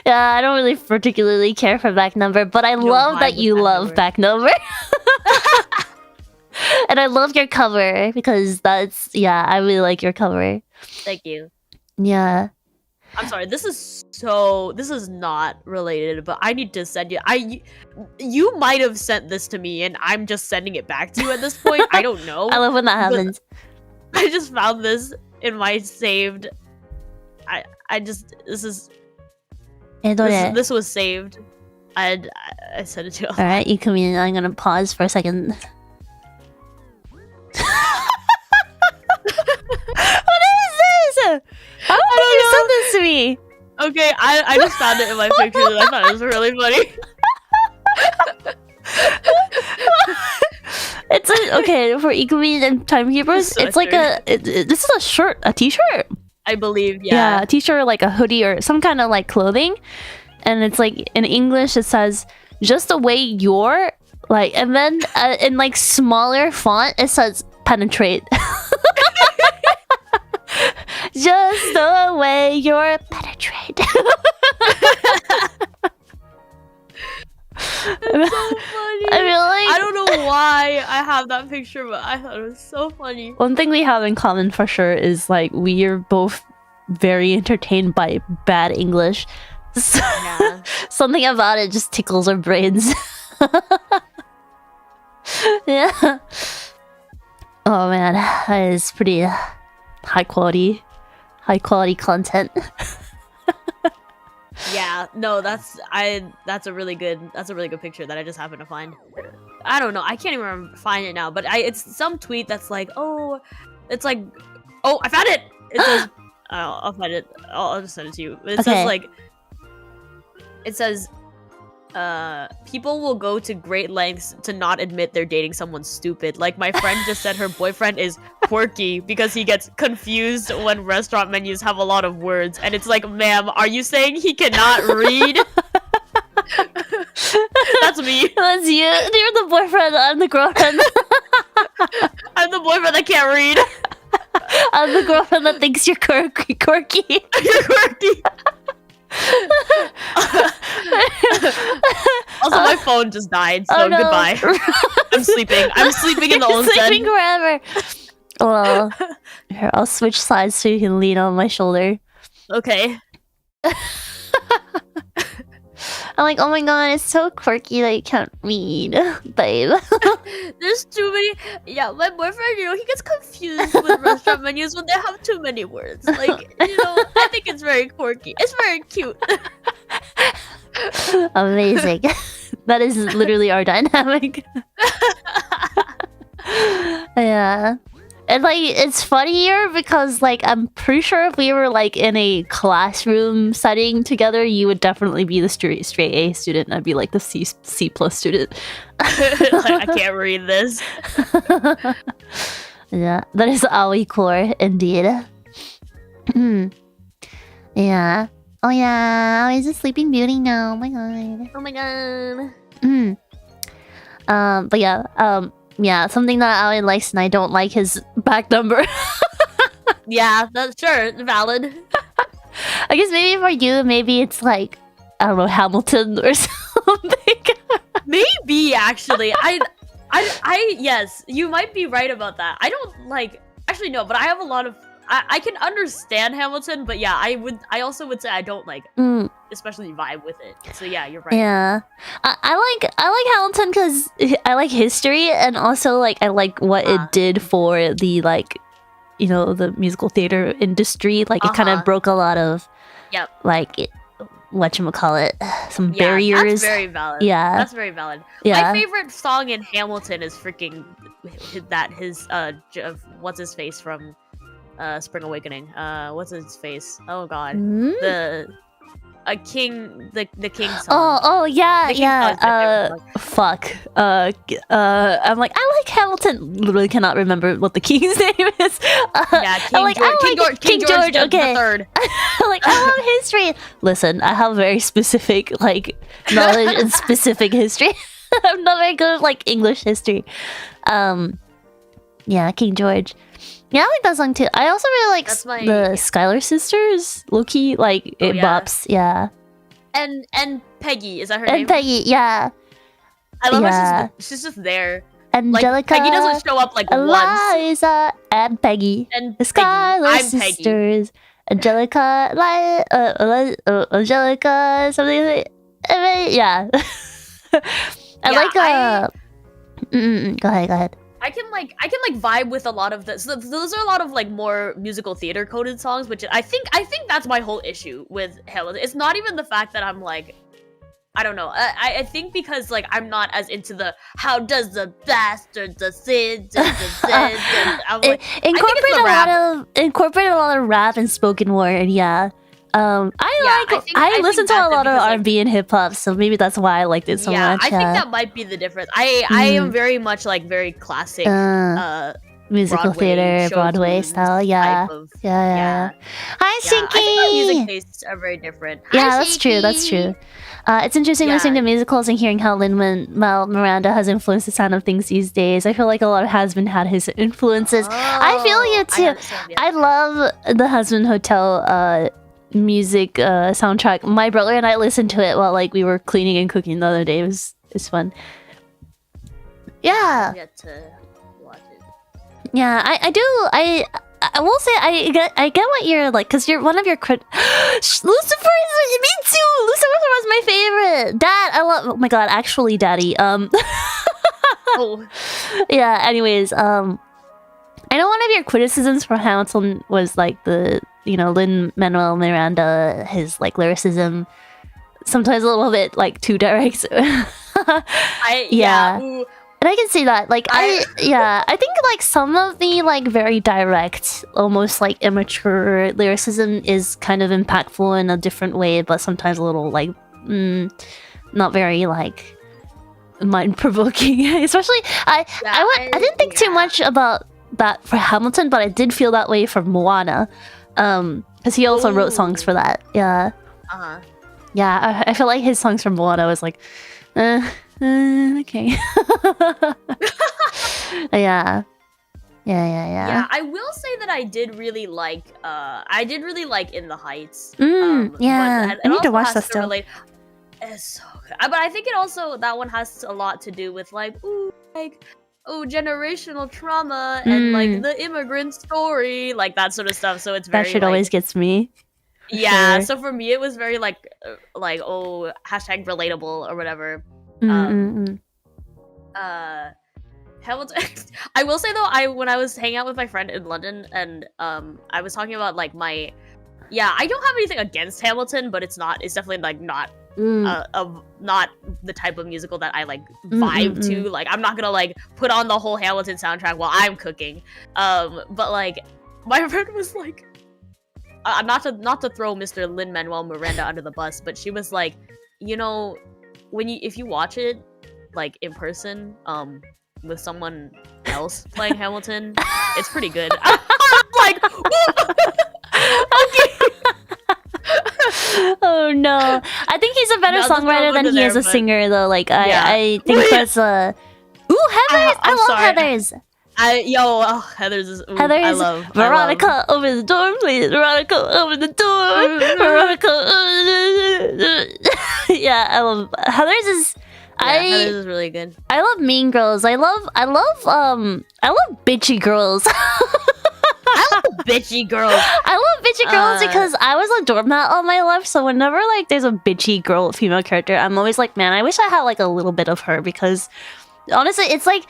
Yeah, I don't really particularly care for Back Number, but I love that you love Back Number. And I love your cover because I really like your cover. Thank you. Yeah. I'm sorry. This is not related, but I need to send you. You might have sent this to me, and I'm just sending it back to you at this point. I don't know. I love when that happens. I just found this in my saved. This was saved. I sent it to you. All right, you come in. I'm gonna pause for a second. What is this? How did you send this to me? Okay, I just found it in my pictures and I thought it was really funny. It's okay for Ikumi and Timekeepers. It's like this is a shirt, a t-shirt. I believe, Yeah, a t-shirt, like a hoodie or some kind of like clothing, and it's like in English it says just the way you're like, and then in like smaller font it says penetrate. Just the way you're penetrate. It's so funny. I don't know why I have that picture, but I thought it was so funny. One thing we have in common for sure is like we are both very entertained by bad English. Yeah. Something about it just tickles our brains. Yeah. Oh man, that is pretty high quality content. Yeah, no, that's a really good picture that I just happened to find. I don't know, I can't even find it now, but it's some tweet that's like, oh, I found it. It says, I'll find it. I'll just send it to you. It says like, it says, people will go to great lengths to not admit they're dating someone stupid. Like my friend just said her boyfriend is quirky because he gets confused when restaurant menus have a lot of words. And it's like, ma'am, are you saying he cannot read? That's me. That's you. You're the boyfriend. I'm the girlfriend. I'm the boyfriend that can't read. I'm the girlfriend that thinks you're quirky. You're quirky. Also, my phone just died, so goodbye. I'm sleeping in the onsen. Sleeping forever. Well, here, I'll switch sides so you can lean on my shoulder. Okay. I'm like, oh my god, it's so quirky that you can't read, babe. There's too many. Yeah, my boyfriend, he gets confused with restaurant menus when they have too many words. Like, I think it's very quirky. It's very cute. Amazing. That is literally our dynamic. Yeah. And like it's funnier because like I'm pretty sure if we were like in a classroom setting together, you would definitely be the straight A student and I'd be like the C+ student. I can't read this. Yeah, that is Aoi core indeed. Yeah. Oh yeah, Aoi's a sleeping beauty now. Oh my god. Oh my god. But yeah, something that Aoi likes and I don't like his back number. Yeah, that's sure valid. I guess maybe for you, maybe it's like, I don't know, Hamilton or something. Maybe actually, I yes, you might be right about that. I don't like, actually no, but I have a lot of, I can understand Hamilton, but yeah, I also would say I don't like, especially vibe with it. So yeah, you're right. Yeah, I like Hamilton because I like history and also like I like what it did for the like, the musical theater industry. Like it kind of broke a lot of, like whatchamacallit, some barriers. That's very valid. Yeah, that's very valid. Yeah. My favorite song in Hamilton is freaking his what's his face from Spring Awakening. What's his face? Oh god. The king song. Oh yeah. Fuck. I'm like, I like Hamilton. Literally cannot remember what the king's name is. King George. Okay. III. Like I love history. Listen, I have very specific like knowledge in specific history. I'm not very good at like English history. Yeah, King George. Yeah, I like that song too. I also really like the Skylar sisters. Low-key, like it bops. Yeah. And Peggy, is that her name? And Peggy, yeah. I love her. She's just there. Angelica. Like, Peggy doesn't show up like Eliza once. and Peggy. And the Skylar I'm sisters. Angelica, Angelica, something like yeah. I like go ahead. I can vibe with a lot of this. So those are a lot of like more musical theater coded songs, which I think that's my whole issue with Hamilton. It's not even the fact that I'm like, I don't know. I think because like I'm not as into the how does the bastard the Sid and I'm like, incorporate a lot of rap and spoken word. Yeah. I listen to a lot of R&B and hip hop, so maybe that's why I liked it so much. I think that might be the difference. I am very much like very classic musical theater, Broadway style. Yeah. Hi, Shinky. I think our music tastes are very different. Yeah, that's true. It's interesting listening to musicals and hearing how Lin-Manuel Miranda has influenced the sound of things these days. I feel like a lot of Has-Been had his influences. I feel you too. I love the Has-Been Hotel music soundtrack. My brother and I listened to it while like we were cleaning and cooking the other day. It's fun. Yeah. Get to watch it. Yeah, I do. I will say I get what you're like, because you're one of your Lucifer is me too. Lucifer was my favorite. Dad, I love. Oh my god, actually, Daddy. Oh. Yeah. Anyways, I know one of your criticisms for Hamilton was like the Lin-Manuel Miranda, his like lyricism, sometimes a little bit like too direct. Yeah. And I can see that. Like I think like some of the like very direct, almost like immature lyricism is kind of impactful in a different way, but sometimes a little like not very like mind-provoking. Especially I didn't think too much about that for Hamilton, but I did feel that way for Moana. Because he also wrote songs for that. Yeah. Yeah, I feel like his songs from Moana was like okay. Yeah, I will say that I did really like In the Heights. Yeah, I need to watch that still. It's so good. But I think that one has a lot to do with like generational trauma and like the immigrant story, like that sort of stuff. So it's very that shit always gets me. Yeah, sure. So for me it was very like hashtag relatable or whatever. Hamilton. I will say though, when I was hanging out with my friend in London and I was talking about like I don't have anything against Hamilton, but it's definitely like not not the type of musical that I like vibe to. Like I'm not gonna like put on the whole Hamilton soundtrack while I'm cooking. But like my friend was like, not to throw Mr. Lin-Manuel Miranda under the bus, but she was like, if you watch it like in person with someone else playing Hamilton, it's pretty good. I'm like, okay. Oh no, I think he's a better songwriter than he is a singer though. Like I think that's Heathers. I love Heathers. Heathers is I love Veronica over the door, please. Veronica over the door. Veronica. Yeah, I love Heathers is. Heathers is really good. I love Mean Girls. I love bitchy girls. I love bitchy girls. I love bitchy girls because I was a doormat all my life. So whenever like there's a bitchy girl female character, I'm always like, man, I wish I had like a little bit of her, because honestly, it's like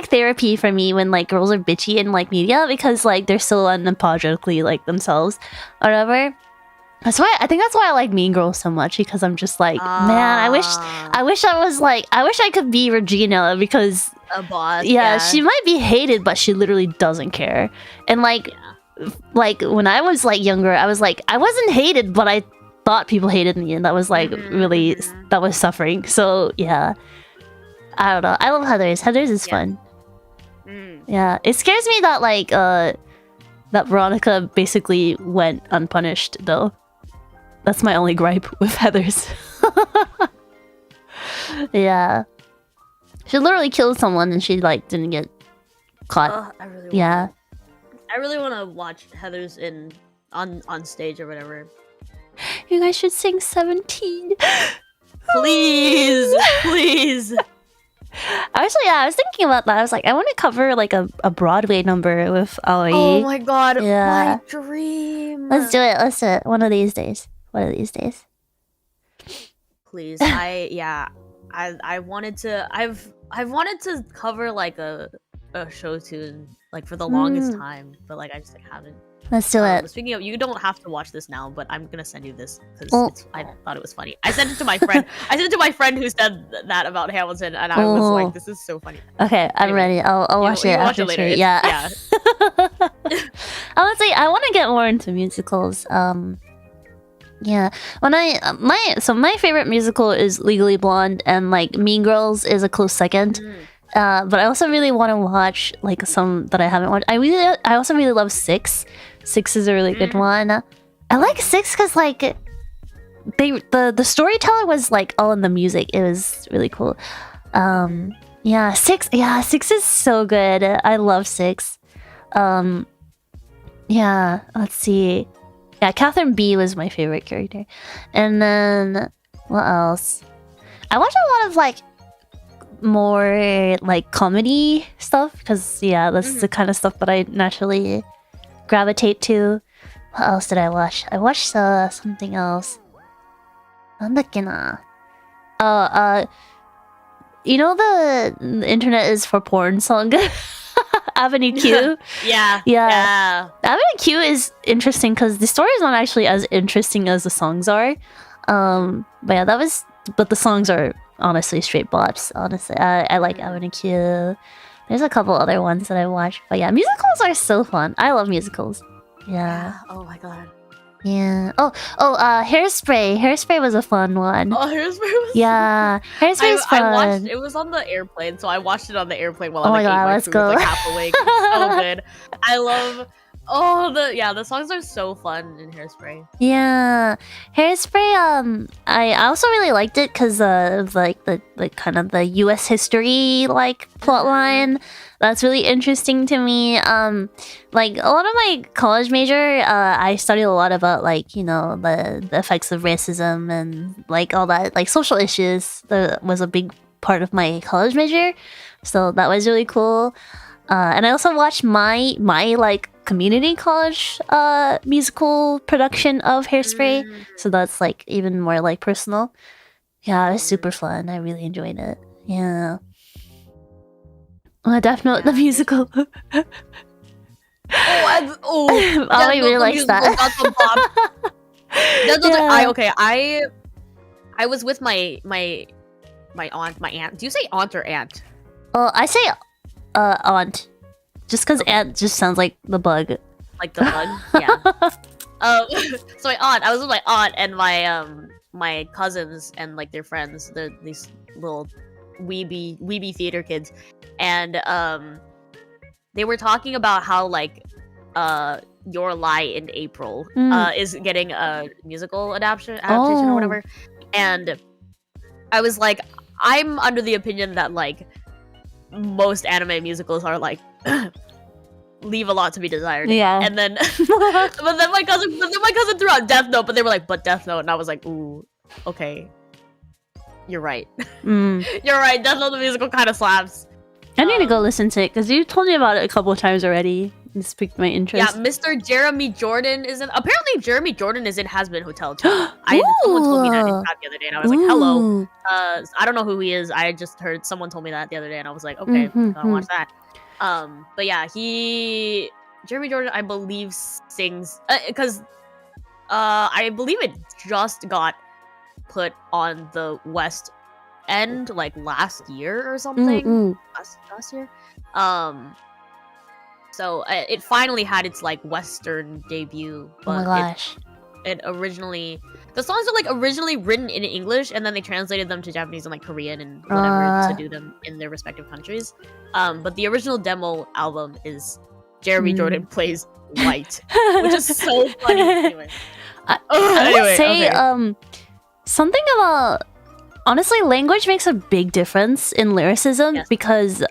therapy for me when like girls are bitchy in like media, because like they're so unapologetically like themselves or whatever. I think that's why I like Mean Girls so much, because I'm just like, man, I wish I could be Regina, because a boss. Yeah, she might be hated, but she literally doesn't care. And like when I was like younger, I was like, I wasn't hated, but I thought people hated me, and that was like really that was suffering. So yeah, I don't know. I love Heathers. Heathers is fun. Yeah, it scares me that like that Veronica basically went unpunished though. That's my only gripe with Heathers. Yeah. She literally killed someone and she like didn't get caught. I really want to watch Heathers on stage or whatever. You guys should sing 17. Please. Actually, yeah, I was thinking about that. I was like, I want to cover like a Broadway number with Aoi. Oh my god, Yeah. my dream. Let's do it. Let's do it. One of these days. Please. I wanted to. I've wanted to cover like a show tune like for the longest time, but like I just like haven't. Let's do it. Speaking of, you don't have to watch this now, but I'm gonna send you this because Oh. I thought it was funny. I sent it to my friend. I sent it to my friend who said that about Hamilton, and I was Oh. like, "This is so funny." Okay, I'm Anyway, ready. I'll watch you it watch after it later. stream. It's- Yeah. Honestly, I want to get more into musicals. Yeah. My favorite musical is Legally Blonde, and like Mean Girls is a close second. But I also really want to watch like some that I haven't watched. I also really love Six. Six is a really good one. I like Six because like the storytelling was like all in the music. It was really cool. Yeah, Six is so good. I love Six. Yeah, let's see. Yeah, Catherine B was my favorite character. And then what else? I watch a lot of like more like comedy stuff because yeah, that's the kind of stuff that I naturally gravitate to. What else did I watch? I watched something else. なんだっけな? You know the internet is for porn song? Avenue Q? Yeah. Avenue Q is interesting because the story is not actually as interesting as the songs are. But yeah, but the songs are honestly straight bops. Honestly, I like Avenue Q. There's a couple other ones that I watch, but yeah, musicals are so fun. I love musicals. Yeah. Oh my god. Yeah. Hairspray. Hairspray was a fun one. Oh, Hairspray was. Yeah, Hairspray was fun. I watched. It was on the airplane, so I watched it on the airplane while Oh I my God, ate my let's food, go. like half awake. It's so good. I love. Oh, the songs are so fun in Hairspray. Yeah, Hairspray. I also really liked it because of like the kind of the U.S. history like plot line. That's really interesting to me. Like a lot of my college major, I studied a lot about like the effects of racism and like all that like social issues. That was a big part of my college major, so that was really cool. And I also watched my like community college musical production of Hairspray, so that's like even more like personal. Yeah, it was super fun. I really enjoyed it. Yeah. Death Note, the musical. I really likes that. I was with my aunt. Do you say aunt or aunt? Oh, I say aunt, just because aunt just sounds like the bug. Like the bug? Yeah. So I was with my aunt and my cousins and like their friends. They're these little weeby theater kids, and they were talking about how like Your Lie in April is getting a musical adaptation or whatever, and I was like, I'm under the opinion that like most anime musicals are like leave a lot to be desired. Yeah. And then but then my cousin threw out Death Note, but they were like, but Death Note, and I was like, ooh, okay. You're right. You're right. Death Note the musical kind of slaps. I need to go listen to it because you told me about it a couple of times already. It's piqued my interest. Yeah, Mr. Jeremy Jordan is in. Apparently, Jeremy Jordan is in Has Been Hotel too. Someone told me that in chat the other day, and I was like, "Hello." I don't know who he is. I just heard someone told me that the other day, and I was like, "Okay, I'll watch that." But yeah, Jeremy Jordan, I believe, sings because I believe it just got put on the West End like last year or something. Last year. So it finally had its like Western debut. But oh my gosh! It originally, the songs are like originally written in English, and then they translated them to Japanese and like Korean and whatever to do them in their respective countries. But the original demo album is Jeremy Jordan plays White, which is so funny. Anyway, I would say something about honestly, language makes a big difference in lyricism because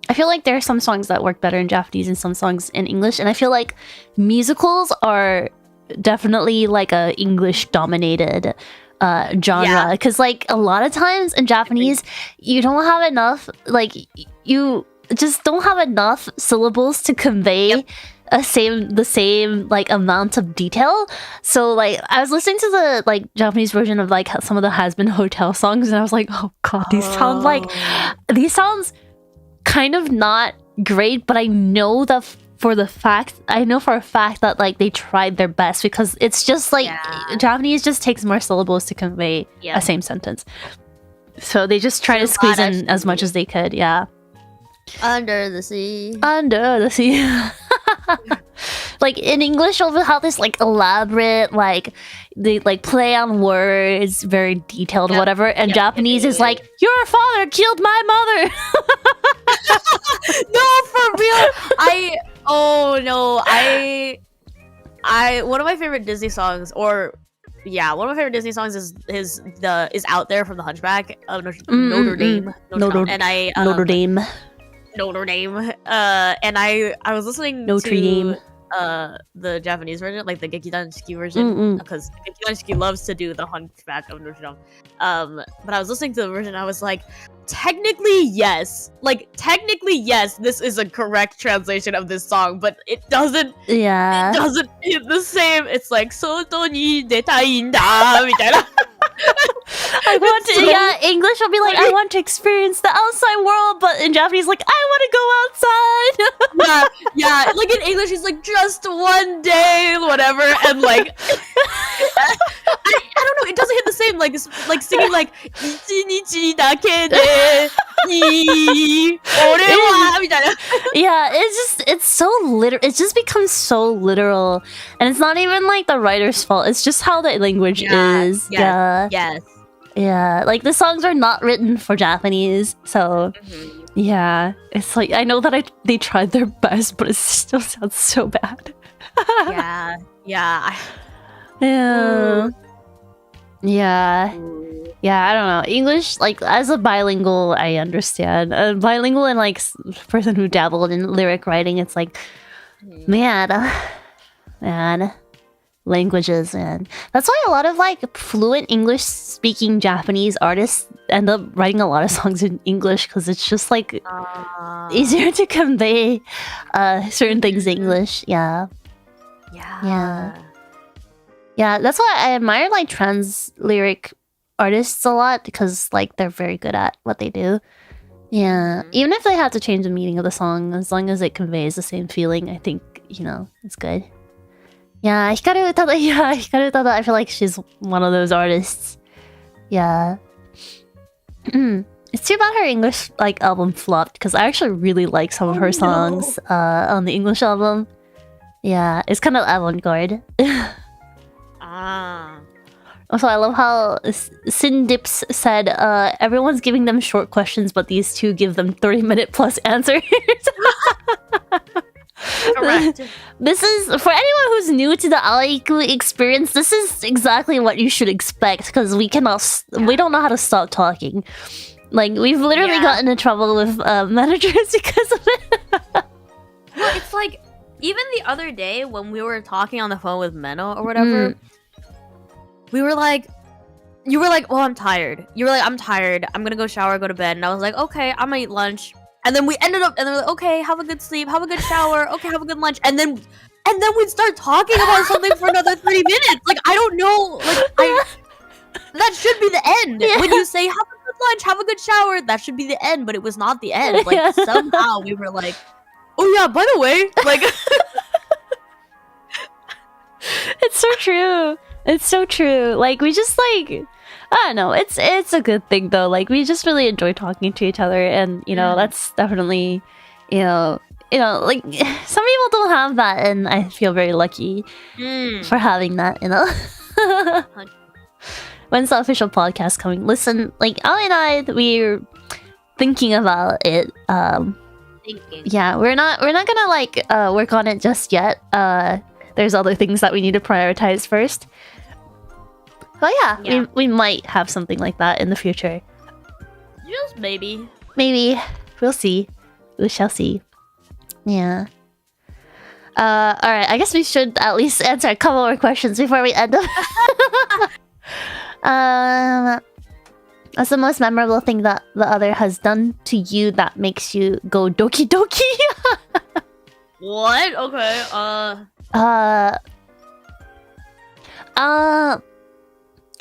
I feel like there are some songs that work better in Japanese and some songs in English, and I feel like musicals are definitely like a English dominated genre, because like a lot of times in Japanese you don't have enough, like you just don't have enough syllables to convey the same like amount of detail. So like I was listening to the like Japanese version of like some of the Has Been Hotel songs, and I was like, oh god, these sounds kind of not great, but I know for a fact that like they tried their best, because it's just like Japanese just takes more syllables to convey a same sentence. So they just try to squeeze in as much as they could. Under the sea. Like in English, we'll have this like elaborate, like they like play on words, very detailed, whatever. And Japanese is like, your father killed my mother. No, for real. One of my favorite Disney songs, one of my favorite Disney songs is Out There from the Hunchback of Notre Dame. Notre Dame. And I was listening to the Japanese version, like the Gekidanshiki version, because Gekidanshiki loves to do the Hunchback of Notre Dame. But I was listening to the version, I was like, technically yes, this is a correct translation of this song, but it doesn't hit the same. It's like soto ni detai nda mitaina. English will be like, I want to experience the outside world, but in Japanese, like, I want to go outside. Like in English, it's like just one day, whatever, and like, I don't know, it doesn't hit the same. Like singing like ichinichi dake de ni ore wa mitaina. It's so literal. It just becomes so literal, and it's not even like the writer's fault. It's just how the language is. Like the songs are not written for Japanese, so it's like I know that they tried their best, but it still sounds so bad. I don't know. English, like as a bilingual, I understand. Bilingual and like person who dabbled in lyric writing, it's like, man, languages, man. That's why a lot of like fluent English speaking Japanese artists end up writing a lot of songs in English, because it's just like easier to convey certain things in English. That's why I admire like trans lyric artists a lot, because like they're very good at what they do. Even if they have to change the meaning of the song, as long as it conveys the same feeling, I think, it's good. Hikaru Utada, I feel like she's one of those artists. It's too bad her English like album flopped, because I actually really like some of her songs on the English album. It's kind of avant-garde. Also, I love how Sindips said, everyone's giving them short questions, but these two give them 30-minute plus answers. Correct. This is, for anyone who's new to the Aiku experience, this is exactly what you should expect, because we don't know how to stop talking. Like, we've literally gotten in trouble with managers because of it. Well, it's like, even the other day when we were talking on the phone with Menno or whatever, we were like, you were like, oh, I'm tired. You were like, I'm tired. I'm gonna go shower, go to bed. And I was like, okay, I'm gonna eat lunch. And then we ended up, and they're like, okay, have a good sleep, have a good shower, okay, have a good lunch. And then we'd start talking about something for another 30 minutes. Like, I don't know. Like, that should be the end. When you say, have a good lunch, have a good shower, that should be the end. But it was not the end. Like, somehow we were like, oh yeah, by the way, like... It's so true. It's so true. Like, we just, like... I don't know. It's a good thing, though. Like, we just really enjoy talking to each other. And, that's definitely, like, some people don't have that. And I feel very lucky for having that, When's the official podcast coming? Listen, like, Ali and I, we're thinking about it. Yeah, we're not gonna, like, work on it just yet. There's other things that we need to prioritize first. But yeah, we might have something like that in the future. Just maybe. Maybe. We'll see. We shall see. Yeah. Alright, I guess we should at least answer a couple more questions before we end up. What's the most memorable thing that the other has done to you that makes you go doki doki? What? Okay.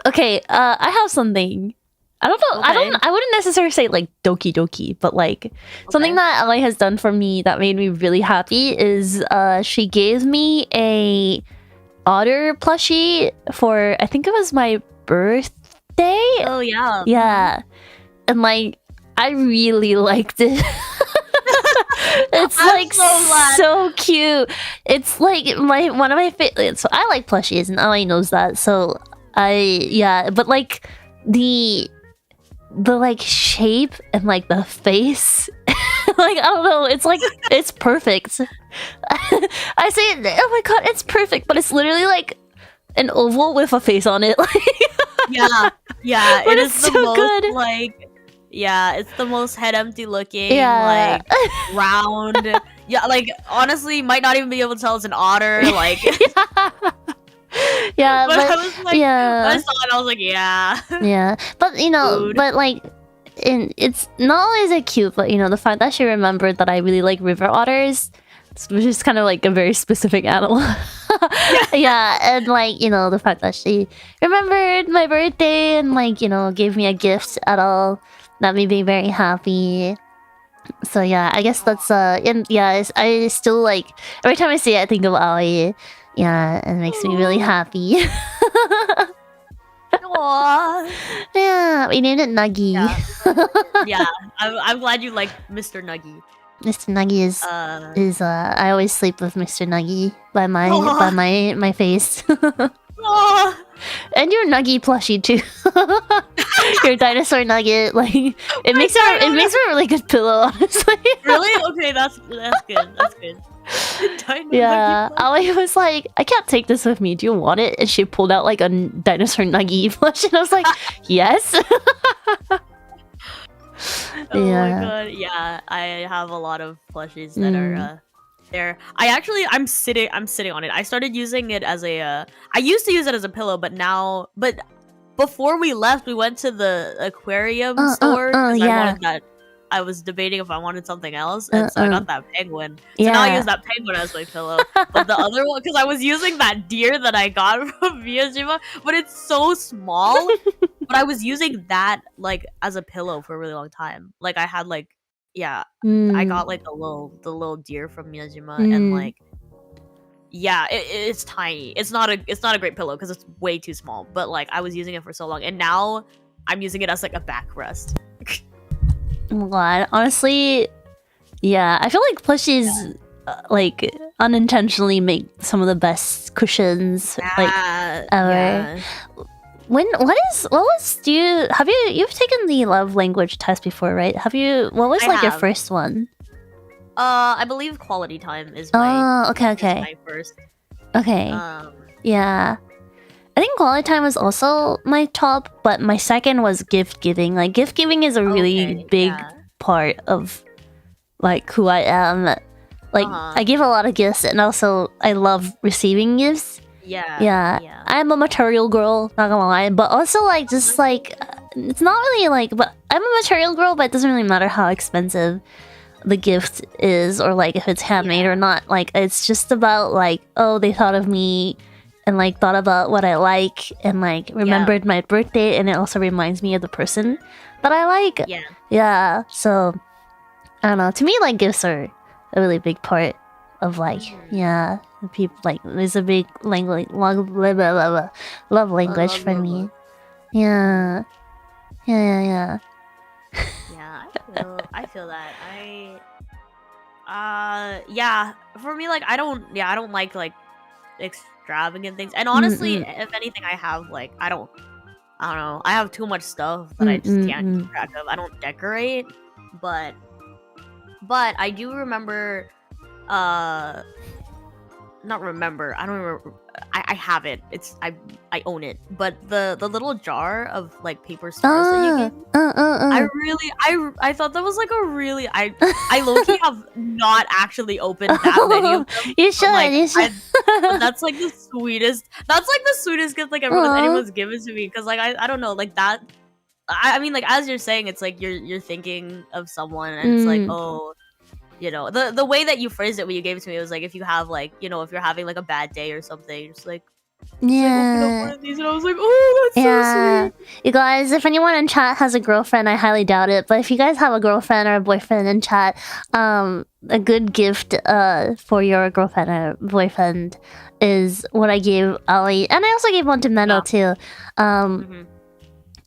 Okay. I have something. I don't know. Okay. I wouldn't necessarily say like doki doki, but like something that Ally has done for me that made me really happy is she gave me a otter plushie for, I think it was my birthday. Oh yeah. Yeah. And like I really liked it. It's I'm like so glad. so cute. It's like one of my favorite. So I like plushies, and Ally knows that. So but like the like shape and like the face, like I don't know. It's like it's perfect. I say, oh my god, it's perfect, but it's literally like an oval with a face on it. Yeah. But It it's is the so most good. like. Yeah, it's the most head empty looking, Yeah. like round. Yeah, like honestly, might not even be able to tell it's an otter. Like, Yeah, but but I was like, when yeah. I saw it, I was like, yeah. Yeah, but you know, Food. but like, it's not only is it cute, but you know, the fact that she remembered that I really like river otters, which is kind of like a very specific animal. Yeah, and like, you know, the fact that she remembered my birthday and like, you know, gave me a gift at all, that made me very happy. So yeah, I guess that's and yeah, I still like every time I see it, I think of Aoi. Yeah, it makes me really happy. Aww. Yeah, we named it Nuggy. Yeah. Yeah, I'm glad you like Mr. Nuggy. Mr. Nuggy is I always sleep with Mr. Nuggy by my my face. Aw. And your Nuggy plushie too. Your dinosaur nugget, like it makes for a really good pillow, honestly. Really? Okay, that's good. That's good. Yeah, Ali was like, I can't take this with me. Do you want it? And she pulled out like a dinosaur Nuggy plush, and I was like, yes. Oh my god, yeah, I have a lot of plushies that are there. I'm sitting on it. I started using it as a I used to use it as a pillow, but before we left, we went to the aquarium store. 'Cause yeah. I wanted that. I was debating if I wanted something else, and so I got that penguin. So Yeah. now I use that penguin as my pillow. But the other one, because I was using that deer that I got from Miyajima, but it's so small. But I was using that like as a pillow for a really long time. Like I had like, yeah, I got like the little deer from Miyajima, and like, yeah, it's tiny. It's not a great pillow because it's way too small. But like I was using it for so long, and now I'm using it as like a backrest. Oh my god, honestly, yeah, I feel like plushies like unintentionally make some of the best cushions like ever. Yeah. You've taken the love language test before, right? What was I like your have. first one? I believe quality time is my Oh, okay. my first. Okay. Yeah. I think quality time was also my top, but my second was gift giving. Like gift giving is a really big part of like who I am. Like I give a lot of gifts, and also I love receiving gifts. Yeah. I'm a material girl, not gonna lie, but also like just like it's not really like, but I'm a material girl, but it doesn't really matter how expensive the gift is or like if it's handmade or not. Like it's just about like, oh, they thought of me and like thought about what I like and like remembered my birthday, and it also reminds me of the person that I like. Yeah. So I don't know. To me, like gifts are a really big part of like people like there's a big language love language for me. Yeah. Yeah, I feel that. For me, like I don't like extravagant things. And honestly, if anything, I have like I don't know. I have too much stuff that I just can't keep track of. I don't decorate, but I do remember not remember. I don't remember. I have it. I own it. But the little jar of like paper stars that you gave me, I thought that was like a really I low-key have not actually opened that many of them. You should. Like, you should. that's like the sweetest. That's like the sweetest gift like anyone's given to me. Because like I don't know, like that. I mean, like as you're saying, it's like you're thinking of someone, and it's like, oh, you know, the way that you phrased it when you gave it to me was like, if you have like, you know, if you're having like a bad day or something, just like, yeah. open up one of these, and I was like, oh, that's so sweet. You guys, if anyone in chat has a girlfriend, I highly doubt it, but if you guys have a girlfriend or a boyfriend in chat, a good gift for your girlfriend or boyfriend is what I gave Ali, and I also gave one to Meno too.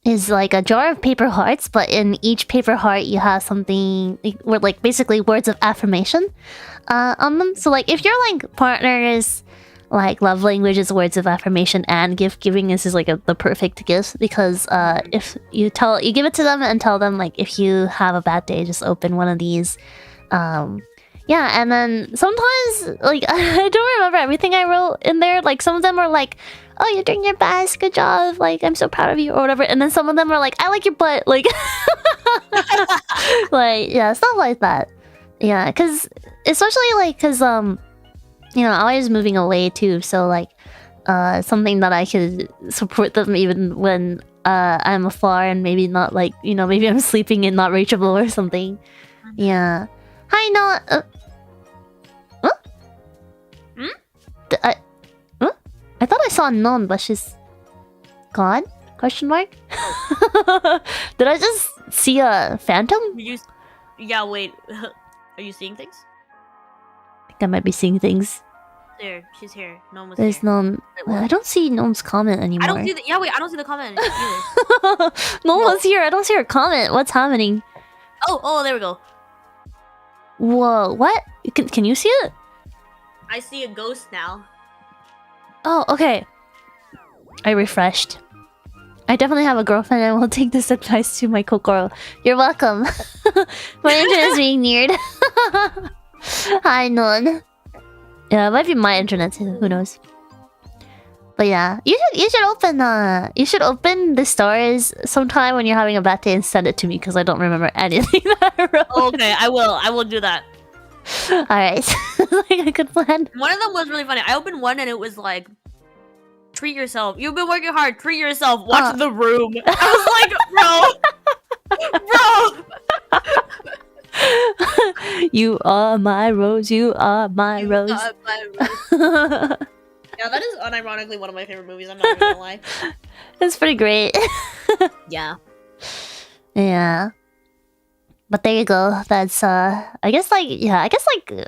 Is like a jar of paper hearts, but in each paper heart you have something like basically words of affirmation on them. So like if your like partner's like love language is words of affirmation and gift giving, this is like the perfect gift, because if you give it to them and tell them like, if you have a bad day, just open one of these. Yeah, and then sometimes like I don't remember everything I wrote in there. Like some of them are like, oh, you're doing your best, good job, like I'm so proud of you or whatever, and then some of them are like, I like your butt, like like yeah, stuff like that. Yeah, because especially like because you know, I was moving away too, so like something that I could support them even when I'm afar and maybe not, like, you know, maybe I'm sleeping and not reachable or something. Yeah. Hi, no. Huh? I thought I saw none, but she's gone? Question mark? Did I just see a phantom? Yeah, wait. Are you seeing things? I think I might be seeing things. There, she's here. Gnome was There's here. Gnome. I don't see Gnome's comment anymore. I don't see the. Yeah, wait. I don't see the comment either. Gnome was here. I don't see her comment. What's happening? Oh, there we go. Whoa, what? Can you see it? I see a ghost now. Oh, okay. I refreshed. I definitely have a girlfriend and will take this advice to my kokoro. You're welcome. My internet is being weird. Hi, Non. Yeah, it might be my internet too. Who knows? But yeah, you should open the stores sometime when you're having a bad day and send it to me, because I don't remember anything that I wrote. Okay, I will do that. Alright. Like a good plan. One of them was really funny. I opened one and it was like, treat yourself. You've been working hard. Treat yourself. Watch The Room. I was like, bro. You are my rose. You are my rose. Are my rose. Yeah, that is unironically one of my favorite movies. I'm not even gonna lie. It's pretty great. Yeah. Yeah. But there you go. That's I guess like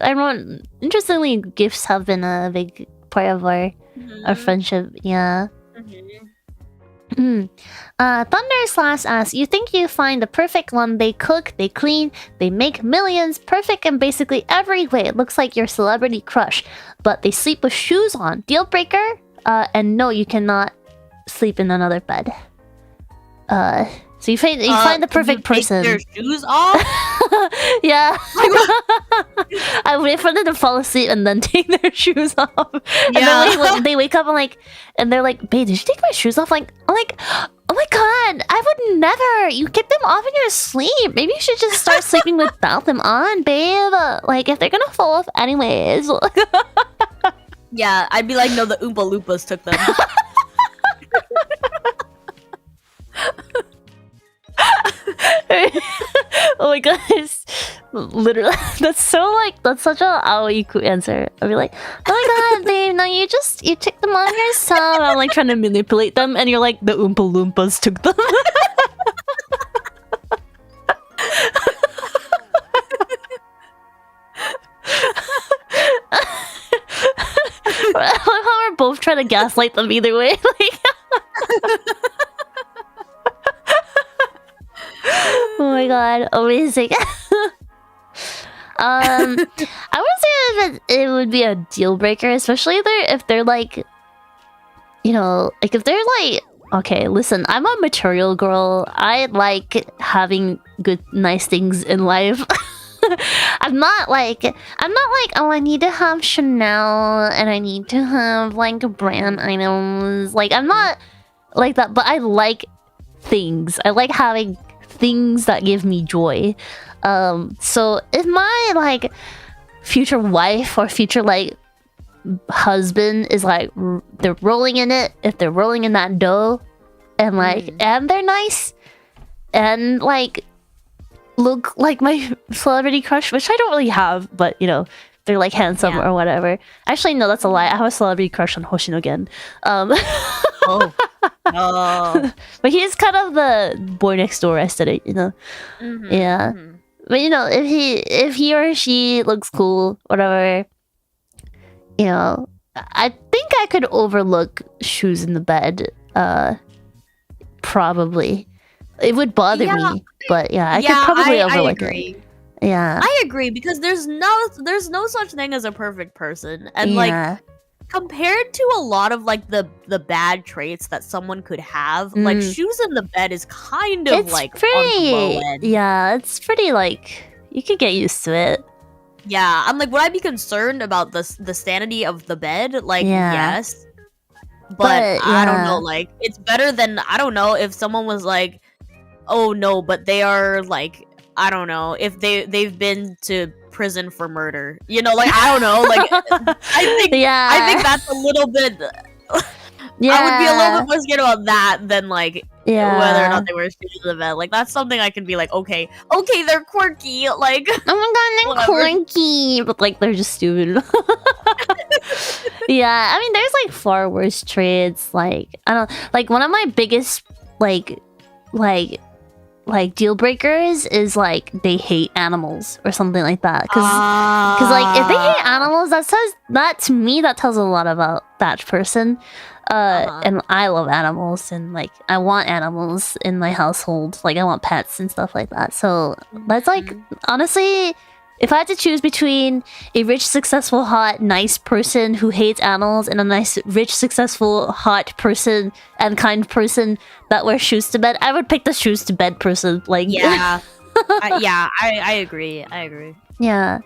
I don't know. Interestingly, gifts have been a big part of our friendship. Yeah. Thunder Slash asks, you think you find the perfect one? They cook, they clean, they make millions, perfect in basically every way. It looks like your celebrity crush, but they sleep with shoes on. Deal breaker? And no, you cannot sleep in another bed. So you find the perfect person. Take their shoes off? Yeah. I wait for them to fall asleep and then take their shoes off. And then they wake up and they're like, babe, did you take my shoes off? I'm like, oh my god, I would never. You keep them off in your sleep. Maybe you should just start sleeping without them on, babe. Like, if they're gonna fall off anyways. Yeah, I'd be like, no, the Oompa Loompas took them. Oh my gosh, literally, that's such a Aoiku answer. I'd be like, oh my god, babe, no, you took them on yourself. I'm like trying to manipulate them, and you're like, the Oompa Loompas took them. I love how we're both trying to gaslight them either way. Oh my god, amazing. I would say that it would be a deal breaker, especially if they're like, you know, like if they're like, okay, listen, I'm a material girl. I like having nice things in life. I'm not like oh, I need to have Chanel and I need to have like brand items. Like I'm not like that, but I like things. I like having things that give me joy. So if my like future wife or future like husband is like they're rolling in it, if they're rolling in that dough and like and they're nice and like look like my celebrity crush, which I don't really have, but you know, they're like handsome or whatever. Actually, no, that's a lie. I have a celebrity crush on Hoshino again. Oh. But he's kind of the boy next door aesthetic, you know. Yeah. But you know, if he or she looks cool, whatever, you know, I think I could overlook shoes in the bed. Probably. It would bother me, but yeah, I could probably overlook it. Yeah, I agree because there's no such thing as a perfect person, and like compared to a lot of like the bad traits that someone could have, like shoes in the bed is kind of it's like pretty. on the low end. Yeah, it's pretty like you could get used to it. Yeah, I'm like, would I be concerned about the sanity of the bed? Like, yes, but I don't know. Like, it's better than I don't know if someone was like, oh no, but they are like, I don't know if they've been to prison for murder. You know, like I don't know. Like I think that's a little bit. I would be a little bit more scared about that than like whether or not they wear shoes in the bed. Like that's something I can be like, okay, they're quirky. Like oh my god, they're quirky, but like they're just stupid. Yeah, I mean, there's like far worse traits. Like I don't like one of my biggest like deal breakers is like they hate animals or something like that. Because like if they hate animals, that to me that tells a lot about that person. And I love animals and like I want animals in my household. Like I want pets and stuff like that. So that's like honestly, if I had to choose between a rich, successful, hot, nice person who hates animals and a nice, rich, successful, hot person and kind person that wears shoes to bed, I would pick the shoes to bed person. Like I agree. Yeah.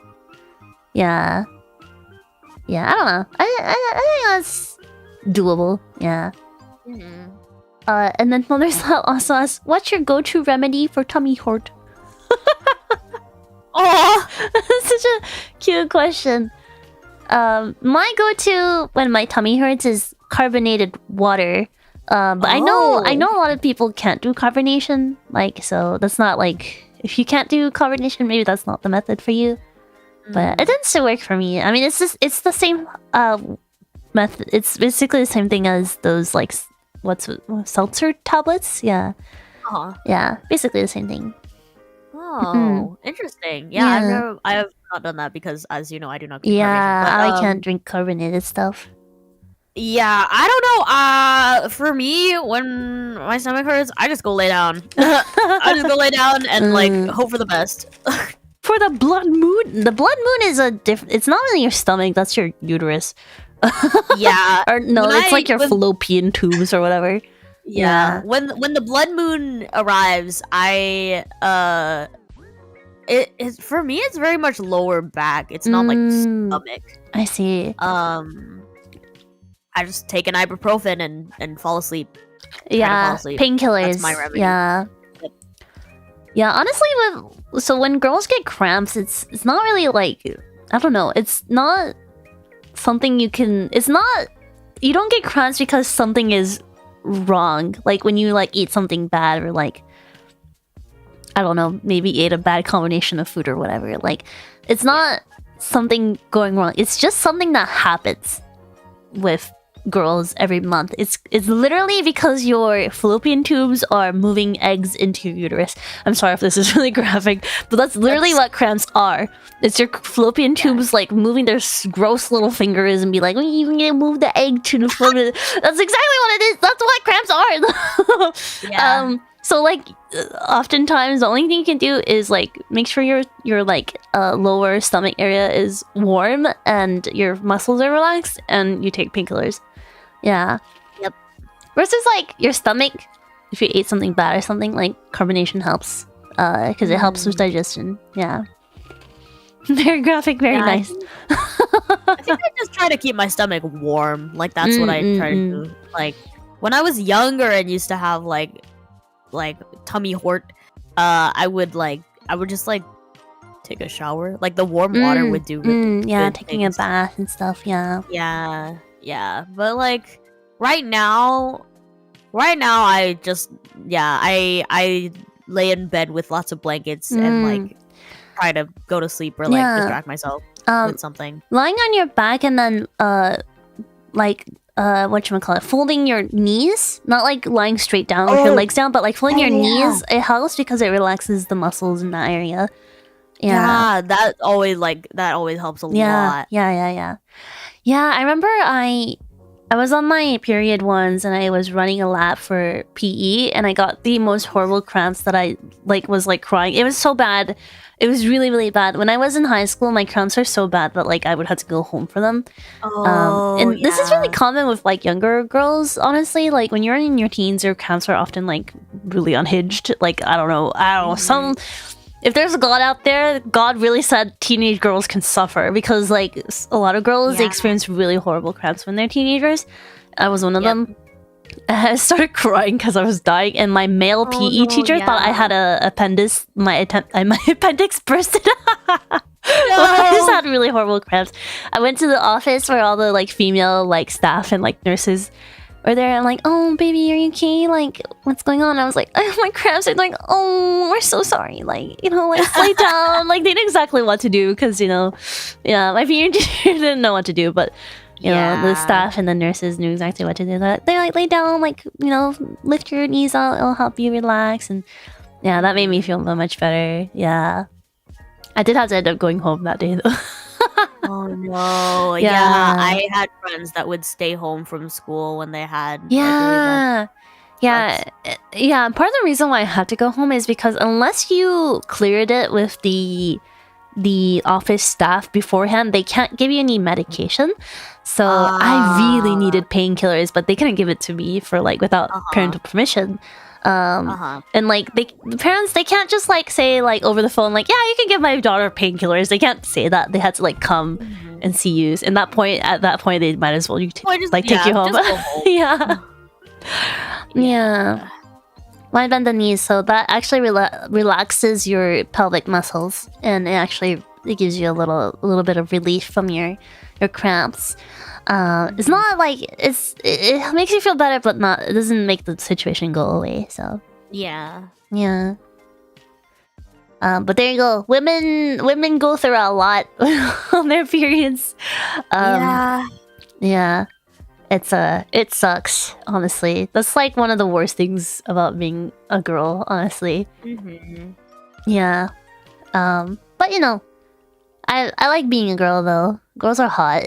I don't know. I think that's doable. Yeah. And then Mother's also asks, "What's your go-to remedy for tummy hurt?" Oh, such a cute question. My go-to when my tummy hurts is carbonated water. But I know a lot of people can't do carbonation. Like, so that's not like if you can't do carbonation, maybe that's not the method for you. But it tends to work for me. I mean, it's the same method. It's basically the same thing as those like seltzer tablets. Yeah, yeah, basically the same thing. Oh, interesting. Yeah, I have not done that because, as you know, I do not. I can't drink carbonated stuff. Yeah, I don't know. For me, when my stomach hurts, I just go lay down. I just go lay down and like hope for the best. For the blood moon is a different. It's not really your stomach. That's your uterus. Yeah. Or no, it's like your fallopian tubes or whatever. Yeah. When the blood moon arrives, it for me it's very much lower back. It's not like stomach. I see. I just take an ibuprofen and fall asleep. Yeah, painkillers. That's my remedy. Yeah. Yep. Yeah, honestly, when girls get cramps, it's not really like, I don't know, it's not something you don't get cramps because something is wrong. Like when you like eat something bad or like, I don't know, maybe ate a bad combination of food or whatever. Like it's not something going wrong. It's just something that happens with girls every month. It's literally because your fallopian tubes are moving eggs into your uterus. I'm sorry if this is really graphic, but that's literally what cramps are. It's your fallopian tubes like moving their gross little fingers and be like, well, you can move the egg to the fallopian. That's exactly what it is. That's what cramps are. So like oftentimes the only thing you can do is like make sure your like lower stomach area is warm and your muscles are relaxed and you take painkillers. Yeah. Yep. Versus like your stomach, if you ate something bad or something, like carbonation helps because it helps with digestion. Yeah. Very graphic, very Yeah, nice. I think I just try to keep my stomach warm. Like that's what I try to do. Like when I was younger and used to have like tummy hurt, I would just like take a shower. Like the warm water would do really Yeah, good taking things. a bath and stuff. Yeah. Yeah. But like right now I just I lay in bed with lots of blankets and like try to go to sleep or like distract myself with something. Lying on your back and then whatchamacallit, folding your knees, not like lying straight down with your legs down, but like folding your knees, it helps because it relaxes the muscles in that area. Yeah, that always helps a lot. Yeah, I remember I was on my period once and I was running a lap for PE and I got the most horrible cramps that I was crying. It was so bad. It was really, really bad. When I was in high school, my cramps were so bad that like I would have to go home for them. This is really common with like younger girls, honestly. Like when you're in your teens, your cramps are often like really unhinged. Like I don't know. If there's a God out there, God really said teenage girls can suffer because like a lot of girls they experience really horrible cramps when they're teenagers. I was one of them. I started crying because I was dying, and my male PE teacher thought I had a appendix. My appendix bursted. I just had really horrible cramps. I went to the office where all the like female like staff and like nurses were there. I'm like, oh baby, are you okay? Like, what's going on? I was like, I have my cramps. They're like, oh, we're so sorry. Like, you know, like lay down. Like they knew exactly what to do because my PE teacher didn't know what to do, but. You know, the staff and the nurses knew exactly what to do. They like lay down, like, lift your knees out. It'll help you relax. And yeah, that made me feel much better. Yeah. I did have to end up going home that day, though. Oh, no. Yeah. I had friends that would stay home from school when they had... Yeah. Part of the reason why I had to go home is because unless you cleared it with the office staff beforehand, they can't give you any medication. So I really needed painkillers, but they couldn't give it to me for like without parental permission. And like the parents, they can't just like say like over the phone like, yeah, you can give my daughter painkillers. They can't say that. They had to like come and see you. And at that point they might as well take you home. Yeah. Why bend the knees? So that actually relaxes your pelvic muscles, and it gives you a little bit of relief from your cramps. It's not like it makes you feel better, but it doesn't make the situation go away. So yeah. But there you go. Women go through a lot on their periods. Yeah. It sucks, honestly. That's like one of the worst things about being a girl, honestly. Yeah. But I like being a girl though. Girls are hot.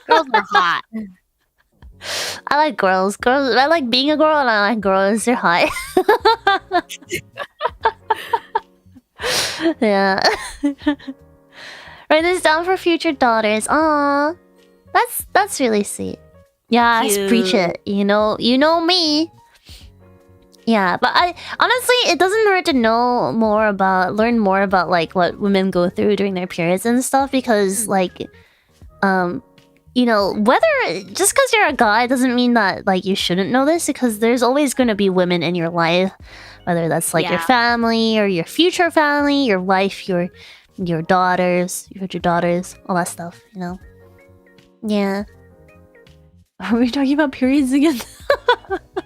Girls are hot. I like girls. I like being a girl and I like girls. They're hot. Yeah. Write this down for future daughters. Aww. That's really sweet. Yeah, I preach it. You know me. Yeah, but honestly, it doesn't hurt to learn more about like what women go through during their periods and stuff, because like, whether just because you're a guy doesn't mean that like you shouldn't know this, because there's always going to be women in your life, whether that's like your family or your future family, your wife, your daughters, all that stuff, Yeah. Are we talking about periods again?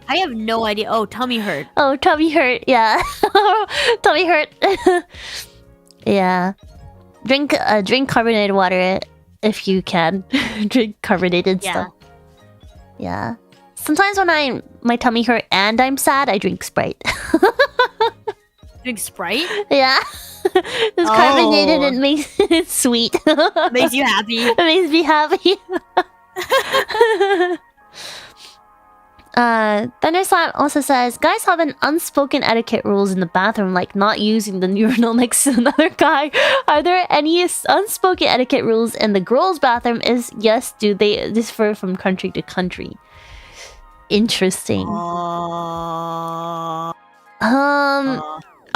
I have no idea. Oh, tummy hurt. Oh, tummy hurt. Yeah. Tummy hurt. Yeah. Drink carbonated water if you can. Drink carbonated stuff. Yeah. Sometimes when my tummy hurt and I'm sad, I drink Sprite. Drink Sprite? Yeah. It's carbonated and makes it sweet. Makes you happy. It makes me happy. Thunderslap also says, guys have an unspoken etiquette rules in the bathroom, like not using the urinal next to another guy. Are there any unspoken etiquette rules in the girls' bathroom? Yes, do they differ from country to country? Interesting. I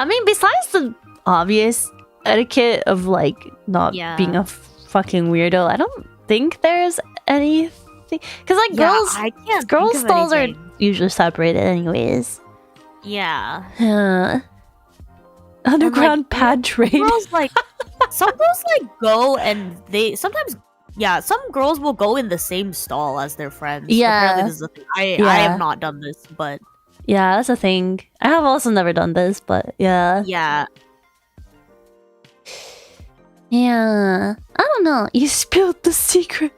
mean, besides the obvious etiquette of like not Yeah. being a fucking weirdo. I don't think there's anything because like I can't girls' think of stalls are anything. usually separated anyways. Yeah. Underground pad trade. Girls some girls go and they sometimes some girls will go in the same stall as their friends. Yeah. Apparently this is a thing. I have not done this, but Yeah, that's a thing. I have also never done this, but yeah. yeah. Yeah. I don't know. You spilled the secret.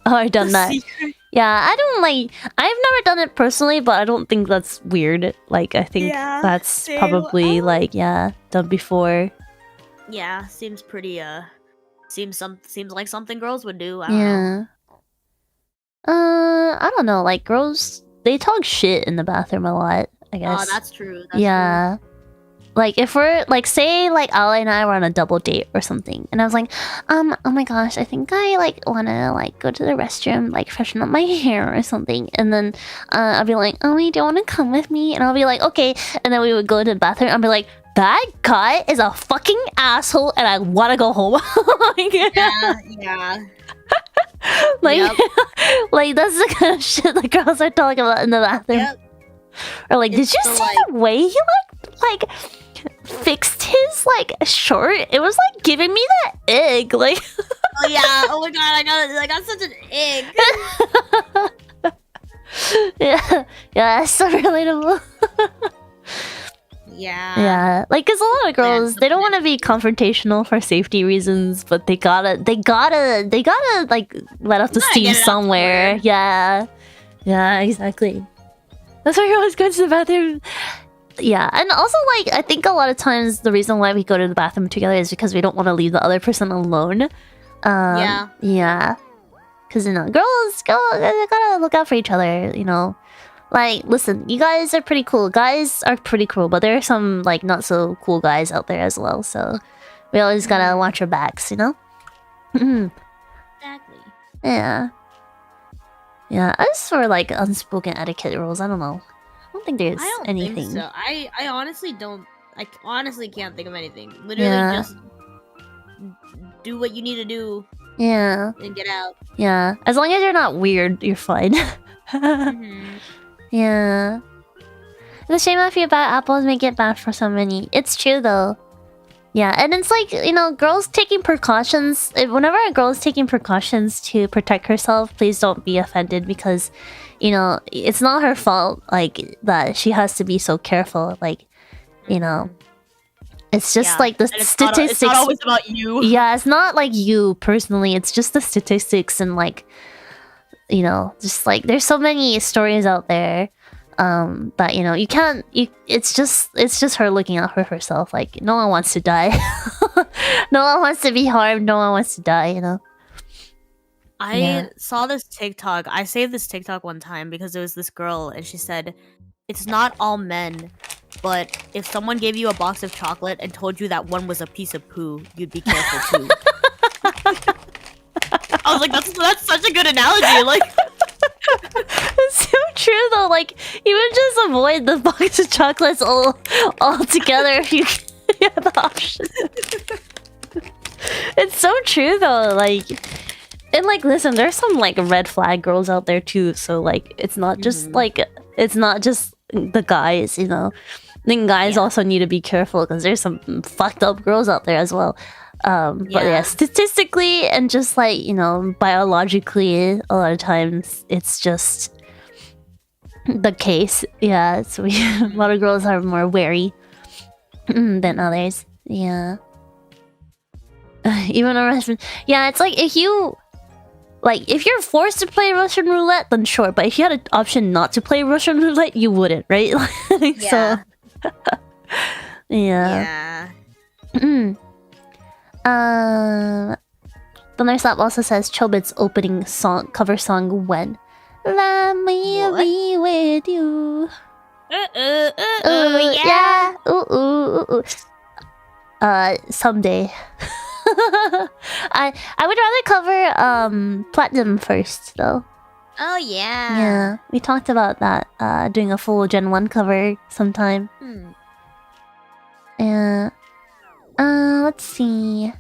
Oh, I've done that. Secret. Yeah, I don't like. I've never done it personally, but I don't think that's weird. Like, I think that's same. probably like done before. Yeah, seems pretty seems like something girls would do. I don't know. I don't know. Like girls, they talk shit in the bathroom a lot, I guess. Oh, that's true. Yeah. Like if we're like say like Ali and I were on a double date or something, and I was like, oh my gosh, I think I like wanna like go to the restroom, like freshen up my hair or something, and then I'll be like, oh, you don't wanna come with me? And I'll be like, okay, and then we would go to the bathroom. I'll be like, that guy is a fucking asshole, and I wanna go home. Yeah. Like, Yep. like that's the kind of shit the girls are talking about in the bathroom. Yep. Or like, It's did you the, see the way he like fixed his like shirt? It was like giving me that egg. Like, Oh yeah. Oh my god, I got such an egg. yeah, that's so relatable. Yeah. Yeah, like cause a lot of girls they don't want to be confrontational for safety reasons, but they gotta like let off the Gotta steam get it out somewhere. Yeah, exactly. That's why you always go to the bathroom. Yeah, and also like I think a lot of times the reason why we go to the bathroom together is because we don't want to leave the other person alone. Yeah, because girls they gotta look out for each other. Like, listen, you guys are pretty cool. Guys are pretty cool, but there are some, like, not so cool guys out there as well, so we always gotta watch our backs, Exactly. Yeah. Yeah, as for, like, unspoken etiquette rules, I don't know. I don't think there's I don't anything. think so. I honestly don't. I honestly can't think of anything. Literally just do what you need to do Yeah. and get out. Yeah. As long as you're not weird, you're fine. Yeah. The shame I feel about apples make it bad for so many. It's true though. Yeah, and it's like, girls taking precautions. Whenever a girl is taking precautions to protect herself, please don't be offended because, it's not her fault, like, that she has to be so careful. Like, it's just like the statistics. It's not always about you. Yeah, it's not like you personally. It's just the statistics and like, just like there's so many stories out there that you can't it's just her looking out for herself. Like no one wants to die. No one wants to be harmed, no one wants to die. I saw this TikTok. I saved this TikTok one time because there was this girl and she said it's not all men, but if someone gave you a box of chocolate and told you that one was a piece of poo, you'd be careful too. I was like, that's such a good analogy. Like, it's so true though. Like, even just avoid the box of chocolates altogether if you have the option. It's so true though. Like, and like, listen, there's some like red flag girls out there too. So like, it's not just the guys. Then guys also need to be careful because there's some fucked up girls out there as well. But yeah, statistically and just like, biologically, a lot of times it's just the case. Yeah, so a lot of girls are more wary than others. Yeah. Even a Russian. Yeah, it's like if you're forced to play Russian roulette, then sure. But if you had an option not to play Russian roulette, you wouldn't, right? So, yeah. Thunderslap also says Chobit's opening cover song when let me be with you. Yeah. Ooh. Someday. I would rather cover Platinum first though. oh yeah. Yeah, we talked about that. Doing a full Gen 1 cover sometime. Yeah. Let's see.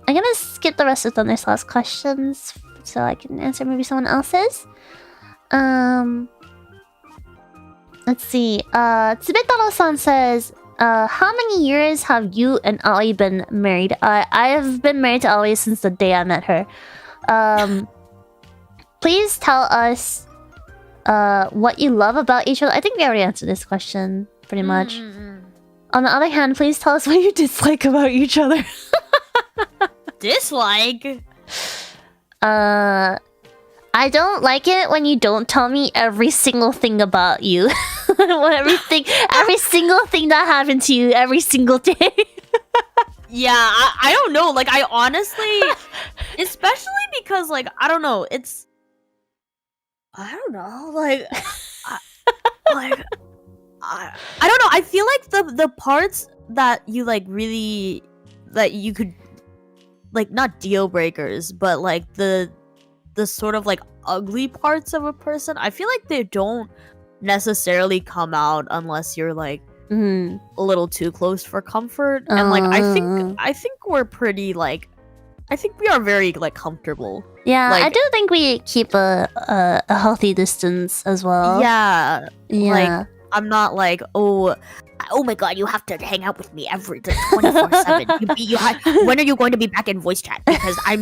I'm gonna skip the rest of Thunder's last questions so I can answer maybe someone else's. Let's see. Tsubetaro-san says, how many years have you and Ali been married? I have been married to Ali since the day I met her. Please tell us what you love about each other. I think we already answered this question pretty much. On the other hand, please tell us what you dislike about each other. Dislike? I don't like it when you don't tell me every single thing about you. Every single thing that happened to you every single day. Yeah, I don't know. Like, I honestly, especially because, like, I don't know. It's, I don't know. Like, I don't know. I feel like the parts that you like really that you could like not deal breakers, but like the sort of like ugly parts of a person, I feel like they don't necessarily come out unless you're like a little too close for comfort. And like I think we're pretty like I think we are very like comfortable. Yeah, like, I do think we keep a healthy distance as well. Yeah. Yeah. Like I'm not like, oh my god, you have to hang out with me every 24/7. When are you going to be back in voice chat? Because I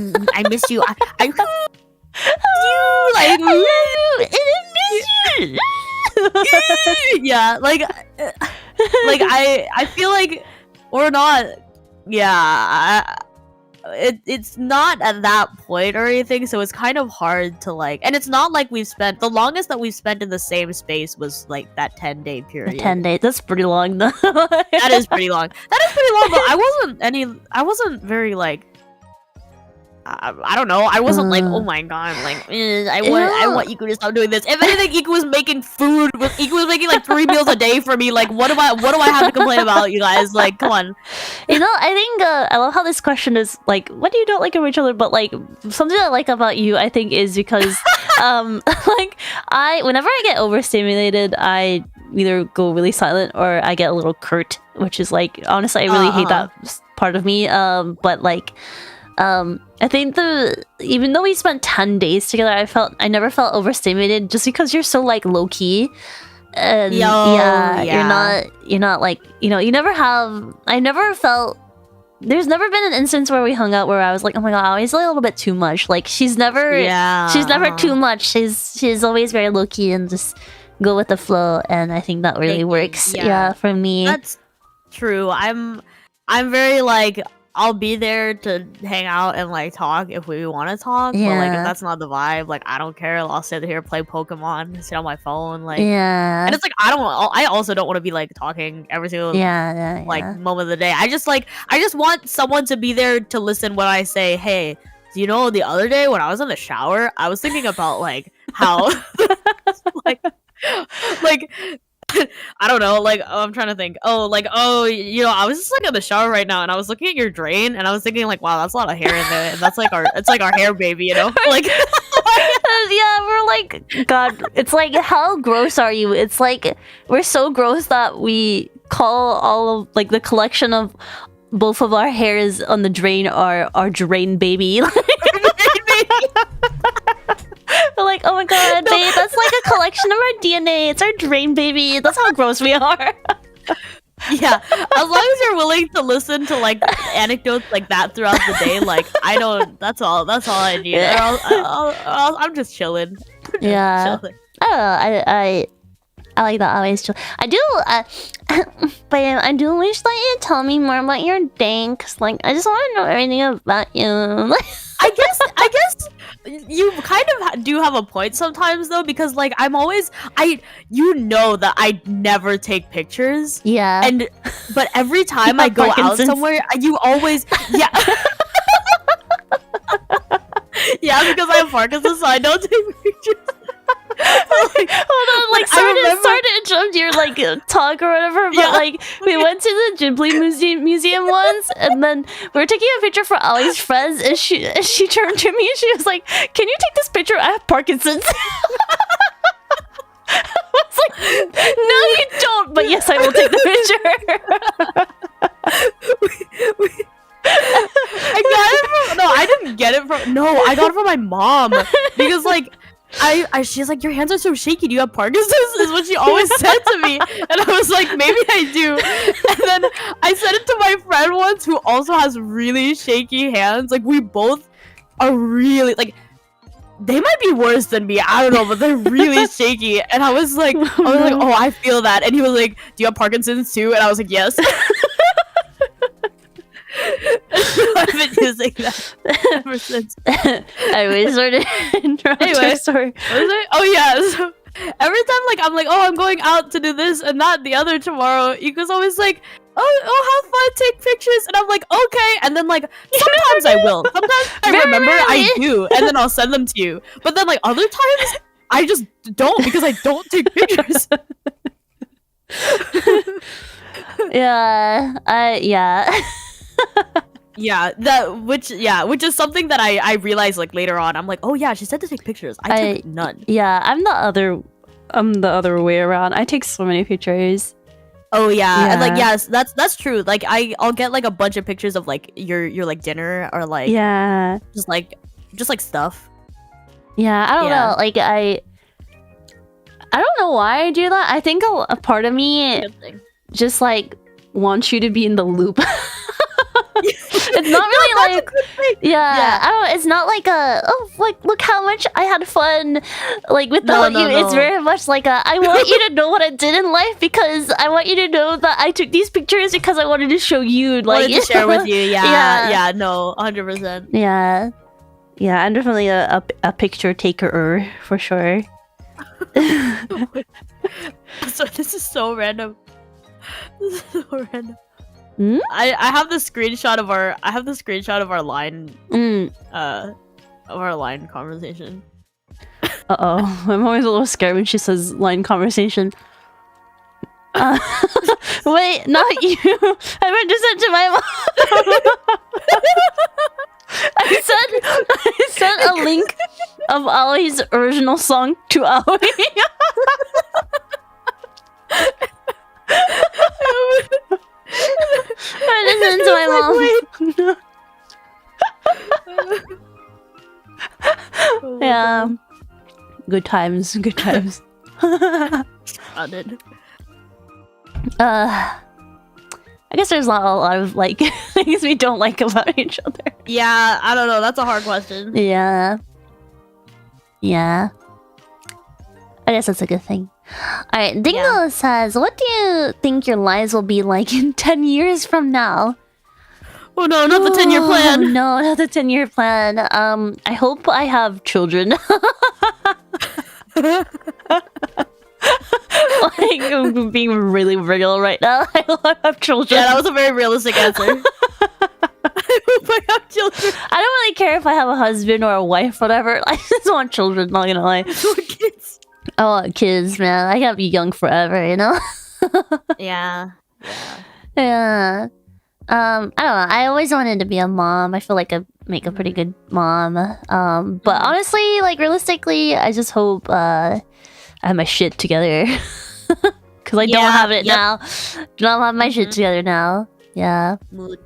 miss you. I you like I miss you. Yeah, like I feel like or not. Yeah, it's not at that point or anything, so it's kind of hard to like. And it's not like we've spent the longest that we've spent in the same space was like that 10-day period. 10 days. That's pretty long though. That is pretty long. But I wasn't very like. I don't know. I wasn't like, oh my god, like I want Iku to stop doing this. If anything, Iku was making food. Iku was making like 3 meals a day for me. Like, what do I have to complain about, you guys? Like, come on. You know, I think I love how this question is like, what do you don't like about each other? But like something I like about you, I think, is because like whenever I get overstimulated, I either go really silent or I get a little curt, which is like honestly, I really hate that part of me. But like. I think even though we spent 10 days together, I never felt overstimulated just because you're so like low key. And you're not like, you know, I never felt there's never been an instance where we hung out where I was like, oh my god, always a little bit too much. Like she's never too much. She's always very low key and just go with the flow, and I think that really works. Yeah, for me. That's true. I'm very like I'll be there to hang out and like talk if we want to talk. But like if that's not the vibe, like I don't care. I'll sit here, play Pokemon, sit on my phone, like And it's like I also don't want to be like talking every single like moment of the day. I just want someone to be there to listen when I say, hey, do you know the other day when I was in the shower, I was thinking about like how like I don't know, like I'm trying to think. You know, I was just like in the shower right now, and I was looking at your drain, and I was thinking like, wow, that's a lot of hair in there, and that's like our hair baby, you know? Like, yeah, we're like, God, it's like, how gross are you? It's like we're so gross that we call all of like the collection of both of our hairs on the drain our drain baby. We're like, oh my god, babe, that's like a collection of our DNA. It's our drain baby. That's how gross we are. Yeah, as long as you're willing to listen to like anecdotes like that throughout the day, like I don't. That's all I need. I'm just chilling. Yeah. Chilling. I like that. Always chill. I do. But I do wish that you tell me more about your day, cause like I just want to know everything about you. I guess you kind of do have a point sometimes though, because like you know that I never take pictures. Yeah. But every time I go out somewhere, you always yeah, because I have Parkinson's, so I don't take pictures. Like, hold on, like sorry to interrupt your like talk or whatever, but like we went to the Ghibli museum once, and then we were taking a picture for Ali's friends, and she turned to me and she was like, "Can you take this picture? I have Parkinson's." I was like, "No, you don't." But yes, I will take the picture. I didn't get it from. No, I got it from my mom because like. She's like, your hands are so shaky. Do you have Parkinson's? Is what she always said to me, and I was like, maybe I do. And then I said it to my friend once, who also has really shaky hands. Like we both are really like, they might be worse than me. I don't know, but they're really shaky. And I was like, oh, I feel that. And he was like, do you have Parkinson's too? And I was like, yes. I've been using that ever since. Anyway, sort of Anyway, story. Oh yeah. So every time like I'm like, oh, I'm going out to do this and that and the other tomorrow, Iku's always like, oh, have fun, take pictures, and I'm like, okay. And then like sometimes I will, sometimes I remember I do, and then I'll send them to you. But then like other times I just don't because I don't take pictures. Yeah. Which is something that I realized like later on. I'm like, oh yeah, she said to take pictures. I took none. Yeah, I'm the other way around. I take so many pictures. Oh yeah. And like yes, that's true. Like I'll get like a bunch of pictures of like your like dinner or like just like stuff. Yeah, I don't know. Like I don't know why I do that. I think a part of me just like wants you to be in the loop. It's not really like I don't know, it's not like look how much I had fun like with you. It's very much like I want you to know what I did in life because I want you to know that I took these pictures because I wanted to show you, like wanted to share with you. Yeah, no, 100%. Yeah, I'm definitely a picture taker for sure. So this is so random. I have the screenshot of our line conversation. I'm always a little scared when she says line conversation. Wait, not you. I meant to send to my mom. I sent a link of Ali's original song to Ali. I listened to my mom. Yeah. Good times. I guess there's not a lot of like things we don't like about each other. Yeah, I don't know. That's a hard question. Yeah. I guess that's a good thing. Alright, Dingo says, what do you think your lives will be like in 10 years from now? Oh no, not the 10-year plan. No, not the 10-year plan. I hope I have children. Like, I'm being really real right now. I hope I have children. Yeah, that was a very realistic answer. I hope I have children. I don't really care if I have a husband or a wife, whatever. I just want children, not gonna lie. Kids. I want kids, man. I can't be young forever, you know? Yeah. I don't know. I always wanted to be a mom. I feel like I make a pretty good mom. But honestly, like realistically, I just hope I have my shit together. Because I don't have it now. Do not have my shit together now. Yeah. Mood.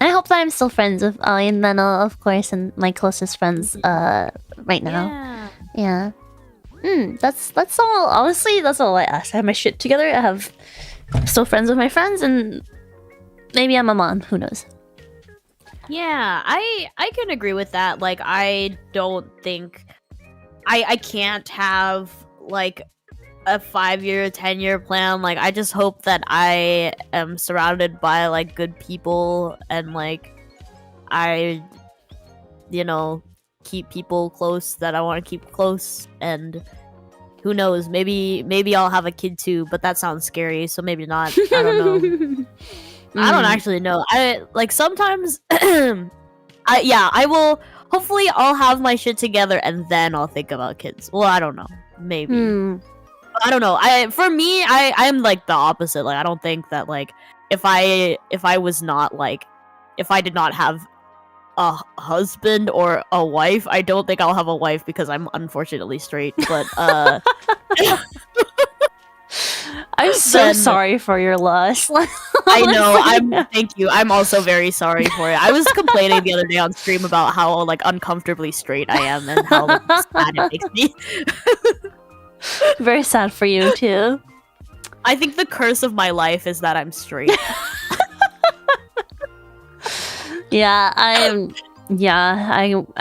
I hope that I'm still friends with Ali and Meno, of course, and my closest friends right now. Yeah. That's all. Honestly, that's all I ask. I have my shit together. I have still friends with my friends, and maybe I'm a mom. Who knows? Yeah, I can agree with that. Like, I don't think I can't have like a 5-year, 10-year plan. Like, I just hope that I am surrounded by like good people and like I, keep people close that I want to keep close. And who knows? Maybe I'll have a kid too. But that sounds scary, so maybe not. I don't know. I don't actually know. I like sometimes. I will. Hopefully, I'll have my shit together and then I'll think about kids. Well, I don't know. Maybe. I don't know. For me, I'm like the opposite. Like, I don't think that like if I was not like if I did not have a husband or a wife, I don't think I'll have a wife because I'm unfortunately straight. But I'm so sorry for your loss. I know. Thank you. I'm also very sorry for it. I was complaining the other day on stream about how like uncomfortably straight I am and how like, sad it makes me. Very sad for you too. I think the curse of my life is that I'm straight. I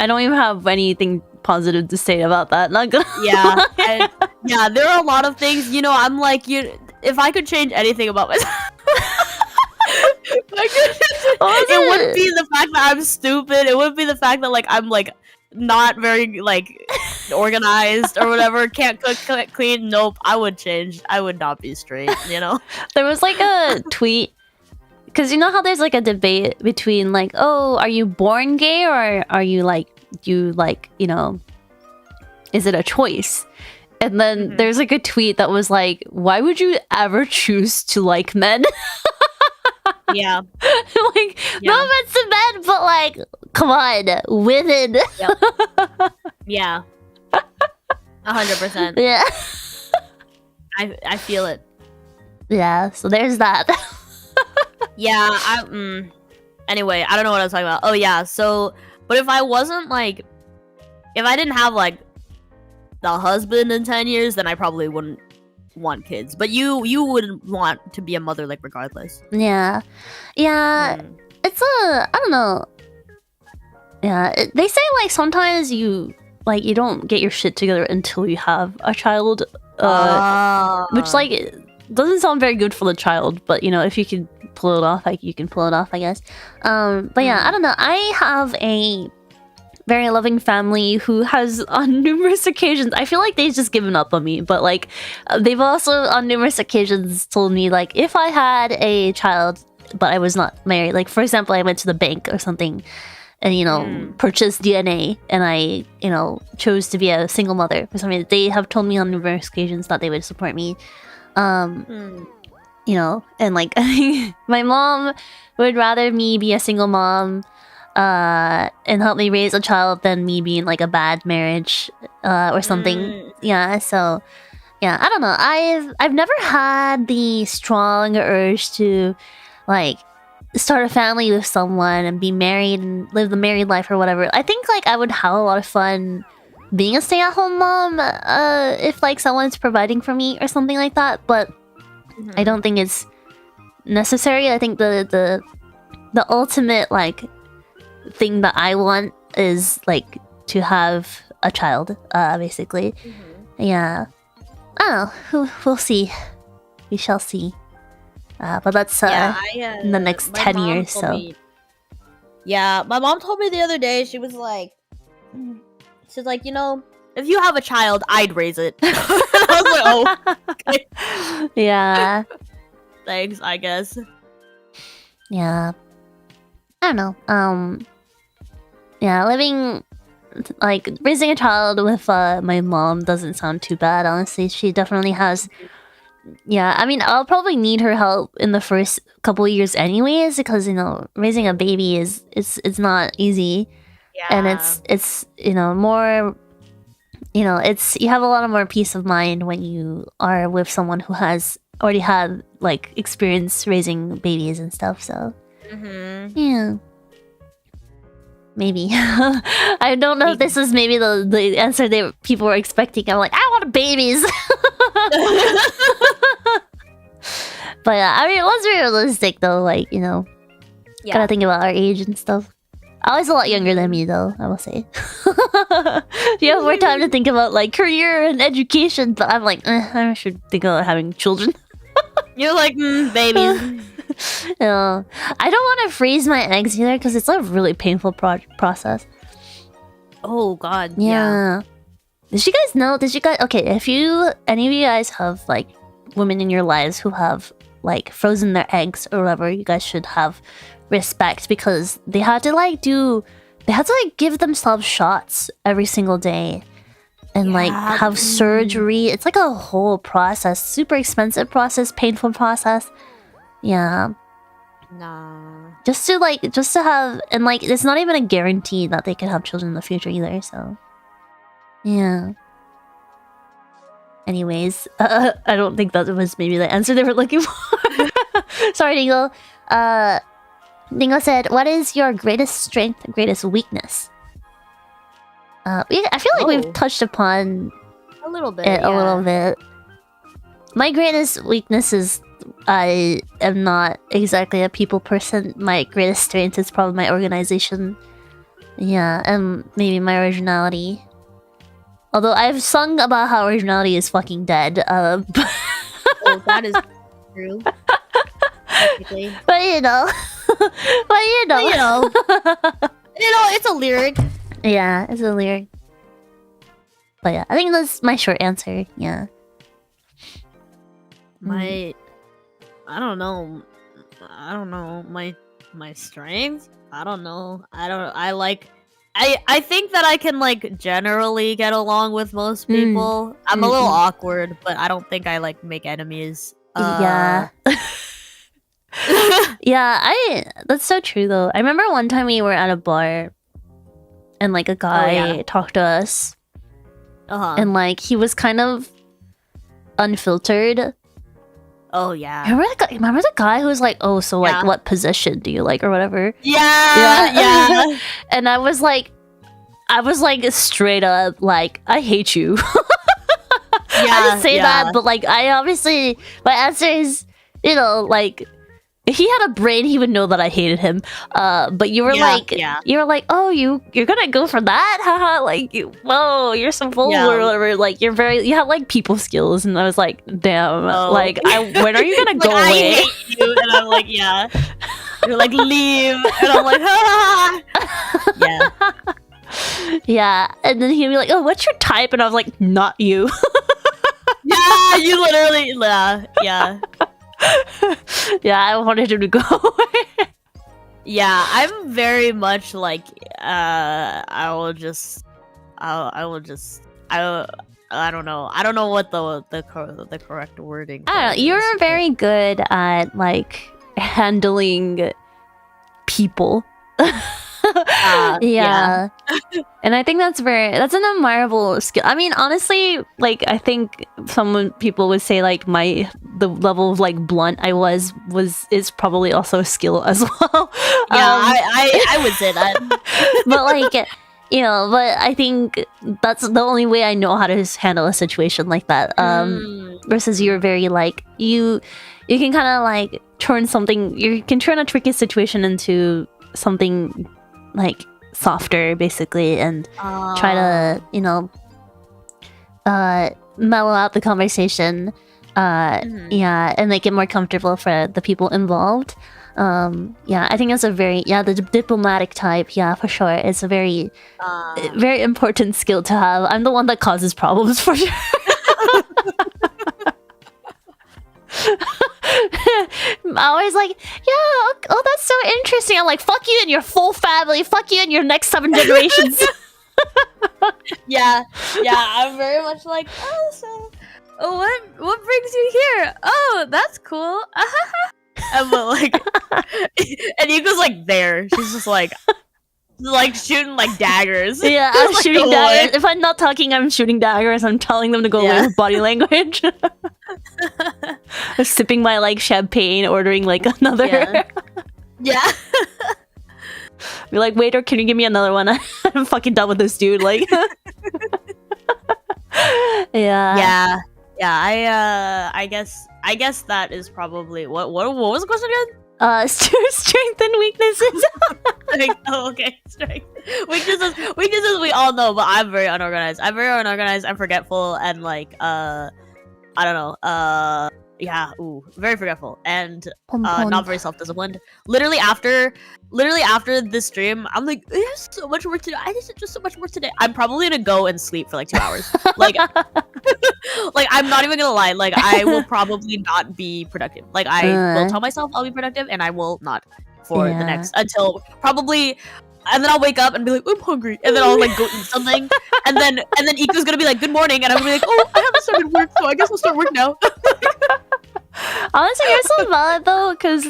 don't even have anything positive to say about that. Not gonna there are a lot of things, you know, I'm like, if I could change anything about myself, it wouldn't be the fact that I'm stupid. It wouldn't be the fact that like I'm like not very like organized or whatever, can't cook, can't clean. Nope, I would change. I would not be straight, you know? There was like a tweet, because you know how there's like a debate between like, oh, are you born gay or are you like, you know, is it a choice? And then there's like a tweet that was like, why would you ever choose to like men? Yeah. Like, no offense to men, but like, come on, women. Yeah. 100%. Yeah. I feel it. Yeah, so there's that. Anyway, I don't know what I was talking about. Oh yeah, so but if I wasn't like, if I didn't have like the husband in 10 years, then I probably wouldn't want kids. But you would want to be a mother like regardless. Yeah. It's I don't know. Yeah, they say like sometimes you don't get your shit together until you have a child, which like it doesn't sound very good for the child, but you know, if you can pull it off, like you can pull it off, I guess. But yeah, I don't know. I have a very loving family who has on numerous occasions, I feel like they've just given up on me, but like they've also on numerous occasions told me like if I had a child but I was not married, like for example I went to the bank or something and you know purchased DNA and I, you know, chose to be a single mother for something, they have told me on numerous occasions that they would support me. You know, and like my mom would rather me be a single mom and help me raise a child than me being like a bad marriage or something. Yeah, so yeah, I don't know. I've never had the strong urge to like start a family with someone and be married and live the married life or whatever. I think like I would have a lot of fun being a stay-at-home mom if like someone's providing for me or something like that, but I don't think it's necessary. I think the ultimate like thing that I want is like to have a child, basically. Yeah, I don't know. We'll see. We shall see. But that's in the next 10 years. So yeah, my mom told me the other day. She's like, you know, if you have a child, I'd raise it. I was like, oh, okay. Yeah. Thanks, I guess. Yeah. I don't know. Yeah, raising a child with my mom doesn't sound too bad, honestly. She definitely has. Yeah, I mean, I'll probably need her help in the first couple of years anyways, because, you know, raising a baby is not easy. Yeah. And it's you know, more, you know, you have a lot of more peace of mind when you are with someone who has already had like experience raising babies and stuff, so yeah. Maybe. I don't know if this is maybe the answer that people were expecting. I'm like, I want babies. But yeah, I mean, let's be realistic though. Like, you know, gotta think about our age and stuff. I was a lot younger than me though, I will say. You have more time to think about like career and education, but I'm like, I should think about having children. You're like, babies. No, I don't want to freeze my eggs either because it's a really painful process. Oh god. Yeah. Did you guys know? Okay, if any of you guys have like women in your lives who have like frozen their eggs or whatever, you guys should have respect because they had to give themselves shots every single day and like have surgery. It's like a whole process, super expensive process, painful process. Yeah. Nah. Just to have, and like it's not even a guarantee that they can have children in the future either, so yeah. Anyways, I don't think that was maybe the answer they were looking for. Sorry, Dingo. Dingo said, "What is your greatest strength and greatest weakness?" I feel like we've touched upon a little bit. it a little bit. My greatest weakness is I am not exactly a people person. My greatest strength is probably my organization. Yeah, and maybe my originality. Although I've sung about how originality is fucking dead. Oh, that is true. Technically. But you know. It's a lyric. Yeah, it's a lyric. But yeah, I think that's my short answer. Yeah. I don't know. My strength? I don't know. I think that I can like generally get along with most people. I'm a little awkward, but I don't think I like make enemies. Yeah. Yeah, that's so true though. I remember one time we were at a bar and like a guy talked to us. And like he was kind of unfiltered. Oh yeah. Remember the guy who was like, "Oh, so like what position do you like or whatever?" Yeah. And I was like straight up like, "I hate you." I didn't say that, but like I obviously my answer is, you know, like if he had a brain, he would know that I hated him. But you were you were like, "Oh, you're gonna go for that? Haha!" Like, whoa, you're so bold or whatever. Like, you have like people skills, and I was like, "Damn!" Like, when are you gonna go away? I hate you, and I'm like, yeah. You're like, leave, and I'm like, ha. Yeah. And then he'd be like, "Oh, what's your type?" And I was like, "Not you." Yeah, you literally, yeah. Yeah, I wanted him to go away. Yeah, I'm very much like I don't know what the correct wording. I don't know. You're very good at like handling people. Yeah. And I think that's an admirable skill. I mean, honestly, like I think people would say like the level of like blunt I is probably also a skill as well. Yeah, I would say that. But like, you know, but I think that's the only way I know how to handle a situation like that. Versus you're very like you can kind of like you can turn a tricky situation into something like softer basically and try to, you know, mellow out the conversation and make it more comfortable for the people involved. I think that's a very the diplomatic type, for sure. It's a very very important skill to have. I'm the one that causes problems for sure. I'm always like, oh, that's so interesting. I'm like, fuck you and your full family, fuck you and your next 7 generations. Yeah, I'm very much like, what brings you here? Oh, that's cool. And like, and Yuko's like there. She's just like shooting like daggers. Yeah, I'm like, shooting daggers. If I'm not talking, I'm shooting daggers. I'm telling them to go away with body language. I'm sipping my like champagne, ordering like another. Yeah. Be like, waiter, can you give me another one? I'm fucking done with this dude. Like, yeah. I guess that is probably what was the question again? Strength and weaknesses. Okay, strength. Weaknesses we all know, but I'm very unorganized. I'm forgetful, and like I don't know. Very forgetful and not very self-disciplined. Literally after this stream, I'm like, there's so much work to do. I just did so much work today. I'm probably gonna go and sleep for like 2 hours. Like, like I'm not even gonna lie. Like I will probably not be productive. Like I will tell myself I'll be productive, and I will not for the next until probably. And then I'll wake up and be like, I'm hungry. And then I'll like go eat something. And then Iku's gonna be like, good morning. And I'm gonna be like, oh, I haven't started work, so I guess I'll start work now. Honestly, you're so valid though, because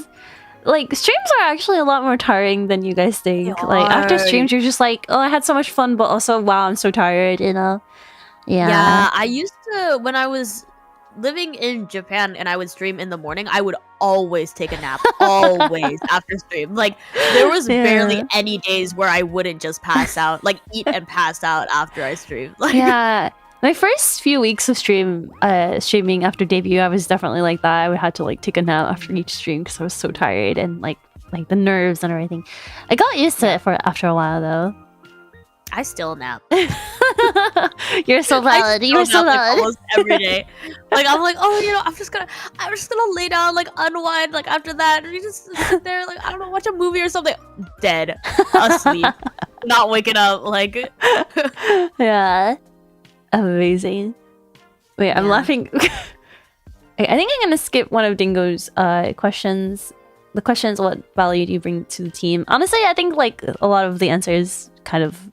like streams are actually a lot more tiring than you guys think. Like after streams, you're just like, oh, I had so much fun, but also, wow, I'm so tired, you know? Yeah, I used to, when I was living in Japan and I would stream in the morning, I would always take a nap. Always after stream. Like, there was barely any days where I wouldn't just pass out, like, eat and pass out after I streamed. Like, Yeah. My first few weeks of streaming after debut, I was definitely like that. I had to like take a nap after each stream because I was so tired and like the nerves and everything. I got used to it after a while though. I still nap. You're so valid. You're so valid. Like, almost every day. Like, I'm like, oh, you know, I'm just gonna lay down, like, unwind, like, after that. And you just sit there, like, I don't know, watch a movie or something. Dead. Asleep. Not waking up, like. Yeah. Amazing. Wait, I'm laughing. I think I'm gonna skip one of Dingo's questions. The question is, what value do you bring to the team? Honestly, I think like a lot of the answers kind of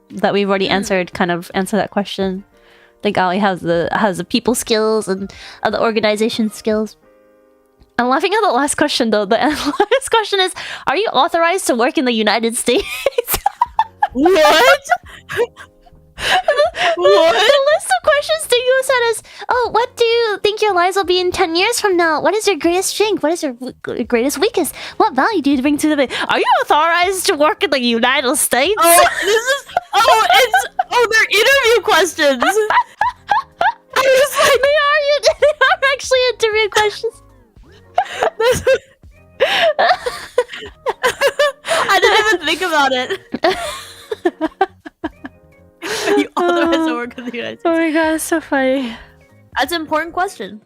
that we've already answered kind of answer that question. I think Ali has the people skills and the organization skills. I'm laughing at the last question though. The last question is, are you authorized to work in the United States? What? What? The list of questions Dingo said is, oh, what do you think your lives will be in 10 years from now? What is your greatest strength? What is your greatest weakness? What value do you bring to the... Are you authorized to work in the United States? They're interview questions. I was like, they are actually interview questions. I didn't even think about it. You authorized to work in the United States. Oh my god, that's so funny. That's an important question.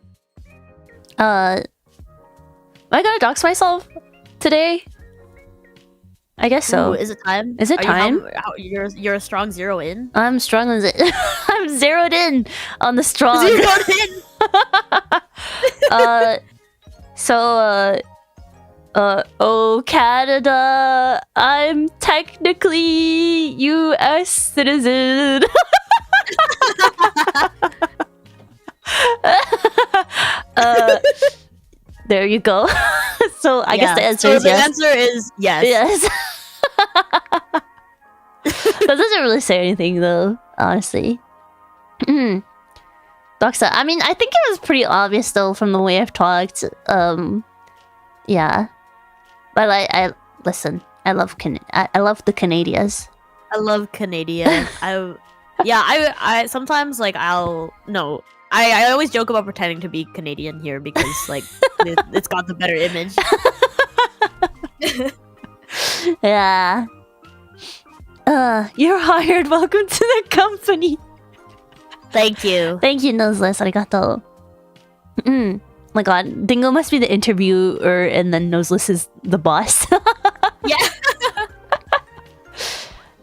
Am I gonna dox myself today? I guess so. Ooh, is it time? Is it time? You're a strong 0 in? I'm strong as it. I'm zeroed in on the strong. Zeroed in. Oh Canada, I'm technically U.S. citizen. There you go. So I guess the answer is yes. The answer is yes. Yes. That doesn't really say anything though, honestly. Doxa, I mean, I think it was pretty obvious though from the way I've talked. Yeah. But I listen. I love the Canadians. I love Canadian. I sometimes like I always joke about pretending to be Canadian here because like it's got the better image. Yeah. You're hired. Welcome to the company. Thank you. Thank you, Noseless. Arigatou. My god, Dingo must be the interviewer and then Noseless is the boss. Yeah.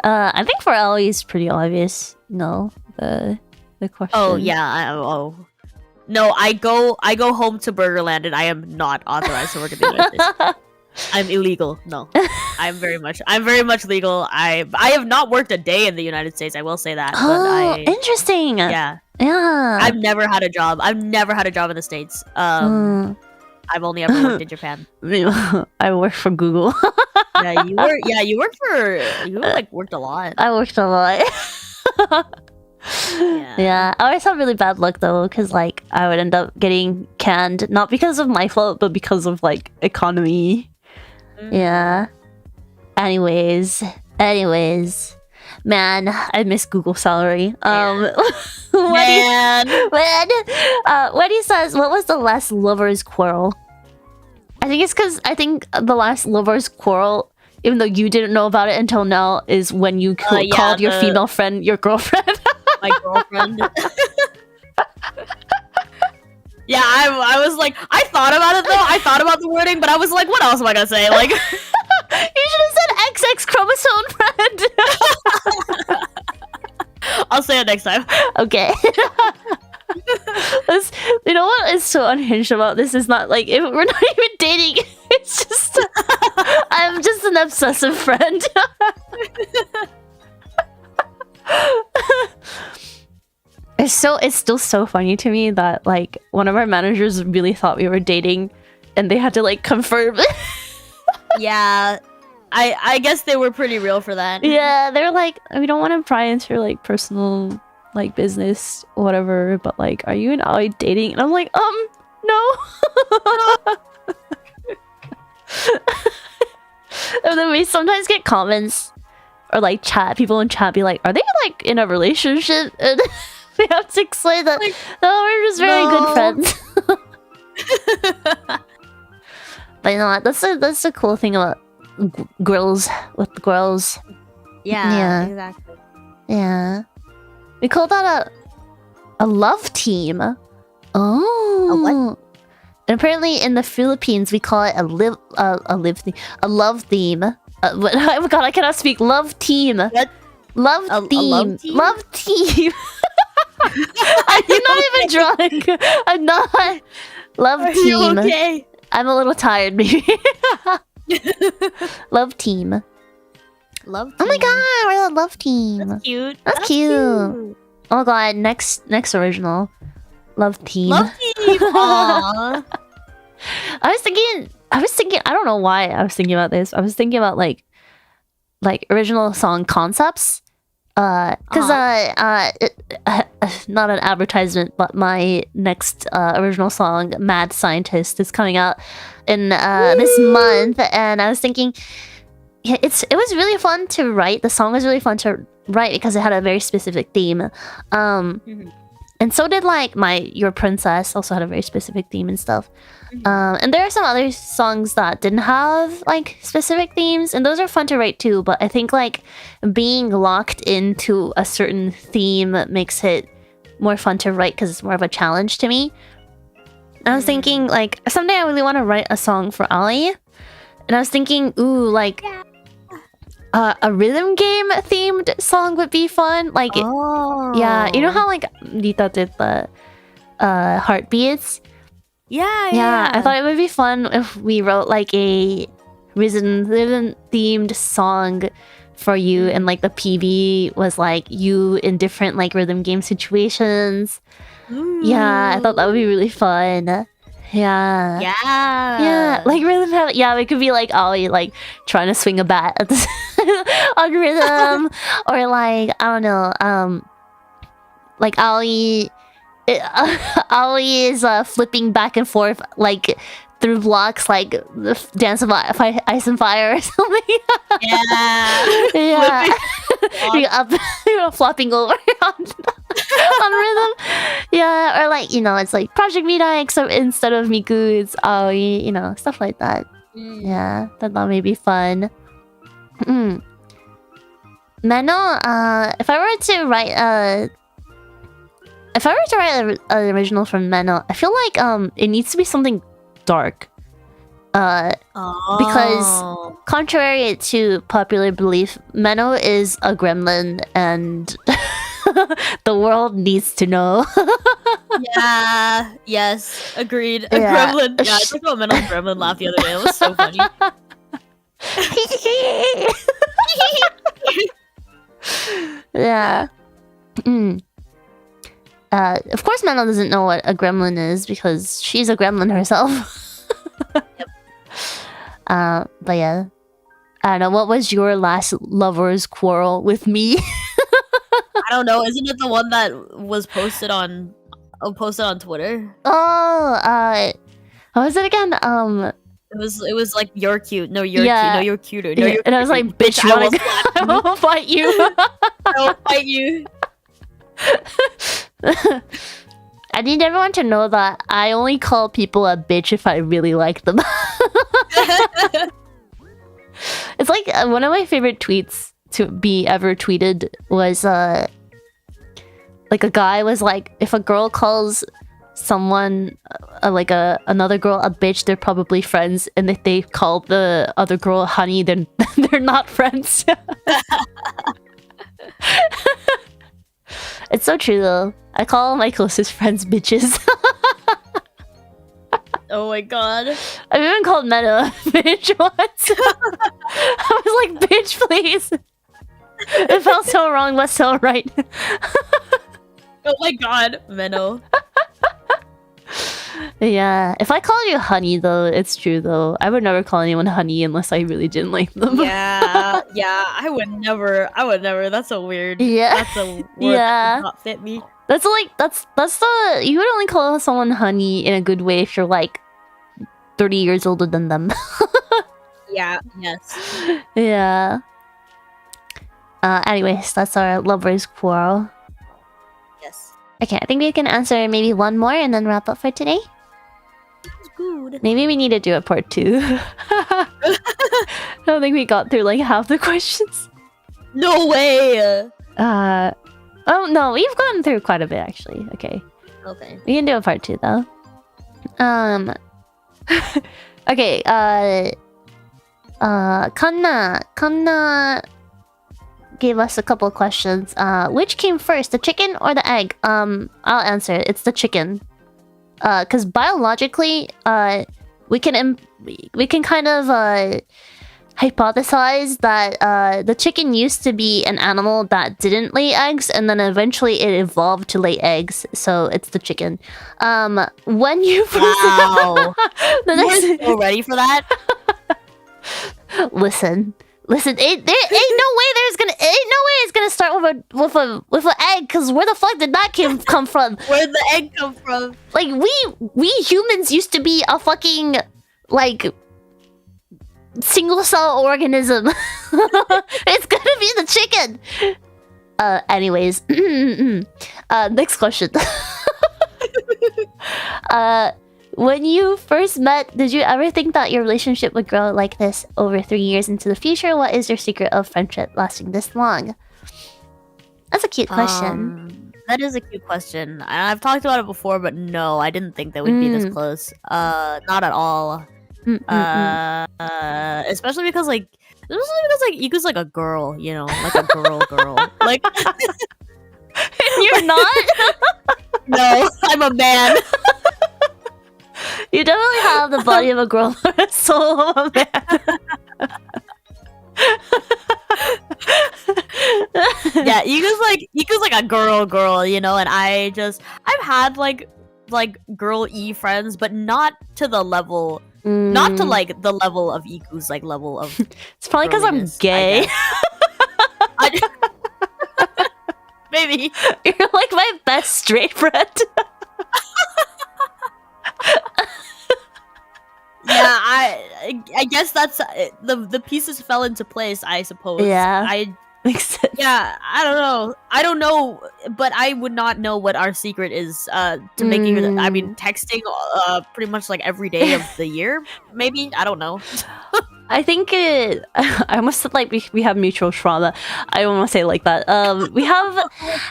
I think for Ali it's pretty obvious. No, the question. Oh yeah. No, I go home to Burgerland and I am not authorized to work in the United States. I'm illegal. No, I'm very much legal. I have not worked a day in the United States. I will say that. Oh, interesting. Yeah. Yeah. I've never had a job. I've never had a job in the States. I've only ever worked in Japan. I work for Google. You worked a lot. I worked a lot. Yeah. I always have really bad luck though, because like I would end up getting canned, not because of my fault, but because of like economy. Yeah. Anyways. Man, I miss Google salary. Wendy says, what was the last lover's quarrel? I think it's because the last lover's quarrel, even though you didn't know about it until now, is when you called your female friend your girlfriend. My girlfriend. Yeah, I was like, I thought about it though. I thought about the wording, but I was like, what else am I gonna say? Like, you should have said XX chromosome friend. I'll say it next time. Okay. You know what is so unhinged about this is not like if we're not even dating. It's just I'm just an obsessive friend. It's still so funny to me that like one of our managers really thought we were dating, and they had to like confirm. Yeah, I guess they were pretty real for that. Yeah, they're like, we don't want to pry into your like personal like business or whatever, but like, are you and I dating? And I'm like, no. And then we sometimes get comments or like people in chat be like, are they like in a relationship? And we have to explain that like, no, we're just very good friends. But you know what? That's the cool thing about girls with girls. Yeah, exactly. Yeah. We call that a love team. Oh. A what? And apparently in the Philippines we call it a love theme. Oh my god, I cannot speak. Love team. What? Love theme. Love team? Love team. I'm not even drunk. I'm not. Love Are team. You okay? I'm a little tired, maybe. Love team. Love team. Oh my god, we're the love team. That's cute. That's cute. Oh god, next original. Love team. Love team. Aww. I was thinking, I don't know why I was thinking about this. I was thinking about like original song concepts. Because not an advertisement, but my next original song, Mad Scientist, is coming out in this month, and I was thinking, yeah, it was really fun to write. The song was really fun to write because it had a very specific theme. And so did like Your Princess also had a very specific theme and stuff. And there are some other songs that didn't have like specific themes, and those are fun to write too. But I think like being locked into a certain theme makes it more fun to write because it's more of a challenge to me. And I was thinking like someday I really want to write a song for Ali, and I was thinking, ooh, like a rhythm game themed song would be fun. Like, yeah, you know how like Leet did the heartbeats. Yeah, I thought it would be fun if we wrote like a rhythm themed song for you, and like the PV was like you in different like rhythm game situations. Ooh. Yeah, I thought that would be really fun. Yeah, like rhythm. Yeah, it could be like Ollie like trying to swing a bat at the on rhythm, or like I don't know, like Ollie is flipping back and forth like through blocks, like the Dance of Ice and Fire or something. Yeah. Flopping over on rhythm. Yeah, or like, you know, it's like Project Mirai, except instead of Miku, it's Aoi, you know, stuff like that. Yeah, that may be fun. Meno, if I were to write an original from Meno, I feel like it needs to be something dark. Because contrary to popular belief, Meno is a gremlin, and the world needs to know. Yes, agreed. A gremlin. Yeah, I talked about Meno's gremlin laugh the other day. It was so funny. Yeah. Of course Meno doesn't know what a gremlin is because she's a gremlin herself. But yeah, I don't know. What was your last lover's quarrel with me? I don't know. Isn't it the one that was posted on Twitter? Oh, what was it again? It was like you're cute. No, you're cute. No, you're cuter. No, you're and I was like, bitch, I will fight you. I will fight you. I need everyone to know that I only call people a bitch if I really like them. It's like one of my favorite tweets to be ever tweeted was like a guy was like, if a girl calls someone like another girl a bitch, they're probably friends, and if they call the other girl honey, then they're not friends. It's so true though. I call all my closest friends bitches. Oh my god. I've even called Meta a bitch once. I was like, bitch, please. It felt so wrong, but so right. Oh my god, Meno. Yeah, if I call you honey though, it's true though. I would never call anyone honey unless I really didn't like them. Yeah, I would never. That's so weird. Yeah. That's a word that does not fit me. That's the you would only call someone honey in a good way if you're like 30 years older than them. Yeah, yes. Yeah. Anyways, that's our lovers quarrel. Yes. Okay, I think we can answer maybe one more and then wrap up for today. Good. Maybe we need to do a part 2. I don't think we got through like half the questions. No way. Oh no, we've gotten through quite a bit actually. Okay. We can do a part 2 though. Okay, Kanna gave us a couple of questions. Which came first, the chicken or the egg? I'll answer it. It's the chicken. Because biologically, we can kind of hypothesize that the chicken used to be an animal that didn't lay eggs, and then eventually it evolved to lay eggs. So it's the chicken. When you wow, you're so ready for that. Listen. Ain't no way it's gonna start with an egg. Cause where the fuck did that come from? Where did the egg come from? Like we humans used to be a fucking like single cell organism. It's gonna be the chicken. Anyways, next question. When you first met, did you ever think that your relationship would grow like this over 3 years into the future? What is your secret of friendship lasting this long? That's a cute question. That is a cute question. I've talked about it before, but no, I didn't think that we'd be this close. Not at all. Especially because Iku's like a girl, you know, like a girl. Like you're not? No, I'm a man. You definitely have the body of a girl, but a soul of a man. Yeah, Iku's like a girl, you know, and I've had like girl-y friends, but not to the level, not to like the level of Iku's like level of. It's probably because I'm gay. Maybe you're like my best straight friend. Yeah, I guess that's the pieces fell into place, I suppose. Yeah, makes sense. Yeah, I don't know, but I would not know what our secret is to making her. I mean, texting pretty much like every day of the year, maybe. I don't know. I think I almost said like we have mutual trauma. I don't want to say it like that. We have,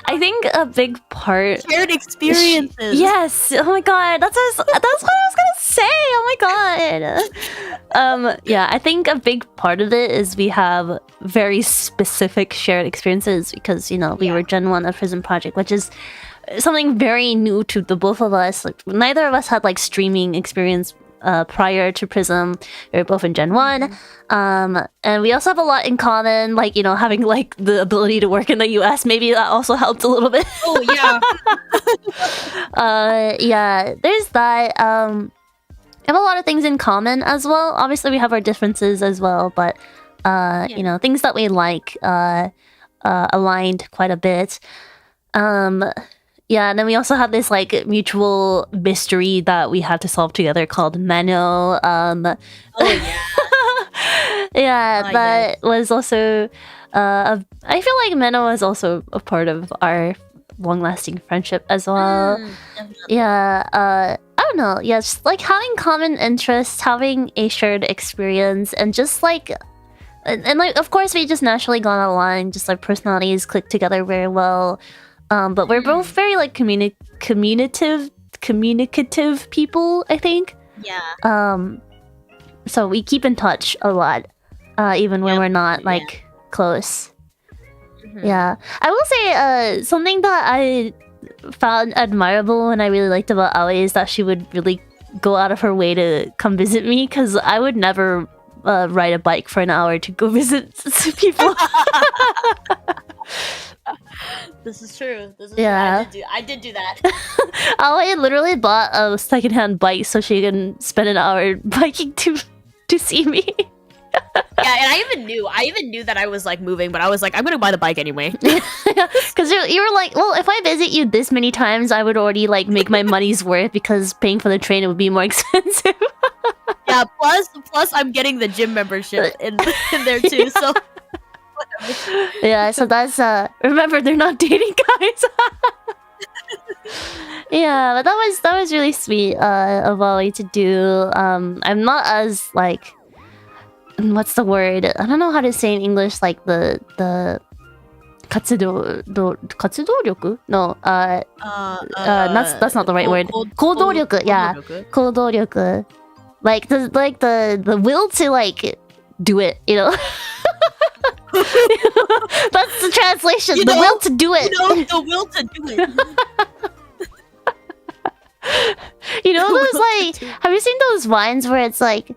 I think, a big part shared experiences. Yes. Oh my god, that's what I was gonna say. Oh my god. Yeah, I think a big part of it is we have very specific shared experiences because we were Gen 1 of PRISM Project, which is something very new to the both of us. Like neither of us had like streaming experience prior to PRISM. We were both in Gen 1. And we also have a lot in common, like, having like the ability to work in the US. Maybe that also helped a little bit. Oh yeah. Yeah, there's that. We have a lot of things in common as well. Obviously we have our differences as well, but things that we like aligned quite a bit. Yeah, and then we also have this like mutual mystery that we had to solve together called Mano. Oh yeah. Yeah, that was also I feel like Mano was also a part of our long-lasting friendship as well. Yeah, I don't know. Yeah, just like having common interests, having a shared experience, and just like and like of course we just naturally got along, just like personalities click together very well. But we're both very like communicative people, I think. Yeah. So we keep in touch a lot, even when we're not like close. Yeah, I will say something that I found admirable and I really liked about Aoi is that she would really go out of her way to come visit me, because I would never ride a bike for an hour to go visit people. This is true. This is Yeah. true. I did do that. Aoi literally bought a secondhand bike so she can spend an hour biking to see me. Yeah, and I even knew that I was like moving, but I was like, I'm gonna buy the bike anyway. Because you were like, well, if I visit you this many times, I would already like make my money's worth because paying for the train would be more expensive. Yeah, plus I'm getting the gym membership in there too, so whatever. Yeah, so that's remember they're not dating, guys. Yeah, but that was really sweet of Ollie to do. I'm not as like, what's the word? I don't know how to say in English, like the 活動力? No, that's not the right word. 行動力, yeah. 行動力. Like the will to like do it, you know? That's the translation. The will to do it. You know, the will to do it. You know those like, have you seen those vines where it's like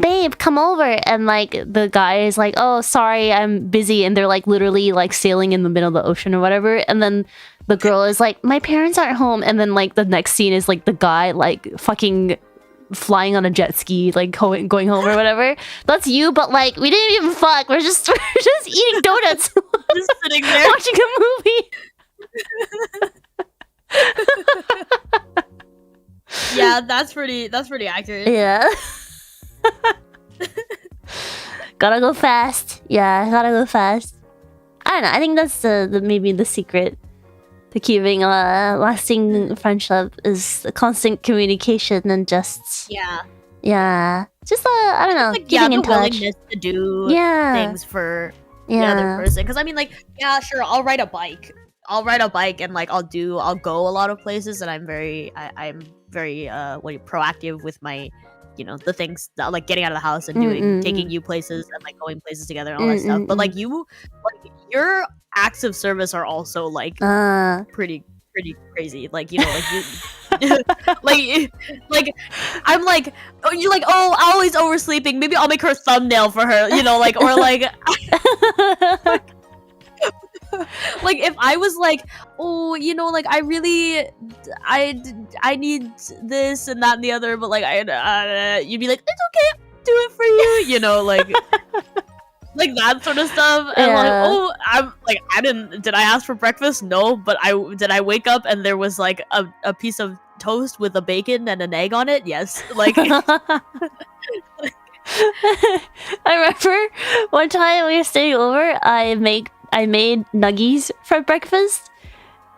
babe, come over, and like the guy is like, oh sorry, I'm busy, and they're like literally like sailing in the middle of the ocean or whatever, and then the girl is like, my parents aren't home, and then like the next scene is like the guy like fucking flying on a jet ski, like going home or whatever. That's you, but like we didn't even fuck. We're just eating donuts, Just sitting there. watching a movie. Yeah, that's pretty accurate. Yeah. Gotta go fast. Yeah, gotta go fast. I don't know. I think that's the maybe the secret to keeping a lasting friendship is the constant communication and just just I don't know, Like, keeping the in touch. willingness to do Yeah. things for the other Yeah. person. Because I mean, like, yeah, sure, I'll ride a bike and like I'll go a lot of places, and I'm very proactive with my, you know, the things that, like getting out of the house and taking you places and like going places together and all that stuff. But like your acts of service are also like pretty crazy. Like, you know, like you like I'm like, oh, you're like, oh, Ali's oversleeping, maybe I'll make her a thumbnail for her, you know, like, or like like if I was like, oh, you know, like I need this and that and the other, but like you'd be like, it's okay, do it for you, you know, like like that sort of stuff. And like, oh, I'm like, did I ask for breakfast? No, but did I wake up and there was like a piece of toast with a bacon and an egg on it? Yes. Like I remember one time we were staying over, I made nuggies for breakfast.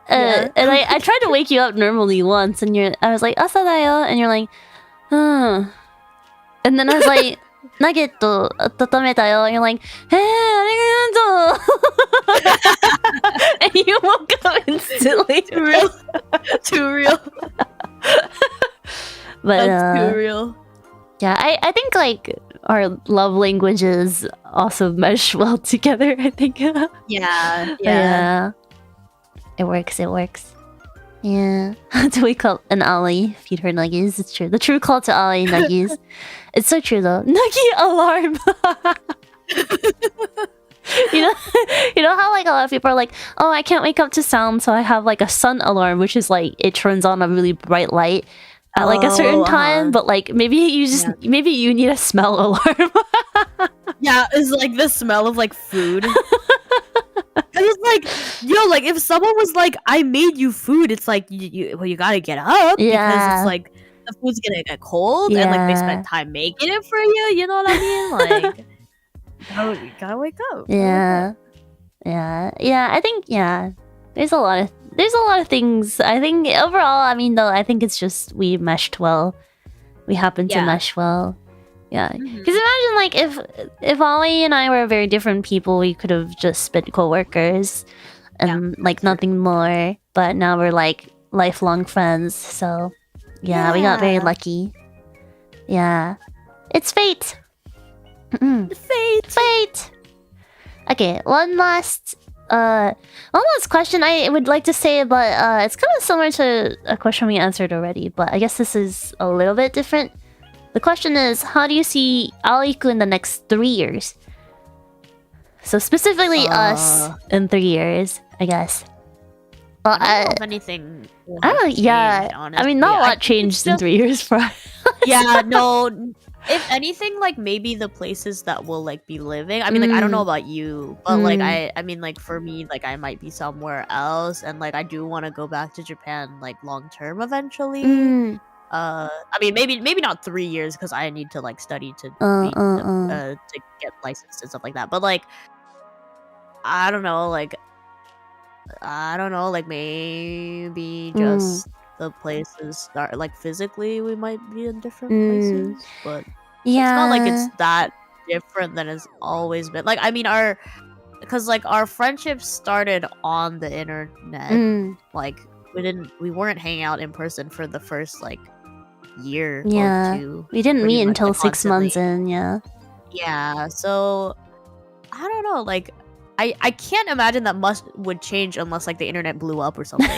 And I tried to wake you up normally once, and I was like, asa da yo, and you're like, and then I was like, nugget tatameta yo, and you're like, arigatou. And you woke up instantly. Too real. But That's too real. yeah, I think like our love languages also mesh well together, I think. Yeah. It works. Yeah. Do we call an Ali feed her nuggies? It's true. The true call to Ali nuggies. It's so true though. Nuggie alarm. You know how like a lot of people are like, oh, I can't wake up to sound, so I have like a sun alarm, which is like it turns on a really bright light at like a certain time, but like maybe you need a smell alarm. Yeah, it's like the smell of like food. And it's like, yo, like if someone was like, I made you food, it's like you gotta get up because it's like the food's gonna get cold and like they spent time making it for you. You know what I mean? Like, you gotta wake up. Yeah. I think there's a lot of things. I think overall, I mean, though, I think it's just we meshed well. We happen to mesh well. Yeah. Because imagine, like, if Ollie and I were very different people, we could have just been co-workers and, like, nothing more. But now we're, like, lifelong friends. So, yeah, we got very lucky. Yeah. It's fate. Fate. Okay, one last question I would like to say, but it's kind of similar to a question we answered already, but I guess this is a little bit different. The question is, how do you see Iku in the next 3 years? So specifically us in 3 years, I guess. Well, I don't know if anything. Will I have don't. changed, Yeah, honestly. I mean, not a lot it's changed in just- 3 years for. Yeah, no. If anything, like maybe the places that we'll like be living. I mean, like I don't know about you, but like I mean, like for me, like I might be somewhere else, and like I do want to go back to Japan, like long term eventually. I mean, maybe not 3 years because I need to like study to to get licensed and stuff like that. But like, I don't know, like maybe just the places that like physically we might be in different places, but it's not like it's that different than it's always been. Like I mean, because like our friendship started on the internet. Like we weren't hanging out in person for the first like year or two. We didn't pretty meet much, until like, 6 months constantly. in. Yeah, so I don't know, like I can't imagine that much would change unless like the internet blew up or something.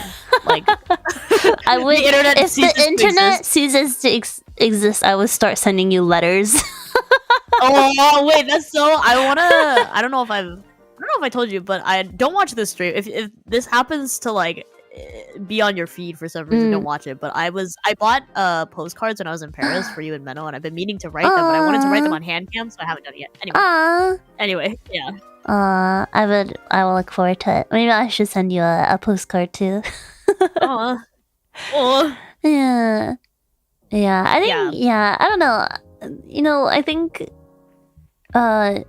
Like I would. the internet If the ceases to internet exist. ceases to exist, I would start sending you letters. Oh wait, that's so. I don't know if I told you, but I don't watch this stream. If this happens to like be on your feed for some reason, don't watch it. But I bought postcards when I was in Paris for you and Menno, and I've been meaning to write them, but I wanted to write them on hand cam, so I haven't done it yet. Anyway, yeah. I will look forward to it. Maybe I should send you a postcard too. Oh. Yeah. I think I don't know. I think I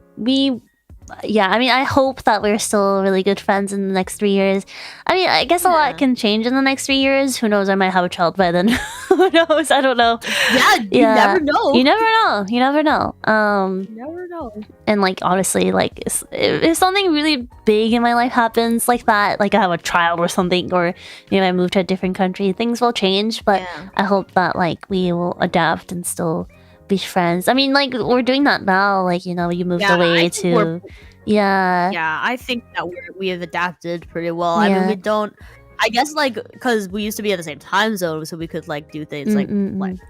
mean, I hope that we're still really good friends in the next 3 years. I mean, I guess a lot can change in the next 3 years. Who knows? I might have a child by then. Who knows? I don't know. Yeah, you never know. You never know. You never know. Never know. And like honestly, like if something really big in my life happens like that, like I have a child or something, or maybe I move to a different country, things will change. But I hope that like we will adapt and still be friends. I mean, like we're doing that now. Like you moved away to. Yeah, I think that we have adapted pretty well. I mean, we don't. I guess like because we used to be at the same time zone, so we could like do things like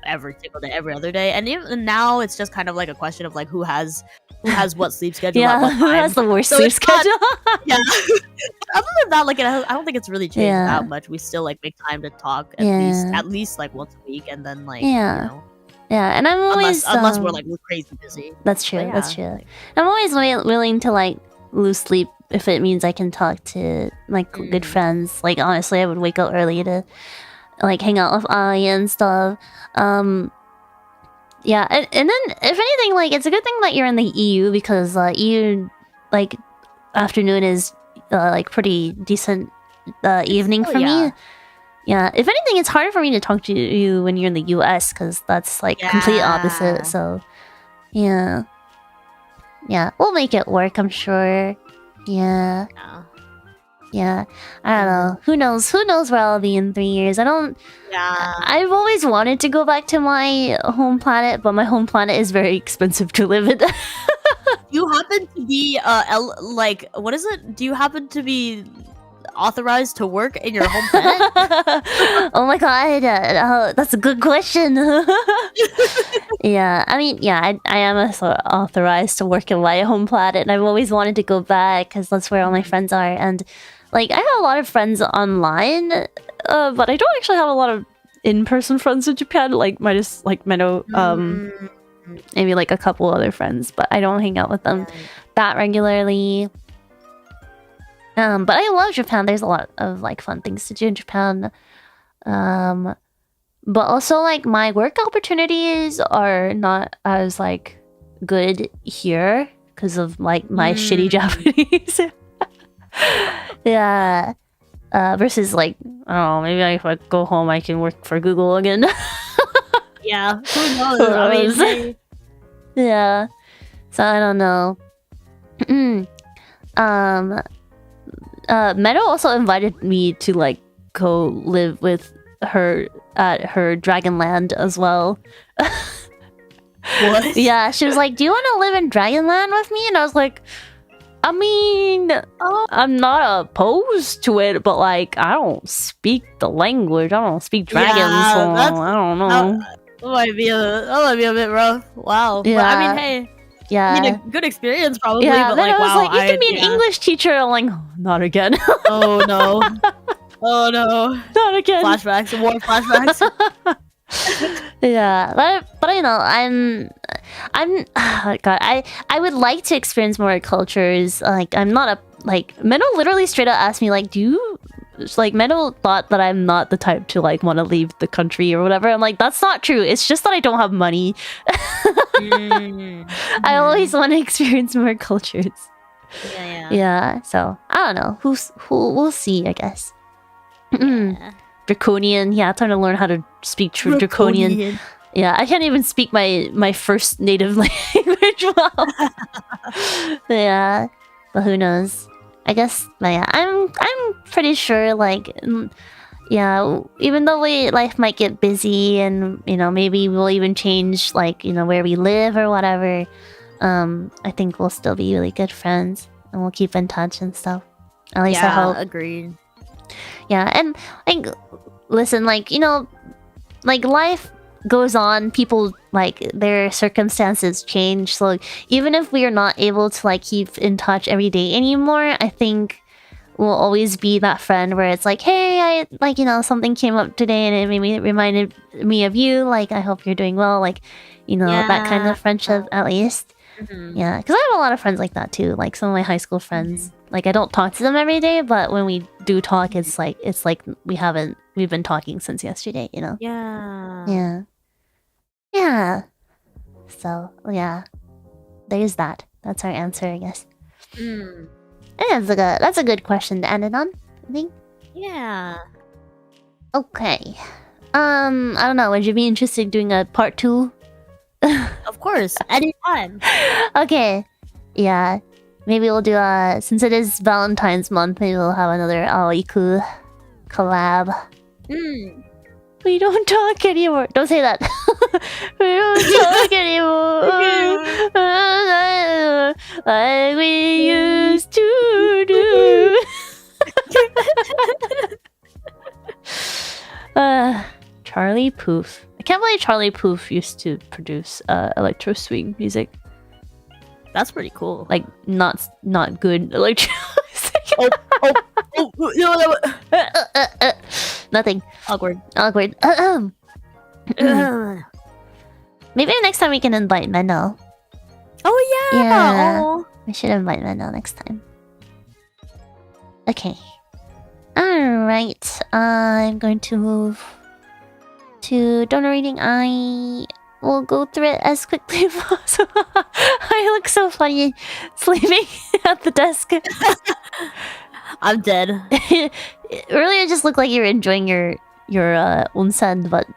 every single day, every other day, and even now it's just kind of like a question of like who has what sleep schedule at what time. Who has the worst So sleep it's not- schedule? Yeah. Other than that, like I don't think it's really changed that much. We still like make time to talk at least like once a week, and then like you know. Yeah, and I'm always unless we're like crazy busy. That's true. But That's true. I'm always willing to like lose sleep if it means I can talk to like good friends. Like honestly, I would wake up early to like hang out with Ai and stuff. Yeah, and then if anything, like it's a good thing that you're in the EU because EU like afternoon is like pretty decent evening for me. Yeah, if anything, it's harder for me to talk to you when you're in the US because that's like complete opposite. So, yeah, we'll make it work, I'm sure. Yeah. I don't know. Who knows? Who knows where I'll be in 3 years? I've always wanted to go back to my home planet, but my home planet is very expensive to live in. You happen to be like what is it? Do you happen to be authorized to work in your home planet? Oh my god, that's a good question. I mean, I am authorized to work in my home planet, and I've always wanted to go back because that's where all my friends are. And like, I have a lot of friends online, but I don't actually have a lot of in-person friends in Japan. Like, minus like Menno, maybe like a couple other friends, but I don't hang out with them that regularly. But I love Japan. There's a lot of like fun things to do in Japan. But also like my work opportunities are not as like good here because of like my shitty Japanese. Versus like I don't know, maybe if I go home I can work for Google again. Yeah, who knows? I mean, so I don't know. Meadow also invited me to like go live with her at her Dragonland as well. What? Yeah, she was like, "Do you want to live in Dragonland with me?" And I was like, "I mean, I'm not opposed to it, but like, I don't speak the language. I don't speak dragon, so I don't know." That might be a bit rough. Wow. Yeah. But, I mean, hey. Yeah. I mean, a good experience probably, Yeah, but then like, I was wow. like, you can be an English teacher. I'm like, not again. Oh, no. Oh no. Not again. Flashbacks, war flashbacks. Yeah, but you know, oh God, I would like to experience more cultures. Like, I'm not a like Menno literally straight up asked me like, do you like Menno thought that I'm not the type to like want to leave the country or whatever. I'm like, that's not true. It's just that I don't have money. I always want to experience more cultures. Yeah. So I don't know. Who we'll see, I guess. Draconian. Yeah, trying to learn how to speak true Draconian. Yeah, I can't even speak my first native language well. Yeah, but who knows? I guess, but yeah, I'm pretty sure, like, yeah, even though life might get busy and, you know, maybe we'll even change, like, you know, where we live or whatever, I think we'll still be really good friends and we'll keep in touch and stuff. At least I hope. Agreed. Yeah, and, like, listen, like, you know, like, life goes on, people, like, their circumstances change, so like, even if we are not able to like keep in touch every day anymore, I think we'll always be that friend where it's like, hey, I like, you know, something came up today and it reminded me of you, like, I hope you're doing well, like, you know, that kind of friendship at least. Yeah, because I have a lot of friends like that too, like some of my high school friends. Like, I don't talk to them every day, but when we do talk, it's like we've been talking since yesterday, you know. Yeah. So, yeah. There's that. That's our answer, I guess. And that's a good question to end it on, I think. Yeah. Okay. I don't know. Would you be interested in doing a part 2? Of course. Anytime. Okay. Yeah. Maybe we'll do since it is Valentine's month, maybe we'll have another Iku collab. We don't talk anymore. Don't say that. We don't talk anymore. Like we used to do. Charlie Puth. I can't believe Charlie Puth used to produce electro swing music. That's pretty cool. Like, not good electro music. Nothing. Awkward. Maybe next time we can invite Menno. Oh yeah. Yeah. We should invite Menno next time. Okay. Alright. I'm going to move to donor reading. I will go through it as quickly as possible. I look so funny sleeping at the desk. I'm dead. Earlier, it just looked like you were enjoying your onsen, but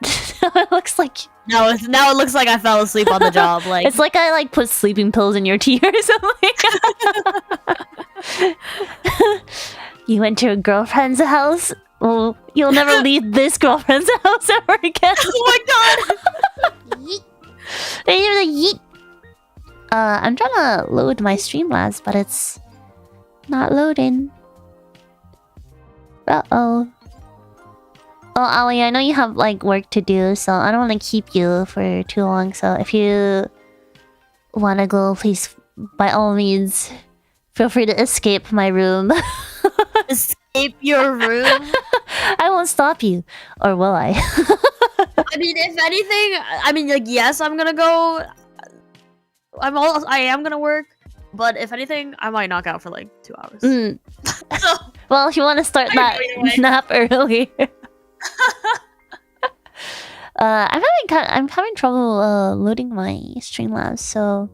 now it looks like now it looks like I fell asleep on the job. Like, it's like I like put sleeping pills in your tea or something. You went to a girlfriend's house. Well, you'll never leave this girlfriend's house ever again. Oh my god! Yeet. I'm trying to load my Streamlabs, but it's not loading. Uh-oh. Oh, Ali, I know you have, like, work to do, so I don't want to keep you for too long. So if you want to go, please, by all means, feel free to escape my room. Escape your room? I won't stop you. Or will I? I mean, if anything, I mean, like, yes, I'm gonna go. I am gonna work. But if anything, I might knock out for like 2 hours. Well, if you want to start that nap early. I'm having trouble loading my Streamlabs, so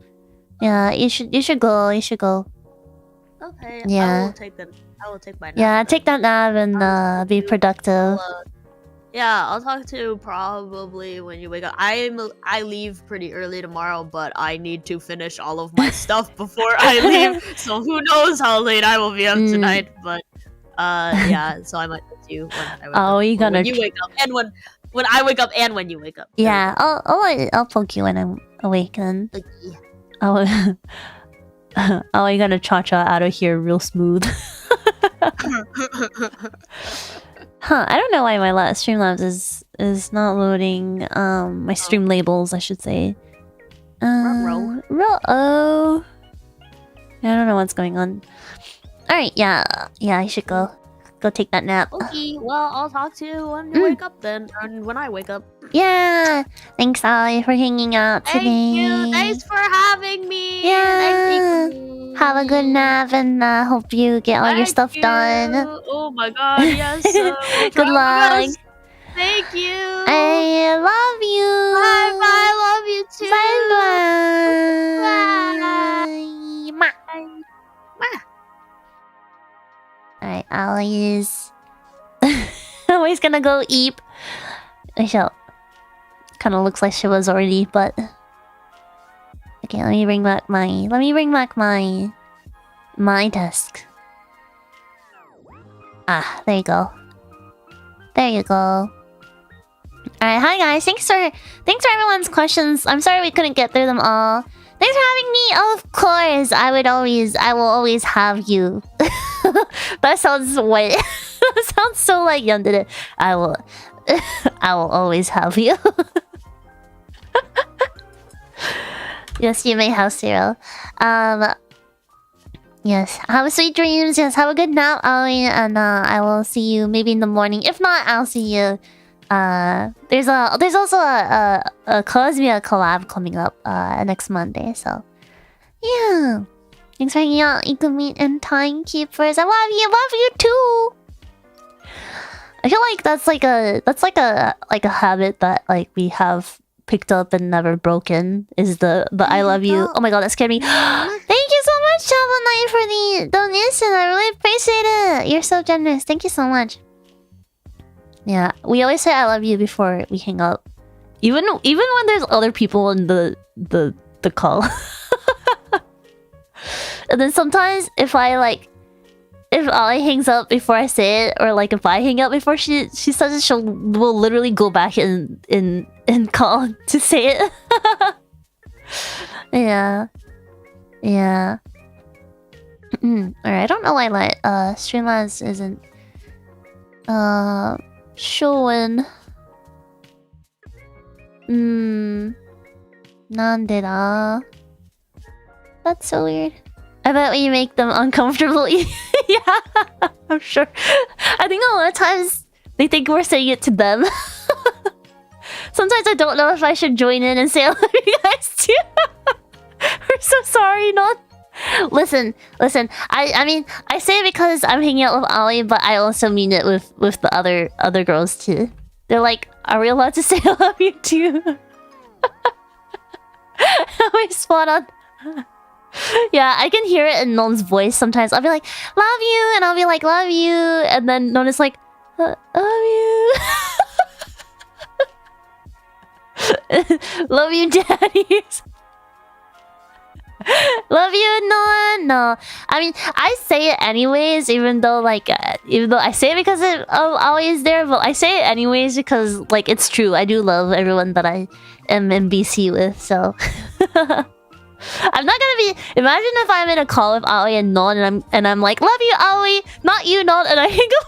yeah, you should go. Okay. Yeah. I will take my nap. Yeah, take that nap and be productive. Yeah, I'll talk to you probably when you wake up. I leave pretty early tomorrow, but I need to finish all of my stuff before I leave. So who knows how late I will be up tonight? But yeah, so I might talk to you when I wake up. When you wake up, and when I wake up, and when you wake up. Yeah, I'll poke you when I'm awake then. Okay. You gotta cha-cha out of here real smooth. I don't know why my last Streamlabs is not loading. My stream labels, I should say. Ruh-roh. I don't know what's going on. Alright, yeah, I should go. go take that nap. Okay, well, I'll talk to you when you wake up then, and when I wake up. Yeah. Thanks, Ali, for hanging out today. Thank you. Thanks for having me. Yeah. Thank you. Have a good nap, and hope you get all your stuff done. Oh my god, yes. Good luck. Thank you. I love you. Bye bye. Love you too. Bye bye. Alright, Ali's always gonna go eat. Kinda looks like she was already, but okay, let me bring back my desk. Ah, there you go. There you go. Alright, hi guys. Thanks for everyone's questions. I'm sorry we couldn't get through them all. Thanks for having me. Of course, I will always have you. That sounds white. That sounds so like yandere. I will always have you. Yes, you may have Cyril. Yes, have sweet dreams. Yes, have a good nap, Ali, and I will see you maybe in the morning. If not, I'll see you. There's also a Cosmia collab coming up next Monday. So yeah, thanks for hanging out, Ikumi and Timekeepers. I love you too. I feel like that's like a habit that like we have picked up and never broken is the I love you. Oh my god, that scared me. Thank you so much, Shovel Knight, for the donation. I really appreciate it. You're so generous. Thank you so much. Yeah, we always say I love you before we hang up. Even when there's other people in the call. And then sometimes if Ali hangs up before I say it, or like if I hang up before she says it, will literally go back in call to say it. Yeah. Alright, I don't know why Streamlabs isn't showing. Nandera. That's so weird. I bet we make them uncomfortable. Yeah, I'm sure. I think a lot of times they think we're saying it to them. Sometimes I don't know if I should join in and say I love you guys too. We're so sorry, not. Listen. I mean, I say it because I'm hanging out with Ali, but I also mean it with the other girls too. They're like, "Are we allowed to say I love you too?" We spot on. Yeah, I can hear it in Non's voice sometimes. I'll be like, "Love you," and I'll be like, "Love you," and then Non is like, "Love you." Love you, daddies. Love you, Non. No, I mean, I say it anyways, even though I say it because I'm always there, but I say it anyways because like it's true. I do love everyone that I am in BC with, so. I'm not gonna be. Imagine if I'm in a call with Ali and Non, and I'm like, "Love you, Ali," not you, Non, and I hang up.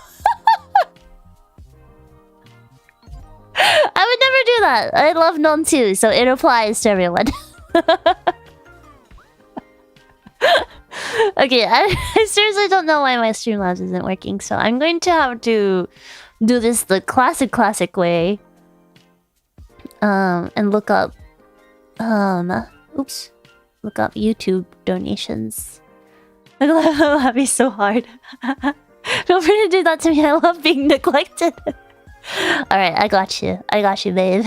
I would never do that. I love Non too, so it applies to everyone. Okay, I seriously don't know why my Streamlabs isn't working, so I'm going to have to do this the classic way. And look up. Oops. Look up YouTube donations. I'm laughing so hard. Feel free to do that to me. I love being neglected. Alright, I got you, babe.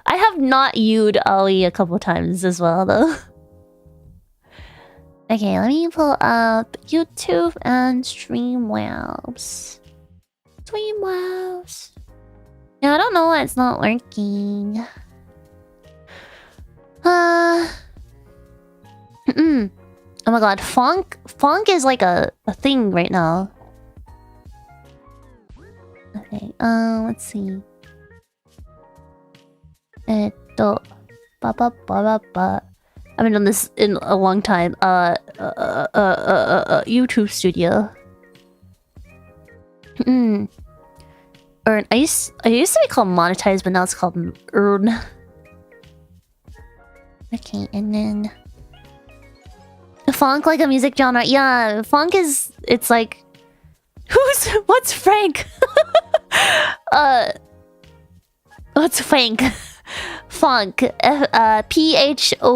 I have not you'd Ali a couple times as well, though. Okay, let me pull up YouTube and Streamlabs. Yeah, I don't know why it's not working. Oh my god, funk is like a thing right now. Okay, let's see. I haven't done this in a long time. YouTube Studio. Earn. I used to be called monetize, but now it's called earn. Okay, and then funk like a music genre? Yeah, funk is... It's like... What's Frank? What's Frank? Funk. P-H-O-N-K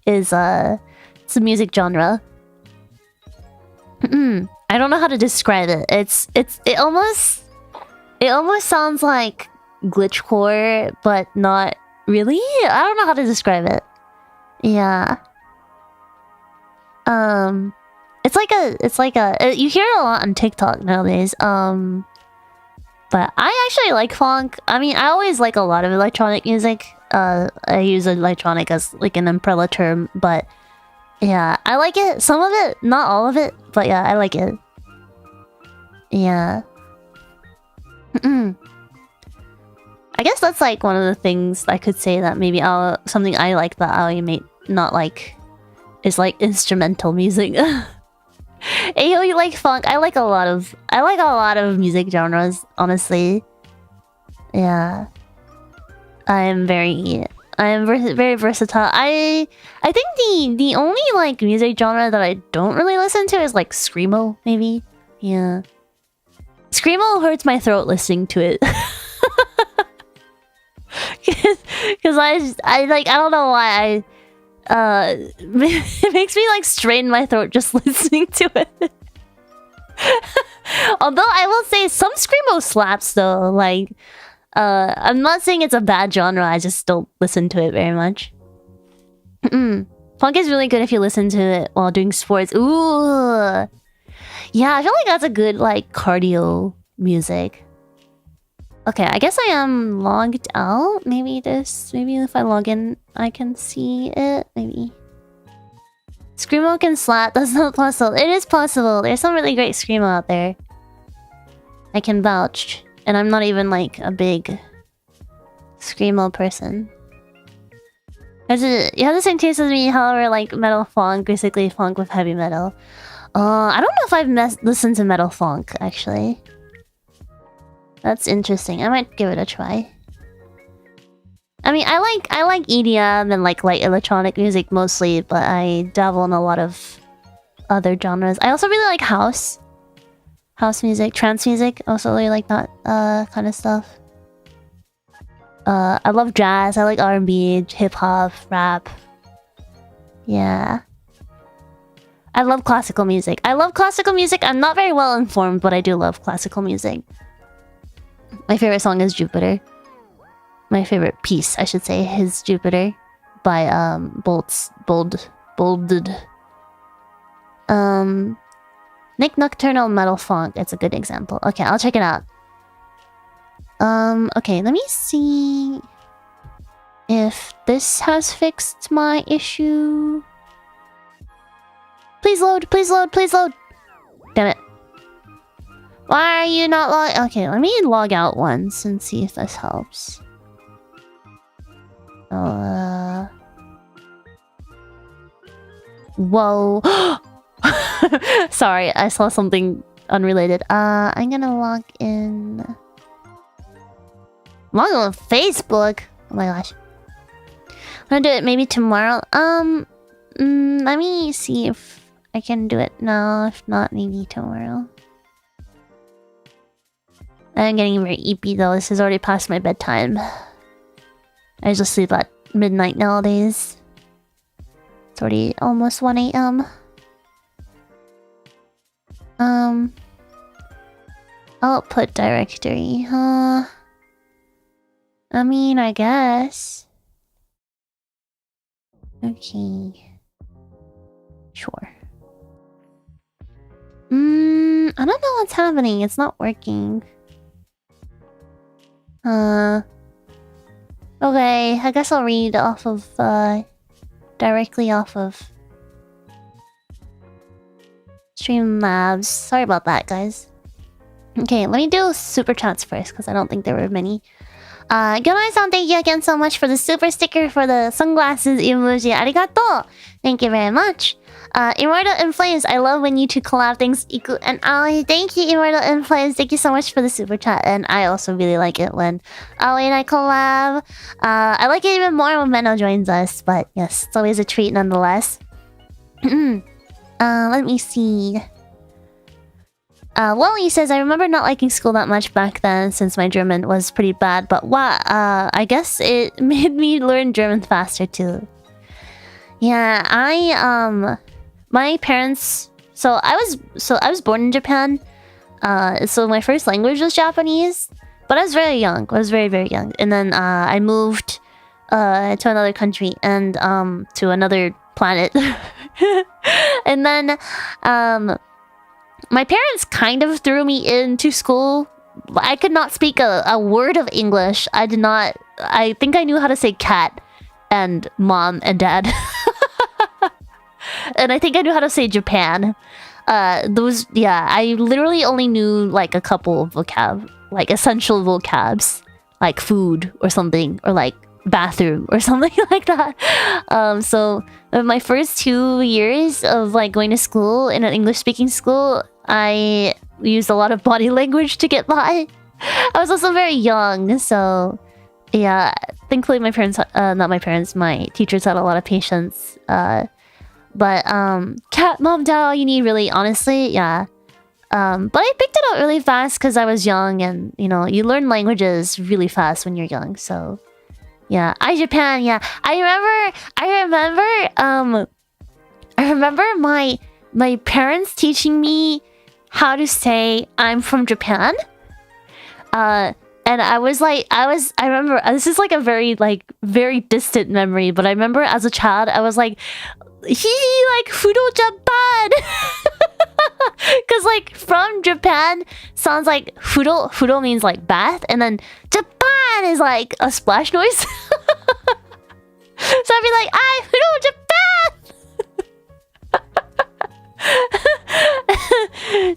is it's a music genre. I don't know how to describe it. It almost sounds like glitchcore, but not really. I don't know how to describe it. Yeah. It's like a you hear it a lot on TikTok nowadays. But I actually like funk. I mean, I always like a lot of electronic music. I use electronic as like an umbrella term, but yeah, I like it. Some of it, not all of it, but yeah, I like it. Yeah. I guess that's like one of the things I could say that maybe something I like that I may not like is like instrumental music. Hey, you like funk? I like a lot of music genres, honestly. Yeah. I am very versatile. I think the only like music genre that I don't really listen to is like screamo, maybe. Yeah. Screamo hurts my throat listening to it. Cause I don't know why it makes me like strain my throat just listening to it. Although I will say some screamo slaps though. Like, I'm not saying it's a bad genre. I just don't listen to it very much. Funk is really good if you listen to it while doing sports. Ooh, yeah, I feel like that's a good like cardio music. Okay, I guess I am logged out. Maybe if I log in, I can see it. Maybe. Screamo can slap. That's not possible. It is possible. There's some really great screamo out there. I can vouch. And I'm not even like a big screamo person. You have the same taste as me, however, like metal funk, basically funk with heavy metal. I don't know if I've listened to metal funk, actually. That's interesting. I might give it a try. I mean, I like EDM and like light electronic music mostly, but I dabble in a lot of other genres. I also really like house music, trance music. Also really like that kind of stuff. I love jazz. I like R&B, hip hop, rap. Yeah. I love classical music. I'm not very well informed, but I do love classical music. My favorite song is Jupiter. My favorite piece, I should say, is Jupiter by Bolded. Nick Nocturnal Metal Funk. It's a good example. Okay, I'll check it out. Okay, let me see if this has fixed my issue. Please load, please load, please load. Damn it. Why are you not log? Okay, let me log out once and see if this helps. Whoa. Sorry, I saw something unrelated. I'm gonna log in. Log on Facebook. Oh my gosh. I'm gonna do it maybe tomorrow. Let me see if I can do it now. If not, maybe tomorrow. I'm getting very eepy though. This is already past my bedtime. I just sleep at midnight nowadays. It's already almost 1 a.m. Output directory, huh? I mean, I guess. Okay. Sure. I don't know what's happening. It's not working. Okay, I guess I'll read off of, directly off of Streamlabs. Sorry about that, guys. Okay, let me do super chats first, because I don't think there were many. Gyonai-san, thank you again so much for the super sticker for the sunglasses emoji. Arigatou! Thank you very much. Immortal in Flames, I love when you two collab. Thanks, Iku and Ali. Thank you, Immortal in Flames. Thank you so much for the super chat. And I also really like it when Ali and I collab. I like it even more when Menno joins us. But yes, it's always a treat nonetheless. Let me see. Wally says, I remember not liking school that much back then since my German was pretty bad, but I guess it made me learn German faster too. Yeah, my parents, I was born in Japan. So my first language was Japanese, but I was very young. I was very, very young. And then I moved to another country and to another planet. And then my parents kind of threw me into school. I could not speak a word of English. I think I knew how to say cat and mom and dad. And I think I knew how to say Japan. I literally only knew like a couple of like essential vocabs, like food or something, or like bathroom or something like that. So my first 2 years of like going to school in an English speaking school, I used a lot of body language to get by. I was also very young, so yeah, thankfully my teachers had a lot of patience. But cat, mom, dad, all you need really, honestly, yeah. But I picked it up really fast because I was young, and you know, you learn languages really fast when you're young. So yeah, Japan, yeah. I remember my parents teaching me how to say I'm from Japan. And I remember, this is like a very distant memory, but I remember as a child, I was like, like Furo Japan. Because like from Japan sounds like Furo means like bath, and then Japan is like a splash noise. So I'd be like, I Furo Japan.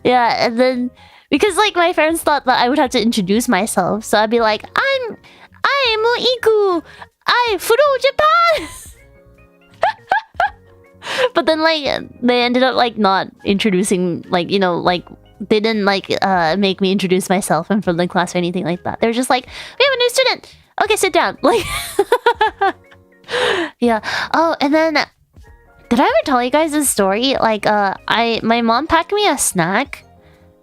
Yeah, and then because like my parents thought that I would have to introduce myself, so I'd be like, I'm Iku, I Furo Japan. But then like they ended up like not introducing, like, you know, like they didn't like make me introduce myself in front of the class or anything like that. They were just like, we have a new student, okay, sit down. Like yeah. Oh, and then did I ever tell you guys this story? Like my mom packed me a snack,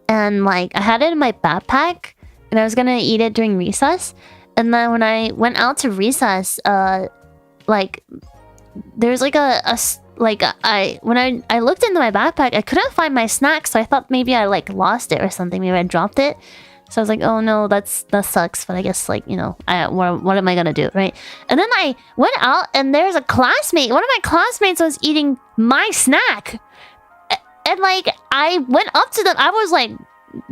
and like I had it in my backpack, and I was gonna eat it during recess. And then when I went out to recess, like there's like when I looked into my backpack, I couldn't find my snack, so I thought maybe I like lost it or something. Maybe I dropped it. So I was like, oh no, that sucks. But I guess, like, you know, what am I gonna do, right? And then I went out, and there's a classmate. One of my classmates was eating my snack, and like I went up to them. I was like,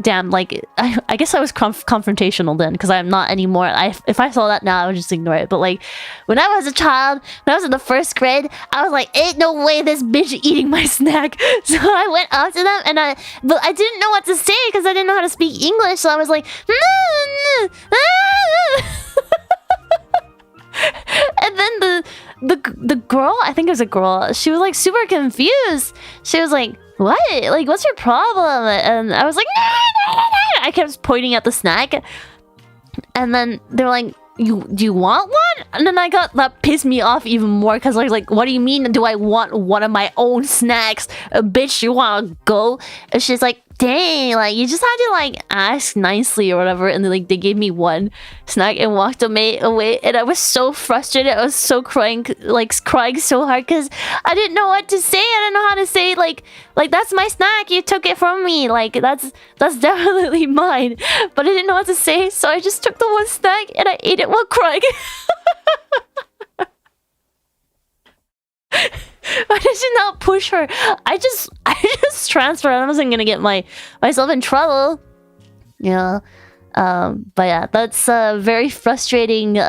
damn, like I guess I was confrontational then, because I'm not anymore. If I saw that now, I would just ignore it. But like when I was a child, when I was in the first grade, I was like, ain't no way this bitch eating my snack. So I went up to them, but I didn't know what to say because I didn't know how to speak English. So I was like, and then the girl, I think it was a girl, she was like super confused. She was like, what? Like, what's your problem? And I was like, no. I kept pointing at the snack. And then they were like, do you want one? And then that pissed me off even more, because I was like, what do you mean, do I want one of my own snacks? Bitch, you wanna go? And she's like, dang, like, you just had to like ask nicely or whatever. And then like they gave me one snack and walked away, and I was so frustrated. I was so crying so hard because I didn't know what to say. I didn't know how to say like that's my snack, you took it from me, like that's definitely mine. But I didn't know what to say, so I just took the one snack and I ate it while crying. Why did you not push her? I just transferred. I wasn't gonna get myself in trouble. Yeah. But yeah, that's a very frustrating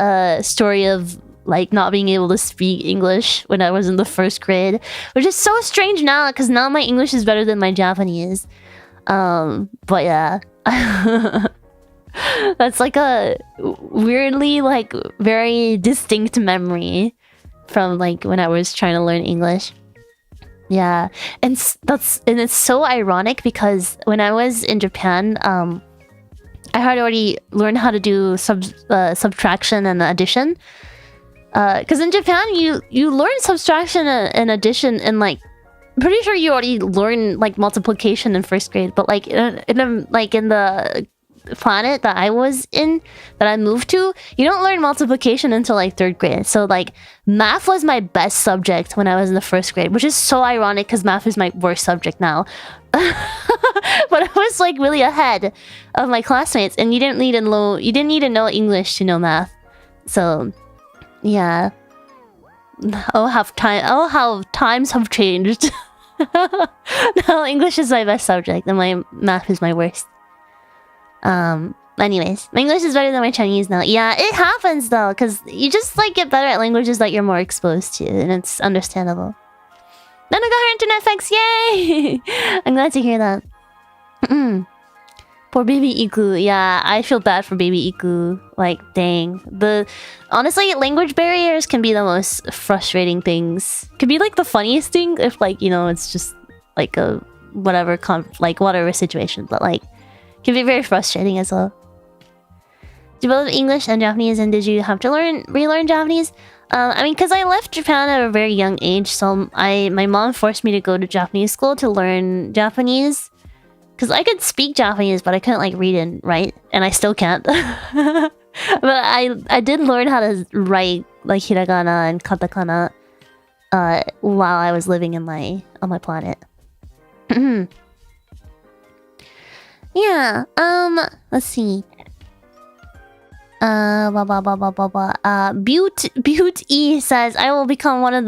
story of like not being able to speak English when I was in the first grade, which is so strange now, because now my English is better than my Japanese. But yeah. That's like a weirdly like very distinct memory from like when I was trying to learn English. Yeah, and it's so ironic because when I was in Japan, I had already learned how to do subtraction and addition. Because in Japan, you learn subtraction and addition in like pretty sure you already learned like multiplication in first grade, but like in the planet that I was in, that I moved to, you don't learn multiplication until like 3rd grade. So like math was my best subject when I was in the 1st grade, which is so ironic because math is my worst subject now. But I was like really ahead of my classmates, and you didn't need to know English to know math. So yeah. Oh how times have changed. Now English is my best subject and my math is my worst. Anyways, my English is better than my Chinese now. Yeah, it happens though, because you just like get better at languages that you're more exposed to, and it's understandable. Nana got her internet fix, yay! I'm glad to hear that. Poor baby Iku. Yeah, I feel bad for baby Iku. Like, dang. Honestly, language barriers can be the most frustrating things. Can be like the funniest thing if like, you know, it's just like a whatever situation, but like can be very frustrating as well. Do both English and Japanese, and did you have to relearn Japanese? I mean, because I left Japan at a very young age, so my mom forced me to go to Japanese school to learn Japanese. Because I could speak Japanese, but I couldn't like read and write, and I still can't. But I did learn how to write like hiragana and katakana while I was living on my planet. Yeah. Let's see. Butte E says, I will become one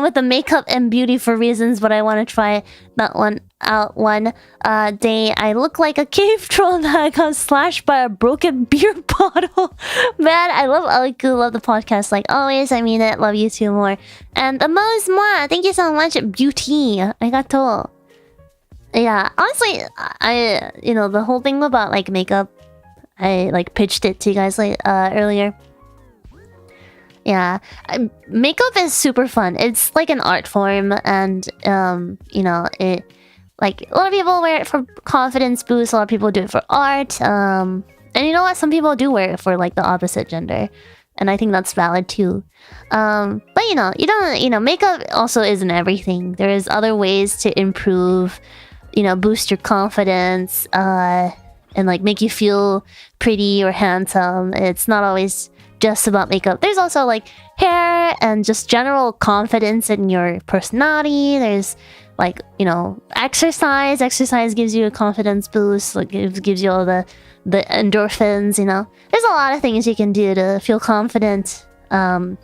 with the makeup and beauty for reasons, but I want to try that one out one day. I look like a cave troll that got slashed by a broken beer bottle. Man, I love Aliku, love the podcast like always. I mean it, love you too more. And the most Muah, thank you so much, Beauty. Arigatou. Yeah, honestly, the whole thing about like makeup, I like pitched it to you guys like earlier. Yeah, makeup is super fun. It's like an art form, and it like a lot of people wear it for confidence boost. A lot of people do it for art. And you know what? Some people do wear it for like the opposite gender, and I think that's valid too. But you don't makeup also isn't everything. There is other ways to improve, boost your confidence, and like make you feel pretty or handsome. It's not always just about makeup. There's also like hair and just general confidence in your personality. There's like, exercise. Exercise gives you a confidence boost. Like it gives you all the endorphins, There's a lot of things you can do to feel confident and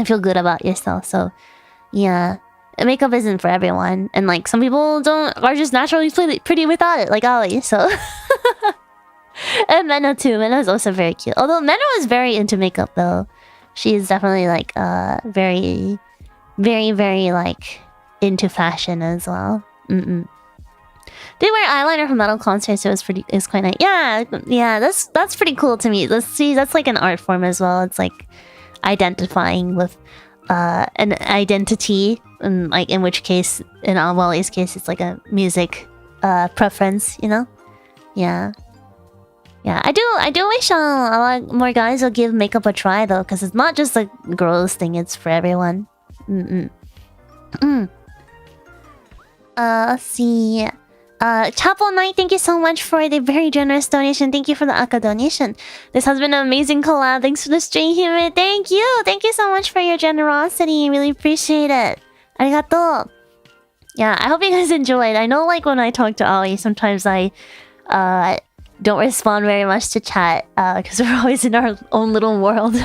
feel good about yourself. So yeah, makeup isn't for everyone, and like some people are just naturally pretty without it, like Ali. So and Meno too. Meno is also very cute. Although Meno is very into makeup though. She is definitely like very, very, very like into fashion as well. Did wear eyeliner for metal concerts, so it's quite nice. Yeah, that's pretty cool to me. That's like an art form as well. It's like identifying with an identity, and like in which case, in Wally's case, it's like a music preference, Yeah. I do wish a lot more guys will give makeup a try though, because it's not just a girls thing; it's for everyone. Let's see. Chapel Knight, thank you so much for the very generous donation. Thank you for the Aka donation. This has been an amazing collab. Thanks for the stream here. Thank you so much for your generosity. Really appreciate it. Arigatou. Yeah, I hope you guys enjoyed. I know like when I talk to Ali, sometimes I don't respond very much to chat because we're always in our own little world.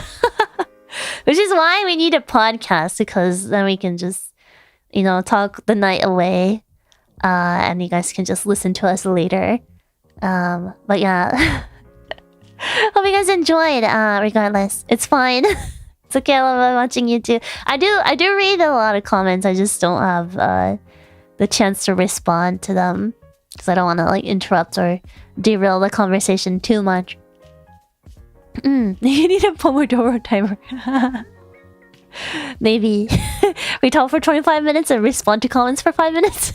Which is why we need a podcast, because then we can just, talk the night away. And you guys can just listen to us later. But yeah. Hope you guys enjoyed, regardless. It's fine. It's okay, I love watching you too. I do read a lot of comments, I just don't have the chance to respond to them. Because I don't want to like interrupt or derail the conversation too much. You need a Pomodoro timer. Maybe. We talk for 25 minutes and respond to comments for 5 minutes.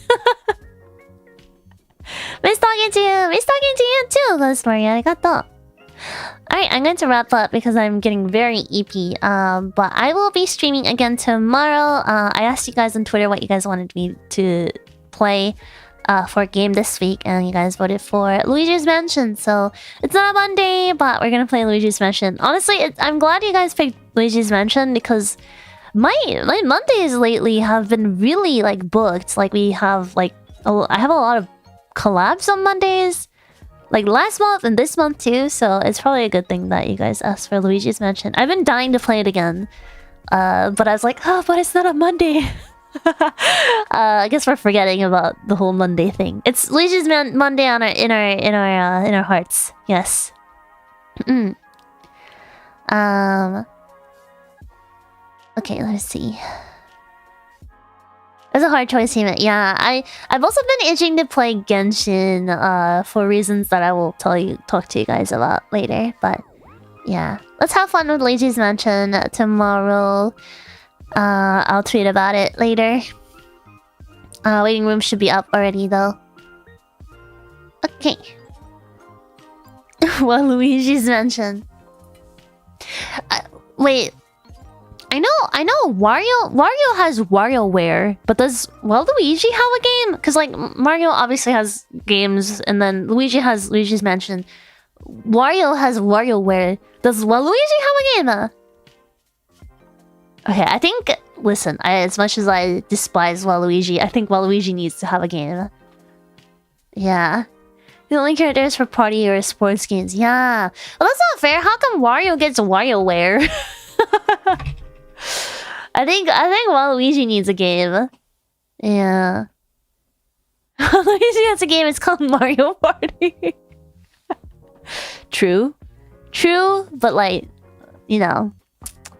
Miss talking to you too, Ghost Maria. Arigatou. Alright, I'm going to wrap up because I'm getting very eepy. But I will be streaming again tomorrow. I asked you guys on Twitter what you guys wanted me to play for a game this week, and you guys voted for Luigi's Mansion. So it's not a Monday, but we're gonna play Luigi's Mansion. Honestly, I'm glad you guys picked Luigi's Mansion because my Mondays lately have been really like booked. Like we have like I have a lot of collabs on Mondays. Like last month and this month too, so it's probably a good thing that you guys asked for Luigi's Mansion. I've been dying to play it again, but I was like, oh, but it's not a Monday. I guess we're forgetting about the whole Monday thing. It's Luigi's Monday on in our hearts. Yes. Okay, let's see. It's a hard choice, Hima. Yeah, I've also been itching to play Genshin for reasons that I will talk to you guys about later. But yeah, let's have fun with Luigi's Mansion tomorrow. I'll tweet about it later. Waiting room should be up already though. Okay. Well, Luigi's Mansion. Wait. I know Wario has WarioWare, but does Waluigi have a game? Because like Mario obviously has games, and then Luigi has Luigi's Mansion. Wario has WarioWare. Does Waluigi have a game? Okay, I think, listen, as much as I despise Waluigi, I think Waluigi needs to have a game. Yeah. The only characters for party or sports games. Yeah. Well, that's not fair. How come Wario gets WarioWare? I think Waluigi needs a game. Yeah. Waluigi has a game, it's called Mario Party. True. True, but like, you know,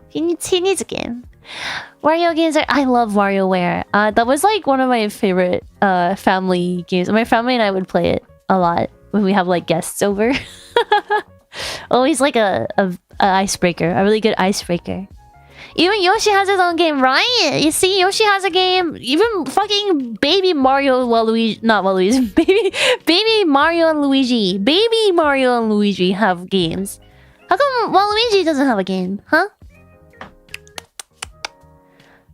he needs a game. Wario games I love WarioWare. That was like one of my favorite family games. My family and I would play it a lot when we have like guests over. Always like a icebreaker, a really good icebreaker. Even Yoshi has his own game, right? You see, Yoshi has a game. Even fucking baby Mario, Waluigi, not Waluigi, baby Mario and Luigi, baby Mario and Luigi have games. How come Waluigi doesn't have a game, huh?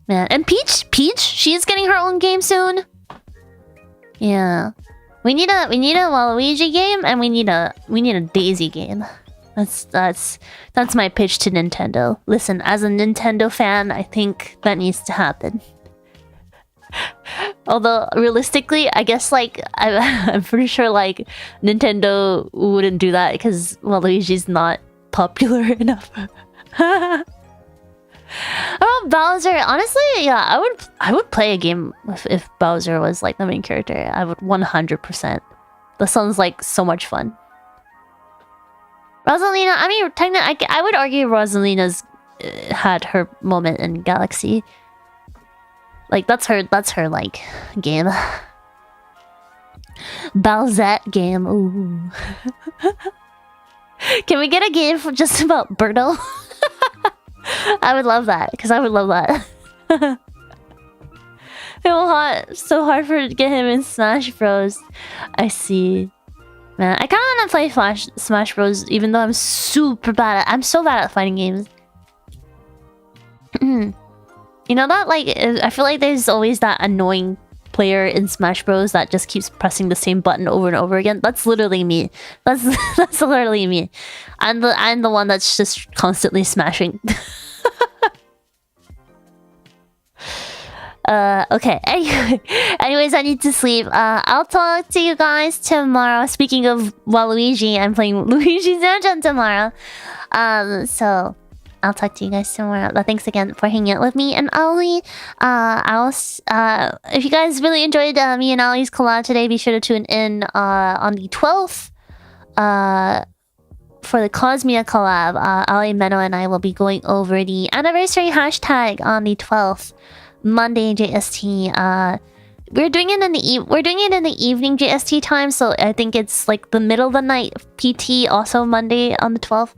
Man, and Peach, she's getting her own game soon. Yeah, we need a Waluigi game, and we need a Daisy game. That's my pitch to Nintendo. Listen, as a Nintendo fan, I think that needs to happen. Although realistically, I guess like I'm pretty sure like Nintendo wouldn't do that because Waluigi's not popular enough. Oh, Bowser. Honestly, yeah, I would play a game if Bowser was like the main character. I would 100%. That sounds like so much fun. Rosalina, I mean, technically, I would argue Rosalina's had her moment in Galaxy. Like that's her like game. Bowsette game. Ooh. Can we get a game for just about Birdo? I would love that, because I would love that. It was so hard to get him in Smash Bros. I see. Man, I kind of want to play Smash Bros. Even though I'm super bad at. I'm so bad at fighting games. You know that like I feel like there's always that annoying player in Smash Bros. That just keeps pressing the same button over and over again. That's literally me. That's literally me. I'm the one that's just constantly smashing. Okay. Anyways, I need to sleep. I'll talk to you guys tomorrow. Speaking of Waluigi, I'm playing Luigi's Mansion tomorrow. So I'll talk to you guys tomorrow. But thanks again for hanging out with me and Ollie. If you guys really enjoyed me and Ollie's collab today, be sure to tune in on the 12th for the Cosmia collab. Ollie, Menno, and I will be going over the anniversary hashtag on the 12th. Monday JST. We're doing it in the evening JST time, so I think it's like the middle of the night PT, also Monday on the 12th.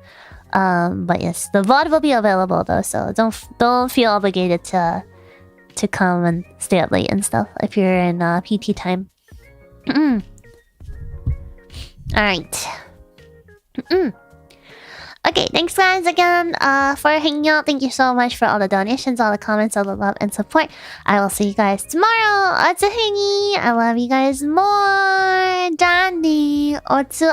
But yes, the VOD will be available though, so don't feel obligated to come and stay up late and stuff if you're in PT time. Alright. Okay, thanks guys again for hanging out. Thank you so much for all the donations, all the comments, all the love and support. I will see you guys tomorrow. Otsuheni. I love you guys more. Dandy. Otsu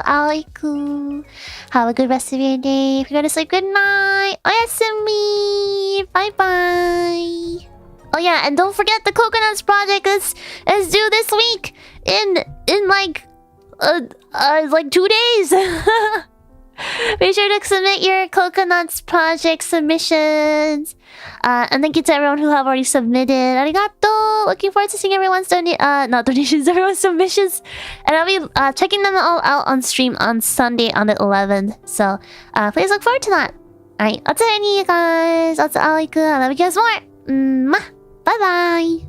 Have a good rest of your day. If you're going to sleep, good night. Oyasumi. Bye bye. Oh yeah, and don't forget the Coconuts Project is due this week in like 2 days. Be sure to submit your Coconuts Project submissions. And thank you to everyone who have already submitted. Arigatou! Looking forward to seeing everyone's not donations, everyone's submissions. And I'll be checking them all out on stream on Sunday on the 11th. So please look forward to that. Alright, otsuheni you guys. Otsu Iku. I love you guys more. Mwah. Bye bye.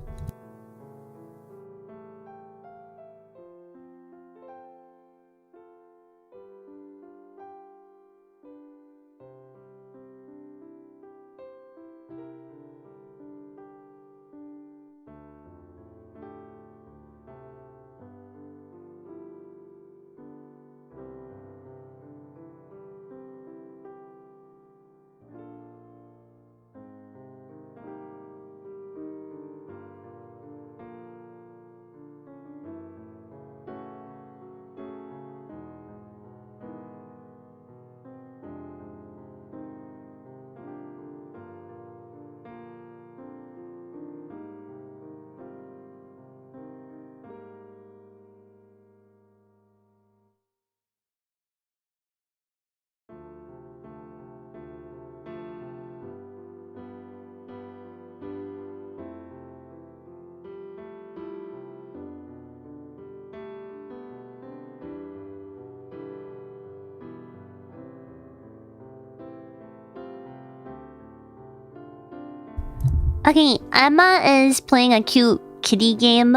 Okay, Emma is playing a cute kitty game.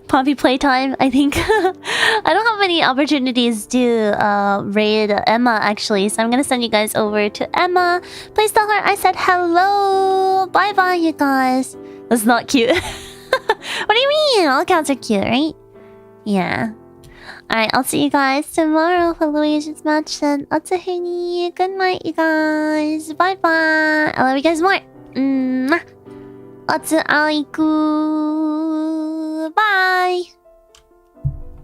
Poppy playtime, I think. I don't have any opportunities to raid Emma actually, so I'm gonna send you guys over to Emma. Please tell her I said hello. Bye bye, you guys. That's not cute. What do you mean? All cats are cute, right? Yeah. Alright, I'll see you guys tomorrow for Luigi's Mansion. Otsuheni. Good night, you guys. Bye bye. I love you guys more. Otsu Iku. Bye.